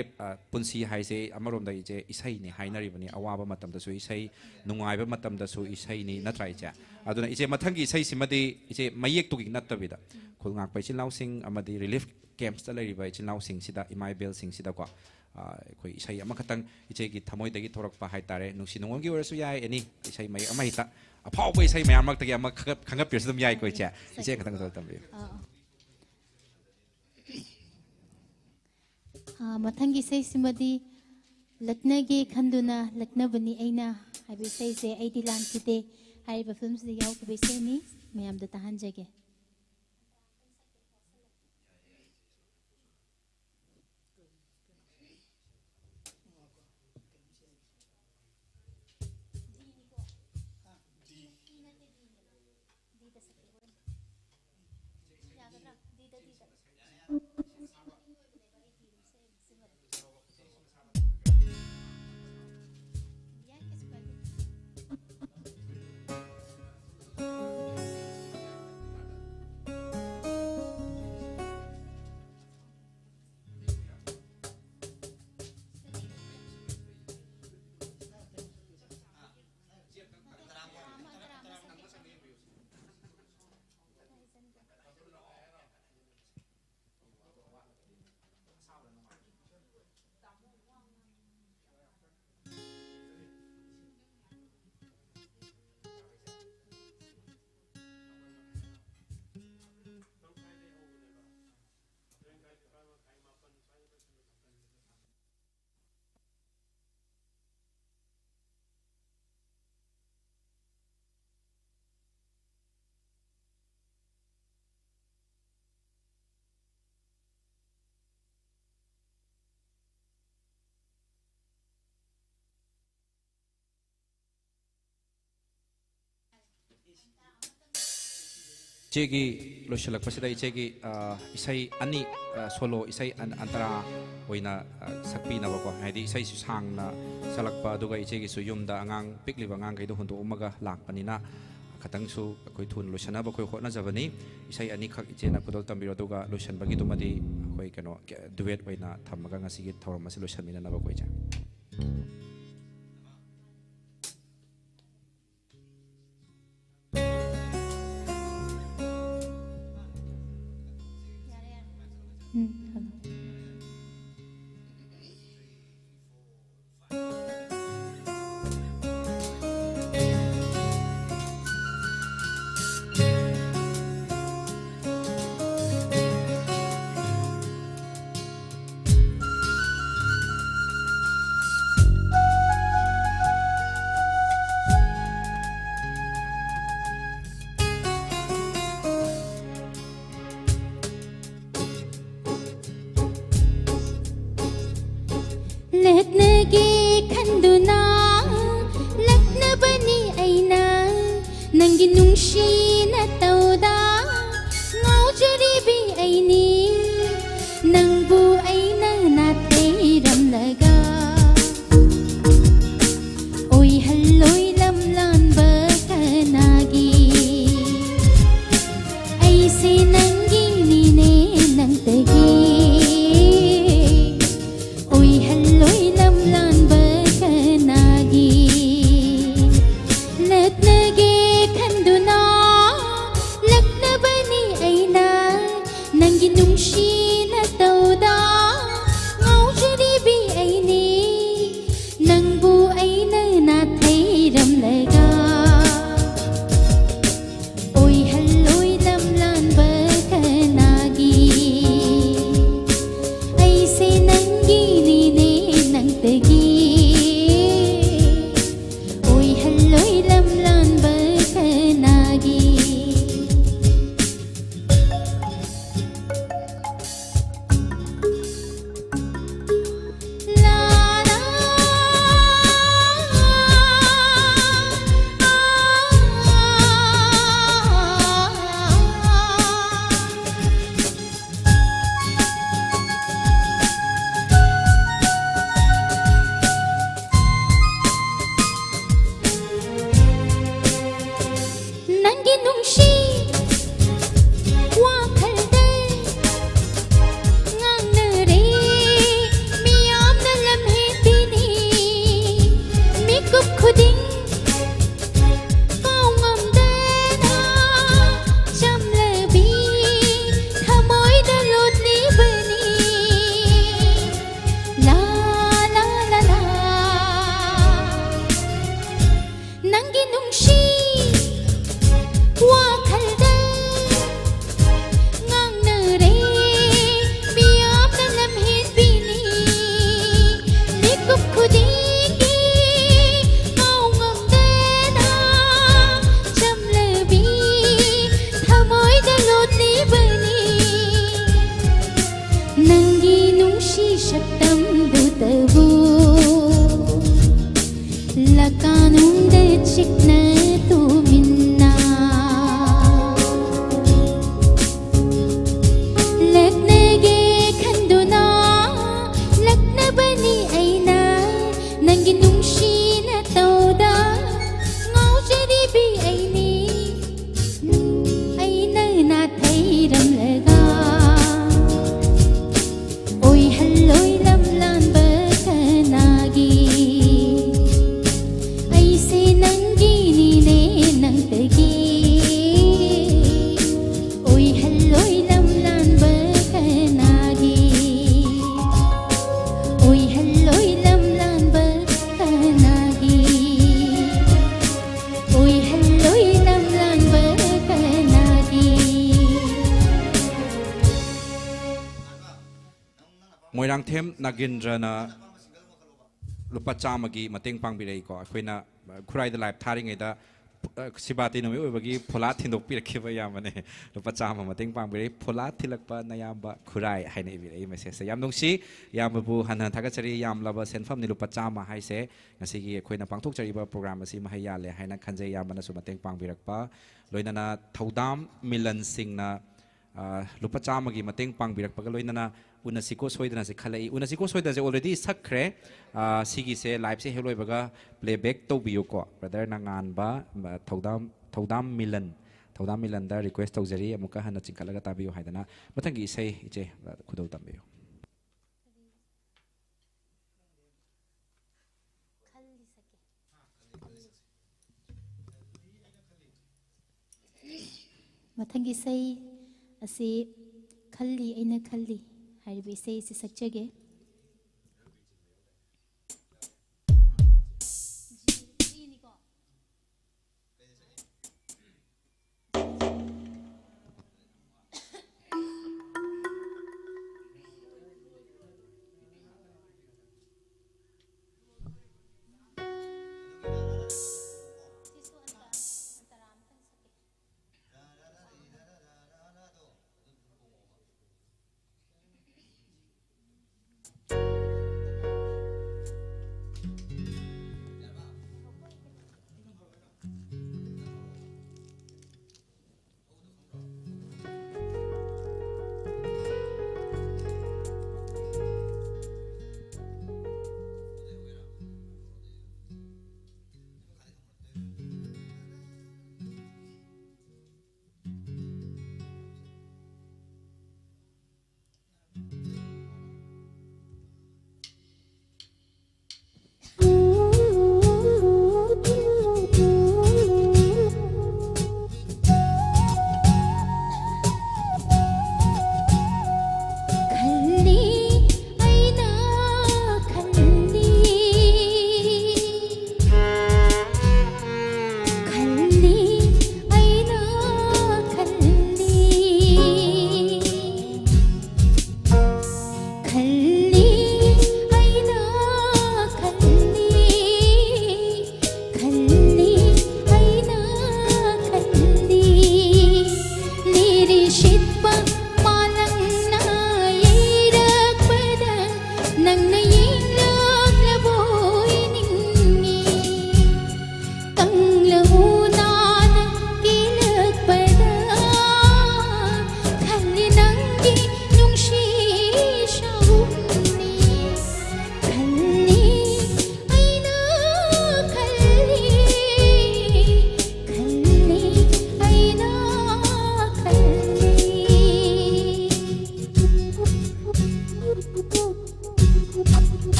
ꯄꯨꯟꯁꯤ ꯍꯥꯏꯁꯦ ꯑꯃꯔꯣꯝꯗ ꯏꯆꯦ ꯏꯁꯩꯅꯤ ꯍꯥꯏꯅꯔꯤꯕꯅꯤ ꯑꯋꯥꯕ ꯃꯇꯝꯗꯁꯨ ꯏꯁꯩ ꯅꯨꯡꯉꯥꯏꯕ ꯃꯇꯝꯗꯁꯨ ꯏꯁꯩꯅꯤ ꯅꯠꯇ꯭ꯔꯥ ꯏꯆꯦ ꯑꯗꯨꯅ ꯏꯆꯦ ꯃꯊꯪꯒꯤ ꯏꯁꯩꯁꯤꯃꯗꯤ ꯏꯆꯦ ꯃꯌꯦꯛꯇꯨꯒꯤ ꯅꯠꯇꯕꯤꯗ ꯈꯨꯜꯉꯥꯛꯄ ꯏꯆꯤꯜ ꯏꯅꯥꯎꯁꯤꯡ ꯑꯃꯗꯤ ꯔꯤꯂꯤꯐ ꯀꯦꯝꯞꯁꯇ ꯂꯩꯔꯤꯕ ꯏꯆꯤꯜ ꯏꯅꯥꯎꯁꯤꯡꯁꯤꯗ ꯏꯃꯥ ꯏꯕꯦꯜꯁꯤꯡꯁꯤꯗꯀꯣ ꯑꯩꯈꯣꯏ ꯏꯁꯩ ꯑꯃꯈꯛꯇꯪ ꯏꯆꯦꯒꯤ ꯊꯃꯣꯏꯗꯒꯤ ꯊꯣꯔꯛꯄ ꯍꯥꯏꯇꯥꯔꯦ ꯅꯨꯡꯁꯤ ꯅꯨꯡꯉꯣꯟꯒꯤ ꯑꯣꯏꯔꯁꯨ ꯌꯥꯏ ꯑꯦꯅꯤ ꯏꯁꯩ ꯃꯌꯦꯛ ꯑꯃ ꯍꯦꯛꯇ ꯑꯐꯥꯎꯕ ꯏꯁꯩ ꯃꯌꯥꯝ ꯃꯔꯛꯇꯒꯤ ꯑꯃ ꯈꯪꯒꯠꯄꯤꯔꯁꯨ ꯑꯗꯨꯝ ꯌꯥꯏꯀꯣ ꯏꯆꯦ ꯈꯛꯇꯪ ꯇꯝꯕꯤꯌꯨ ꯃꯊꯪꯒꯤ ꯏꯁꯩꯁꯤꯃꯗꯤ ꯂꯛꯅꯒꯦ ꯈꯟꯗꯨꯅ ꯂꯛꯅꯕꯅꯤ ꯑꯩꯅ ꯍꯥꯏꯕ ꯏꯁꯩꯁꯦ ꯑꯩꯗꯤ ꯂꯥꯟꯈꯤꯗꯦ ꯍꯥꯏꯔꯤꯕ ꯐꯤꯂꯝꯁꯤꯗ ꯌꯥꯎꯈꯤꯕ ꯏꯁꯩꯅꯤ ꯃꯌꯥꯝꯗ ꯇꯥꯍꯟꯖꯒꯦ ꯏꯆꯦꯒꯤ ꯂꯣꯏꯁꯤꯜꯂꯛꯄꯁꯤꯗ ꯏꯆꯦꯒꯤ ꯏꯁꯩ ꯑꯅꯤ ꯁꯣꯂꯣ ꯏꯁꯩ ꯑꯟꯇꯔꯥ ꯑꯣꯏꯅ ꯁꯛꯄꯤꯅꯕꯀꯣ ꯍꯥꯏꯗꯤ ꯏꯁꯩꯁꯨ ꯁꯥꯡꯅ ꯁꯛꯂꯛꯄ ꯑꯗꯨꯒ ꯏꯆꯦꯒꯤꯁꯨ ꯌꯨꯝꯗ ꯑꯉꯥꯡ ꯄꯤꯛꯂꯤꯕ ꯑꯉꯥꯡꯈꯩꯗꯣ ꯍꯨꯟꯗꯣꯛꯑꯝꯃꯒ ꯂꯥꯛꯄꯅꯤꯅ ꯈꯤꯇꯪꯁꯨ ꯑꯩꯈꯣꯏ ꯊꯨꯅ ꯂꯣꯏꯁꯤꯟꯅꯕ ꯑꯩꯈꯣꯏ ꯍꯣꯠꯅꯖꯕꯅꯤ ꯏꯁꯩ ꯑꯅꯤꯈꯛ ꯏꯆꯦꯅ ꯈꯨꯗꯣꯜ ꯇꯝꯕꯤꯔꯣ ꯑꯗꯨꯒ ꯂꯣꯏꯁꯤꯟꯕꯒꯤꯗꯨꯃꯗꯤ ꯑꯩꯈꯣꯏ ꯀꯩꯅꯣ ꯗꯨꯋꯦꯠ ꯑꯣꯏꯅ ꯊꯝꯃꯒ ꯉꯁꯤꯒꯤ ꯊꯧꯔꯝ ꯑꯁꯤ ꯂꯣꯏꯁꯤꯟꯃꯤꯟꯅꯅꯕ ꯑꯩꯈꯣꯏ ꯏꯆꯦ ꯂꯛꯅꯒꯦ ꯈꯟꯗꯨꯅ ꯂꯛꯅꯕꯅꯤ ꯑꯩꯅ ꯅꯪꯒꯤ ꯅꯨꯡꯁꯤꯅ ꯇꯧꯗ ꯉꯥꯎꯖꯔꯤꯕꯤ ꯑꯩꯅꯤ ꯅꯪꯕꯨ ꯑꯩꯅ ꯅꯥꯊꯩꯔꯝꯂꯒ ꯑꯣꯏꯍꯜꯂꯣꯏ ꯂꯝꯂꯥꯟꯕ ꯀꯅꯥꯒꯤ ꯑꯩꯁꯦ ꯅꯪꯒꯤꯅꯤꯅꯦ ꯅꯪꯇꯒꯤ ꯃꯣꯏꯔꯥꯡꯊꯦꯝ ꯅꯥꯒꯦꯟꯗ꯭ꯔꯅ ꯂꯨꯄꯥ 100ꯒꯤ ꯃꯇꯦꯡ ꯄꯥꯡꯕꯤꯔꯛꯏꯀꯣ ꯑꯩꯈꯣꯏꯅ ꯈꯨꯔꯥꯏꯗ live ꯊꯥꯔꯤꯉꯩꯗ สิบาตีนมีอุบกี้พลาทินดกปีรคิบยามมันเนี่ยรูปจามาเต็งปังไปเลยพลาทิลักปะนายามบะคุไรให้ในวิเลยไม่เสียยามตรงชียามบุหันทักษะรียามลาบเซนฟัมในรูปจามาให้เสงั้นสิกี้คุยนับปังทุกจริบโปรแกรมมาสิมาให้ยาเลยให้นักขันใจยามมันสุมาเต็งปังไปรักปะลอยนั่นนะทาวดามมิลันสิงนะรูปจามากี้มาเต็งปังไปรักปะก็ลอยนั่นนะอุณสิโกสวยนั่นสิขลัยอุณสิโกสวยนั่นสิ already สักเครสิกี้เสไลฟ์เสเฮลอยบะก็ playback ตัวบิวก็ brother นางานบะทาวดามมิลันได้ request ตัวเจรีมุกหันจิงกัลกตาบิวให้ดนะมาทั้งกี่เสอิเจคุดเอาตัมบิวมาทั้งกี่ไซอาศัยขัลลีไอ้นักขัลลีหายไปไซสิสักเจเก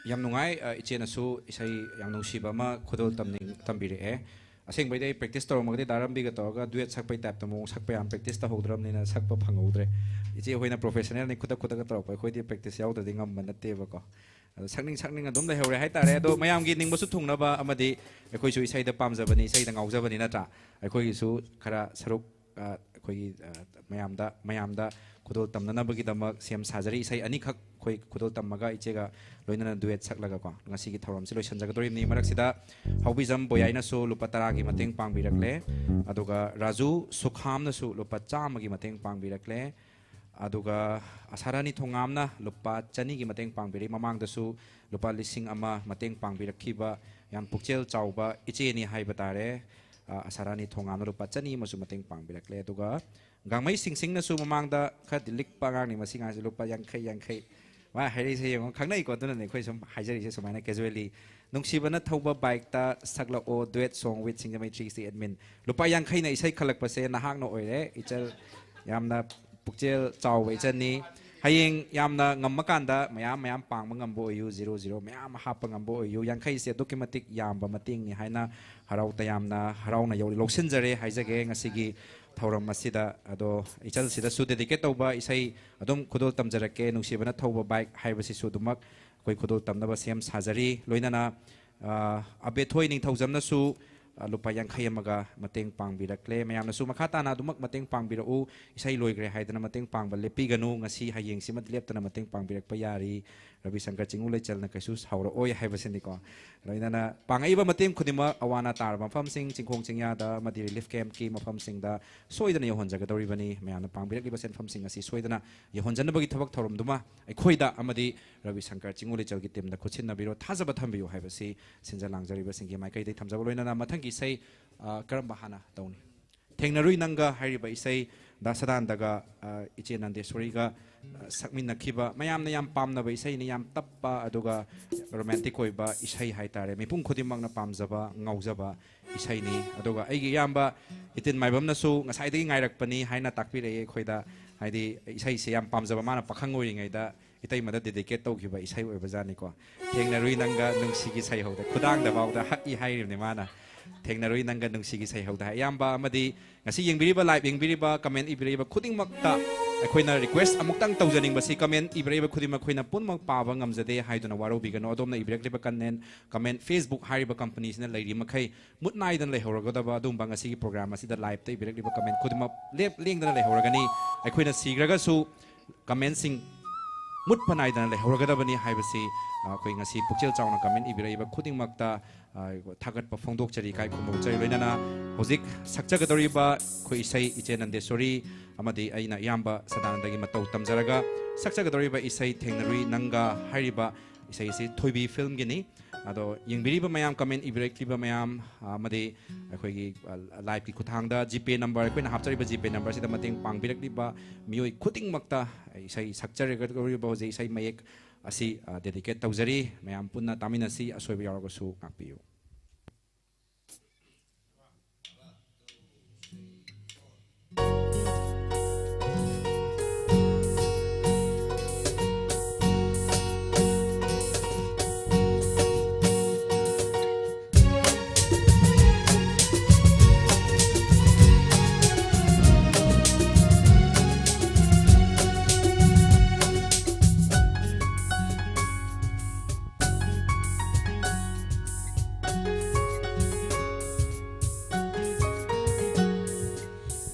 yam nungai iche na su isai yang nungsiba ma khodol tambire e aseng bai dai practice tor magde daram bi ga to ga duet sak pai tap to mo sak pai am practice ta hodram ni na sak pa phangudre iche hoina professional ni khuda khuda ga tor pa khoi di practice yaw da dingam ban te ba ko sakning adum da hore hai tare do mayam gi ning ba su thung na ba amadi khoi su isai da pam jabani isai da ngau jabani na ta khoi gi su khara saruk khoi gi mayam da khodol tamna na ba gi damak sem sajari isai ani khak khoi khodol tamaga iche ga loina duet saklaga ko ngasi gi thoram si loisan jagadori ni marak sida haubi jam boyaina so lupa tara gi mateng pang birakle aduga raju sukham na su lupa cham gi mateng pang birakle aduga asarani thongam na lupa chani gi mateng pang biri mamang da su lupa lising ama mateng pang birakhiba yam pukchel chauba iche ni haiba tare asarani thongam na lupa chani masu mateng pang birakle aduga gangmai sing na su mamang da khat lik pangang ni masinga su lupa yang khai wa hari se yang khangnai ko tuna ne khoi som haijari se somaina casually nungsibana thoba bike ta sakla o duet song with singamai 360 admin lupa yang khai na isai khalak pa se na hang no oire ichal yamna pukchel chaw wei chani hayeng yamna ngammakanda mayam pangma ngambo yu 00 mayam hapa ngambo yu yang khai se documatic yamba mating ni haina harau ta yamna harau na yoli loksin jare haijage ngasigi thauram masida ado ichal sida su dedicate toba isai adum khudol tamjarake nungsibana thoba bike haibasi su dumak koi khudol tamnaba sem sajari loinana abe thoi ning thaujamna su lupa yang khai amaga mateng pangbirakle mayamna su makha tana dumak mateng pangbirau isai loigre haidana mateng pangba lepi ganu ngasi hayeng simat leptana mateng pangbirak payari Ravi Shankar Chingulai chalna kaisu haura oi haibasini ko loinana pangaiba mateng khudima awana tar mafam sing chingkhong chingya da madi relief camp ki mafam sing da soidana yohon jagadori bani mayamna pangbirak liba sen fam sing asi soidana yohon janna bagi thabak thorom duma ai khoida amadi Ravi Shankar Chingulai chalgi temda khochin na biro thajaba thambiyo haibasi sinja langjari ba singi maikai dei thamjaba loinana mathang ki sai karam bahana tauni thengnarui nanga hairiba isai da sadan daga iche nandeswari ga sakmin nakhiba mayamna yam pamna ba isai ni yam tappa aduga romantic oiba isai haitare mipung khudimang na pamjaba ngaujaba isai ni aduga aigi yamba itin maibam na su ngasai dei ngairak pani haina takpire khoida haidi isai se yam pamjaba mana pakhang oi ngai da itai mada dedicate tawkiba isai oiba jani ko thengnarui nanga nungsigi sai hoda khudang da bawda haki hairibni mana thengnarui nanga nungsigi sai hoda yamba amadi ngasi yengbiriba live yengbiriba comment ibiriba khuding makta akoina request amuktang tawjaning basi comment ibiriba khudima khoina punmak paba ngamjade haiduna waro bigano adomna ibirikliba kannen comment Facebook hariba companies na leiri makhai mutnai dan lehoragada dum banga sigi program asida live ta ibirikliba comment khudima lengdana lehoragani akoina sigraga su comment sing mut panai dan lehoragada bani haibasi koi ngasi pukchel chawna comment ibiraiba khuding makta thagat pa phongdok chari kai khumbo chari loinana hojik sakchagadoriba khoi isai iche nandesori amadi aina yamba sadanandagi matau tamjaraga sakchagadoriba isai thengnarui nanga hariba isai isi thoibi film gini ado yengbiriba mayam comment ibiraiba mayam amadi khoi gi live ki khuthangda gp number khoi na hapchariba gp number sida mateng pangbirakliba mioi khuding makta isai sakchagadoriba hojik isai mayek asi dedicate tawjari mayam punna taminasi asoiba yarago su ngakpiu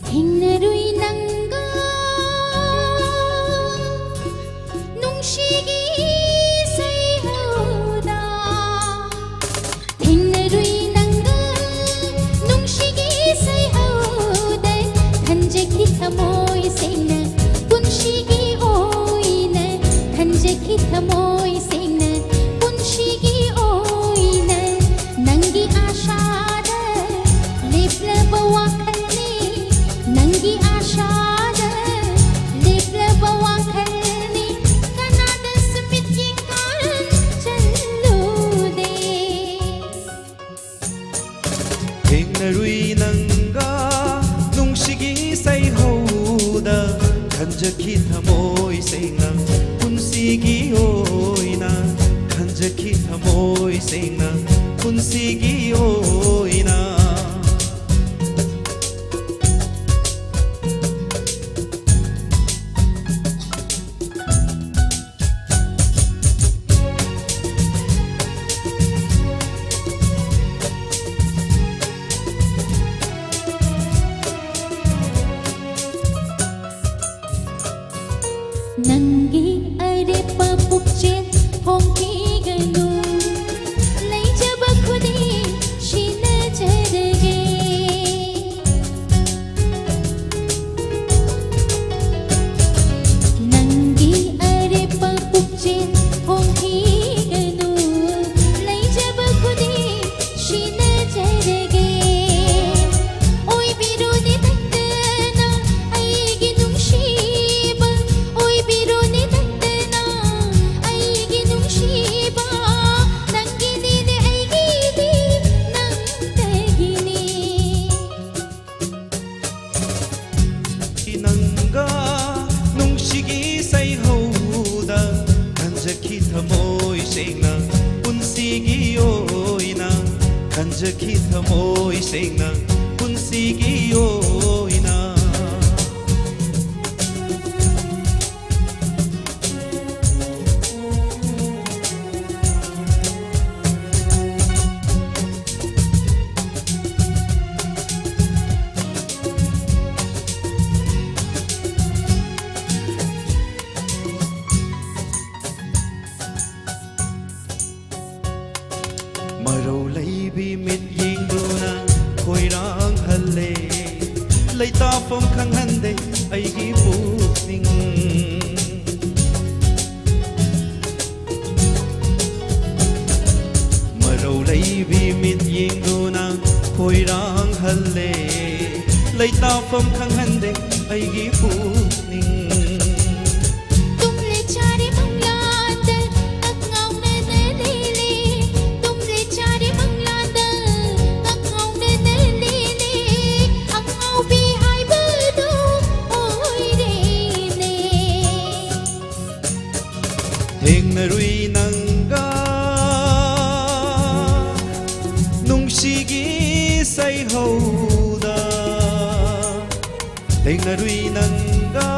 Thengnarui nanga nungshigi sai hoda Thengnarui nanga nungshigi sai hoda Thanjaki thamoi sengna punshigi oina Thanjaki thamoi sengna punshigi oina Nangi ashada leplaba wakhalni Nangi ashada leplaba wakhalni kanada smiti karan challude thengnarui nanga nungsigi sai hoda khanjaki thamoi sengna punsigi oina khanjaki ꯈꯟꯖꯈꯤ ꯊꯃꯣꯏ ꯁꯦꯡꯅ ꯄꯨꯟꯁꯤꯒꯤ ꯑꯣꯏꯅ ꯈꯟꯖꯈꯤ ꯊꯃꯣꯏ ꯁꯦꯡꯅ ꯄꯨꯟꯁꯤꯒꯤ ꯑꯣꯏꯅ ꯃꯔꯧ ꯂꯩꯕꯤ ꯃꯤꯠ ꯌꯦꯡꯗꯨꯅ ꯈꯣꯏꯔꯥꯡꯍꯜꯂꯦ ꯂꯩꯇꯥꯐꯝ ꯈꯪꯍꯟꯗꯦ ꯑꯩꯒꯤ ꯄꯨꯛꯅꯤꯡ ꯃꯔꯧ ꯂꯩꯕꯤ ꯃꯤꯠ ꯌꯦꯡꯗꯨꯅ ꯈꯣꯏꯔꯥꯡꯍꯜꯂꯦ ꯂꯩꯇꯥꯐꯝ ꯈꯪꯍꯟꯗꯦ ꯑꯩꯒꯤ ꯄꯨꯛꯅꯤꯡ ꯊꯦꯡꯅꯔꯨꯏ ꯅꯪꯒ ꯅꯨꯡꯁꯤꯒꯤ ꯁꯩꯍꯧꯗ ꯊꯦꯡꯅꯔꯨꯏ ꯅꯪꯒ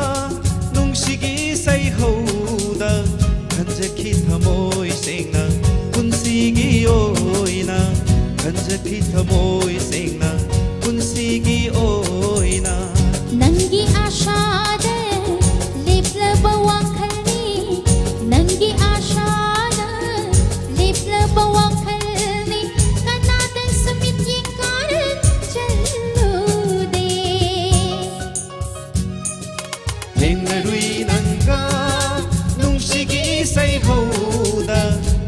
ꯅꯨꯡꯁꯤꯒꯤ ꯁꯩꯍꯧꯗ ꯈꯟꯖꯈꯤ ꯊꯃꯣꯏ ꯁꯦꯡꯅ ꯄꯨꯟꯁꯤꯒꯤ ꯑꯣꯏꯅ ꯈꯟꯖꯈꯤ ꯊꯃꯣꯏ ꯁꯦꯡꯅ ꯄꯨꯟꯁꯤꯒꯤ ꯑꯣꯏꯅ ꯅꯪꯒꯤ ꯑꯥꯁꯥꯗ ꯂꯦꯞꯂꯕ ꯋꯥꯈꯜꯅꯤ ꯅꯪꯒꯤ ꯑꯥꯁꯥꯗ ꯂꯦꯞꯂꯕ ꯋꯥꯈꯜꯅꯤ ꯀꯅꯥꯗꯁꯨ ꯃꯤꯠꯌꯦꯡ ꯀꯥꯔꯟꯖꯜꯂꯨꯗꯦ ꯊꯦꯡꯅꯔꯨꯏ ꯅꯪꯒ ꯅꯨꯡꯁꯤꯒꯤ ꯁꯩꯍꯧꯗ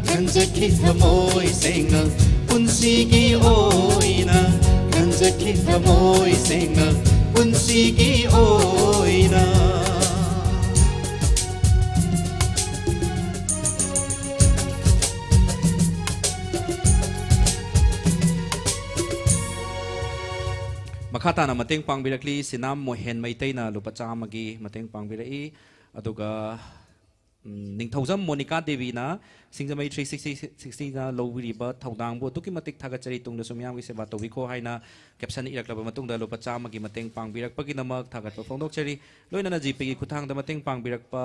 ꯈꯟꯖꯈꯤ ꯊꯃꯣꯏ ꯁꯦꯡꯅ ꯄꯨꯟꯁꯤꯒꯤ ꯑꯣꯏꯅ ꯈꯟꯖꯈꯤ ꯊꯃꯣꯏ ꯁꯦꯡꯅ ꯄꯨꯟꯁꯤꯒꯤ ꯑꯣꯏꯅ ꯃꯈꯥ ꯇꯥꯅ ꯃꯇꯦꯡ ꯄꯥꯡꯕꯤꯔꯛꯂꯤ ꯁꯤꯅꯥꯝ ꯃꯣꯍꯦꯟ ꯃꯩꯇꯩꯅ ꯂꯨꯄꯥ 100ꯒꯤ ꯃꯇꯦꯡ ꯄꯥꯡꯕꯤꯔꯛꯏ ꯑꯗꯨꯒ ꯅꯤꯡꯊꯧꯖꯝ ꯃꯣꯅꯤꯀꯥ ꯗꯦꯕꯤꯅ ꯁꯤꯡꯖꯃꯩ 360ꯅ ꯂꯧꯕꯤꯔꯤꯕ ꯊꯧꯗꯥꯡꯕꯨ ꯑꯗꯨꯛꯀꯤ ꯃꯇꯤꯛ ꯊꯥꯒꯠꯆꯔꯤ ꯇꯨꯡꯗꯁꯨ ꯃꯤꯌꯥꯝꯒꯤ ꯁꯦꯕꯥ ꯇꯧꯕꯤꯈꯣ ꯍꯥꯏꯅ ꯀꯦꯞꯁꯟ ꯏꯔꯛꯂꯕ ꯃꯇꯨꯡꯗ ꯂꯨꯄꯥ 100ꯒꯤ ꯃꯇꯦꯡ ꯄꯥꯡꯕꯤꯔꯛꯄꯒꯤꯗꯃꯛ ꯊꯥꯒꯠꯄ ꯐꯣꯡꯗꯣꯛꯆꯔꯤ ꯂꯣꯏꯅꯅ ꯖꯤꯄꯦꯒꯤ ꯈꯨꯠꯊꯥꯡꯗ ꯃꯇꯦꯡ ꯄꯥꯡꯕꯤꯔꯛꯄ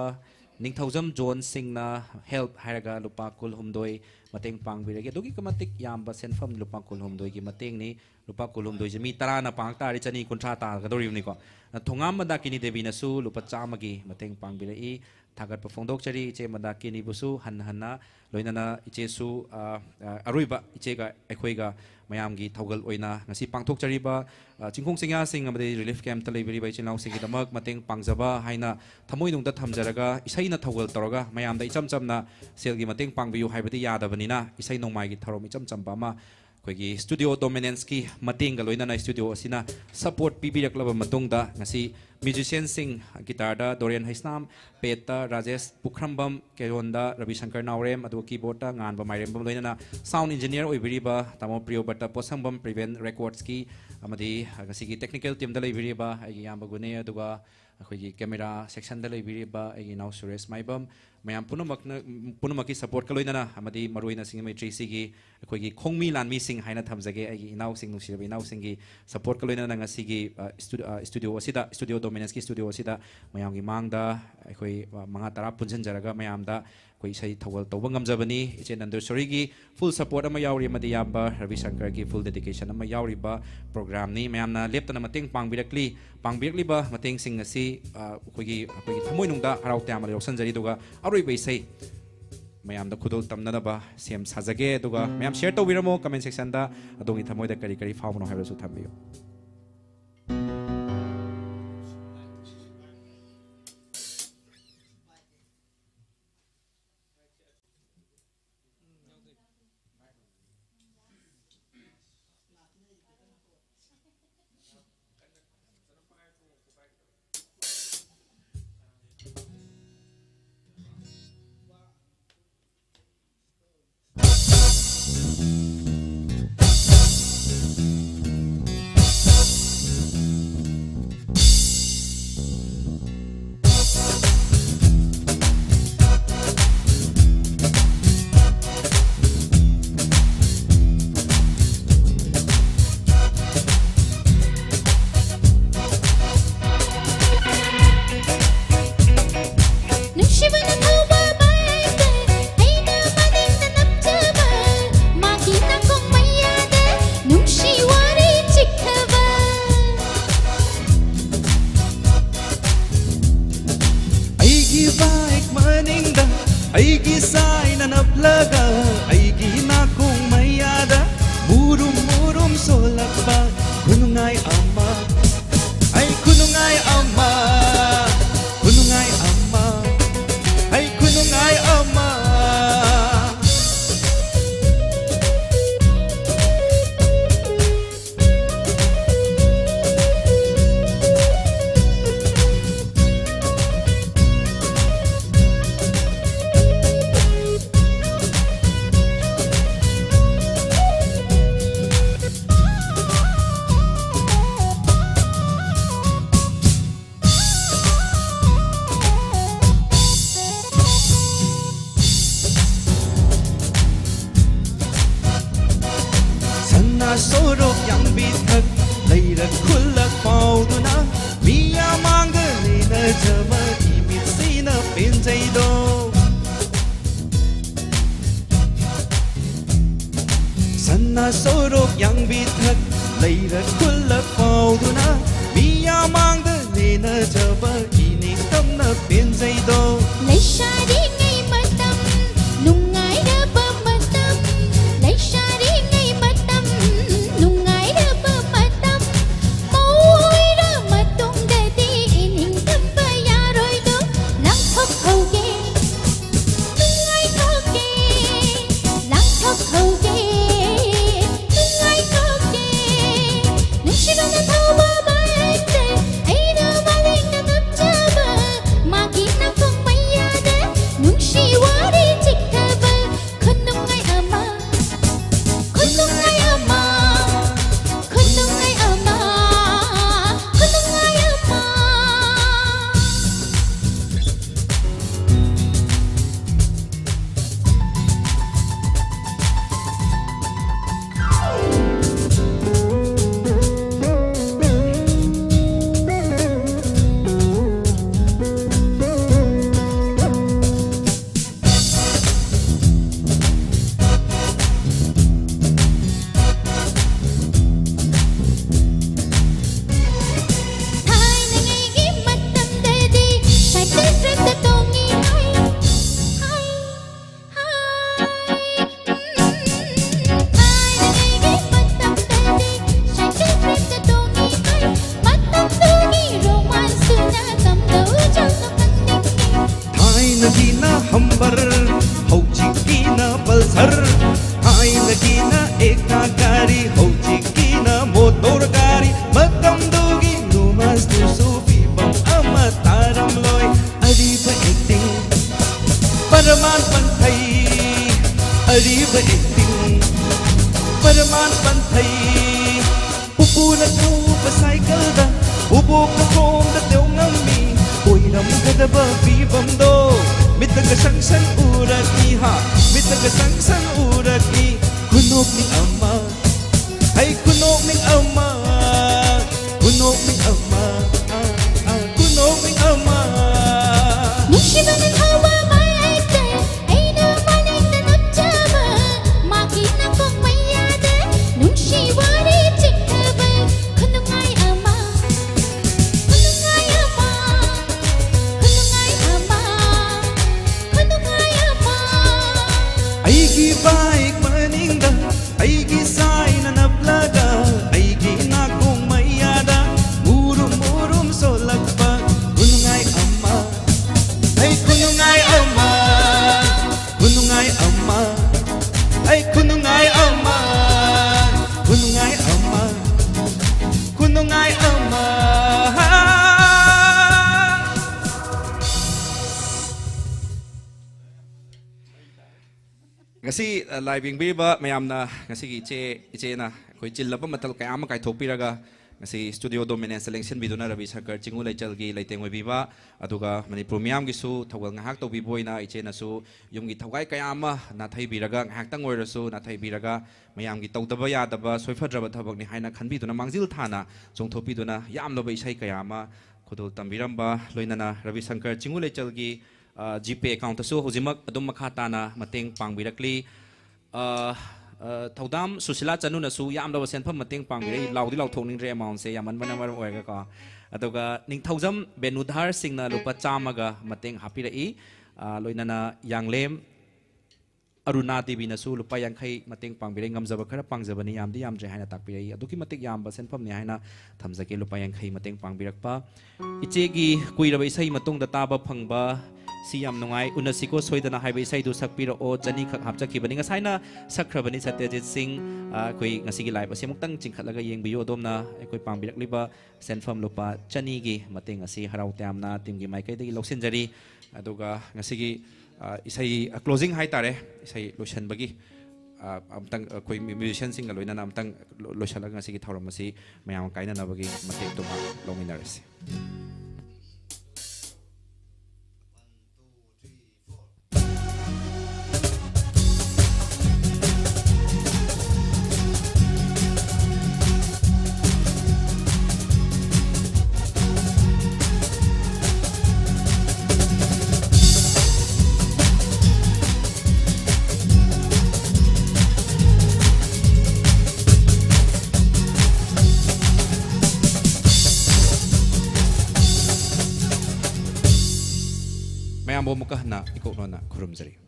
ꯅꯤꯡꯊꯧꯖꯝ ꯖꯣꯟ ꯁꯤꯡꯅ ꯍꯦꯜꯞ ꯍꯥꯏꯔꯒ ꯂꯨꯄꯥ 16 ꯃꯇꯦꯡ ꯄꯥꯡꯕꯤꯔꯒꯦ ꯑꯗꯨꯒꯤ ꯃꯇꯤꯛ ꯌꯥꯝꯕ ꯁꯦꯟꯐꯝ ꯂꯨꯄꯥ 16ꯒꯤ ꯃꯇꯦꯡꯅꯤ ꯂꯨꯄꯥ 16ꯁꯦ ꯃꯤ 10ꯅ ꯄꯥꯡ ꯇꯥꯔꯤ 250 ꯇꯥꯒꯗꯧꯔꯤꯕꯅꯤꯀꯣ ꯊꯣꯉꯥꯝ ꯃꯗꯥꯀꯤꯅꯤ ꯗꯦꯕꯤꯅꯁꯨ ꯂꯨꯄꯥ 100ꯒꯤ ꯃꯇꯦꯡ ꯄꯥꯡꯕꯤꯔꯛꯏ ꯊꯥꯒꯠꯄ ꯐꯣꯡꯗꯣꯛꯆꯔꯤ ꯏꯆꯦ ꯃꯗꯥꯀꯤꯅꯤꯕꯨꯁꯨ ꯍꯟꯅ ꯍꯟꯅ ꯂꯣꯏꯅꯅ ꯏꯆꯦꯁꯨ ꯑꯔꯣꯏꯕ ꯏꯆꯦꯒ ꯑꯩꯈꯣꯏꯒ ꯃꯌꯥꯝꯒꯤ ꯊꯧꯒꯜ ꯑꯣꯏꯅ ꯉꯁꯤ ꯄꯥꯡꯊꯣꯛꯆꯔꯤꯕ ꯆꯤꯡꯈꯣꯡ ꯆꯤꯡꯌꯥꯁꯤꯡ ꯑꯃꯗꯤ ꯔꯤꯂꯤꯐ ꯀꯦꯝꯞꯇ ꯂꯩꯕꯤꯔꯤꯕ ꯏꯆꯤꯜ ꯏꯅꯥꯎꯁꯤꯡꯒꯤꯗꯃꯛ ꯃꯇꯦꯡ ꯄꯥꯡꯖꯕ ꯍꯥꯏꯅ ꯊꯃꯣꯏꯅꯨꯡꯗ ꯊꯝꯖꯔꯒ ꯏꯁꯩꯅ ꯊꯧꯒꯜ ꯇꯧꯔꯒ ꯃꯌꯥꯝꯗ ꯏꯆꯝ ꯆꯝꯅ ꯁꯦꯜꯒꯤ ꯃꯇꯦꯡ ꯄꯥꯡꯕꯤꯌꯨ ꯍꯥꯏꯕꯗꯤ ꯌꯥꯗꯕꯅꯤꯅ ꯏꯁꯩ ꯅꯣꯡꯃꯥꯏꯒꯤ ꯊꯧꯔꯝ ꯏꯆꯝ ꯆꯝꯕ ꯑꯃ ꯑꯩꯈꯣꯏꯒꯤ ꯁ꯭ꯇꯨꯗꯤꯑꯣ ꯗꯣꯃꯤꯅꯦꯟꯁꯀꯤ ꯃꯇꯦꯡꯒ ꯂꯣꯏꯅꯅ ꯁ꯭ꯇꯨꯗꯤꯑꯣ ꯑꯁꯤꯅ ꯁꯄꯣꯔꯠ ꯄꯤꯕꯤꯔꯛꯂꯕ ꯃꯇꯨꯡꯗ ꯉꯁꯤ म्यूजिशियनसिंग गिटारदा दोरेन हैस्नाम पेटता राजेश पुखरम्बम केरोंदा रविशंकर नावरेम अदु कीबोर्डता nganba माइरेमबम लोइना साउंड इंजीनियर ओइबिरिबा तामो प्रियोबर्ता पोसंबम प्रिवेन रेकॉर्ड्स की अमदी गसिगी टेक्निकल टीम दा लेबिरिबा आइगी याम गुने अदुगा अखोगी कैमरा सेक्शन दा लेबिरिबा आइगी नाउ सुरेश माइबम मयाम पुनमकी सपोर्ट का लोइना अमदी मरोइना सिंगमै ट्रीसीगी अखोगी खोंगमी लानमी सिंग हाइना थमजगे आइगी इनाउ सिंग नुसिरबा इनाउ सिंगी सपोर्ट का लोइना ngasiगी स्टूडियो डोमिनेंस की स्टूडियो असिदा मयामगी मांगदा अखोई मंगा तरा पुंजनजरगा मयामदा कोई सही थवल तौबा ngamjabani इचे नंदुसोरी की फुल सपोर्ट अमा यावरी मदि याबा रविशंकर की फुल डेडिकेशन अमा यावरीबा प्रोग्राम नि मयामना लेप्तना मतेंग पांगबिरक्लिबा मतेंग सिंग असि अखोगी थमोइनुंगदा हराउ त्याम लौसनजरी दुगा अरोइबा इसै मयामदा खुदोल तमननबा सेम साजगे दुगा मयाम शेयर तौबिरमो कमेंट सेक्शन दा अदोंगी थमोइदा करी करी फावनो हाइबसु थम्बियो side na nablaga aigi na kung mayada murum murum solak ba kunungay ama ay kunungay ama kunungay ama ay kunungay ama sorok yang bitag layrak khulak pauduna miya manga lena jama imit sina penjai do sanna sorok yang bitag layrak khulak pauduna miya manga lena jama ini tamna penjai do Leishari ngai matam nungai da ba matam Leishari ngai matam nungai da ba matam Moi ra matung da di ining tamba yaroi do lang thok hoge nungai thoke lang thok hoge nungai thoke nushira na thawa ba te ai na baling na napchaba magi na kong mayada nungshi wari chiktaba khunungai ama khunungai ama khunungai ama khunungai ama Thai na ngai gi matam da di cycle trip da tongi hai hai hai Thai na ngai gi matam da di cycle trip da tongi hai matam tongi romance na kam do jang kam Thai na gina hambar hauji gina pulsar Thai na gina ekna gari hauji gina motor gari matam dogi numas tu sufi bam amataram loy ariba acting paraman panthai ariba acting paraman panthai pupu na tu pa cycle da pupu ko krom da teu ngami oiram kadaba bibam do mitaga sang sang uraki ha mitaga sang sang uraki kunok ni ama ay kunok ni ama kunok ni ama kunok ni ama Nushi ba na thawa ba te ai na baling na napchaba magi na kong mayada nungshi wari chiktaba khunungai ama khunungai ama khunungai ama khunungai ama aigi bike maninga aigi sai na naplaga aigi na kung mayada murum murum solakpa kunungai amma ay kunungai amma kunungai amma ay kunungai amma kunungai amma kunungai amma ngasi live yengbiba mayamna ngasi gi iche na khoi chillaba matal kaya ama kai thopiraga ngasi studio dominance selection biduna Ravi Shankar Chingu Laichal gi laiteng oi biba aduga manipur miyam gi su thawal ngahak to bi boina iche na su yumgi thawai kaya ama na thai biraga ngahak tang oi rasu na thai biraga mayam gi tawdaba yadaba soifadraba thabak ni haina khanbiduna mangjil thana chongthopiduna yamloba isai kaya ama khodol tambiramba loinana Ravi Shankar Chingu Laichal gi GPay account su hojimak adum makha tana mateng pangbirakli Thaudam Susila Chanu na su yam da sen pham mateng pangbirei laudi lauthokningre amount se yaman bana mar oiga ka aduga ningthaujam Benudhar Singh na lupa chamaga mateng hapirei loinana yanglem Aruna टीवीनसु लुपा यांखै मतेंग पांगबिरे ngamjaba khara pangjabani yamdi yamjre haina takpirei aduki matik yamba senpham ni haina thamjake lupa yankhai mateng pangbirakpa ichegi kuiraba isai matungda taba phangba si yam nungai unasiko soidana haiba isai du sakpira o jani khak hapchakibani ngasaina sakhrabani Satyajit Singh koi ngasigi live ase muktang chingkhatlaga yengbiyo domna koi pangbirakliba senpham lupa chani gi mateng asi harau tamna timgi maikai degi loksinjari aduga ngasigi isai closing hai tare isai lotion bagi amtang koi musician sing aloina na amtang lotion laga ngasigi thauram asi mayam kaina na bagi matek tuma lominares mayam bo mukah na ikok na khurumjari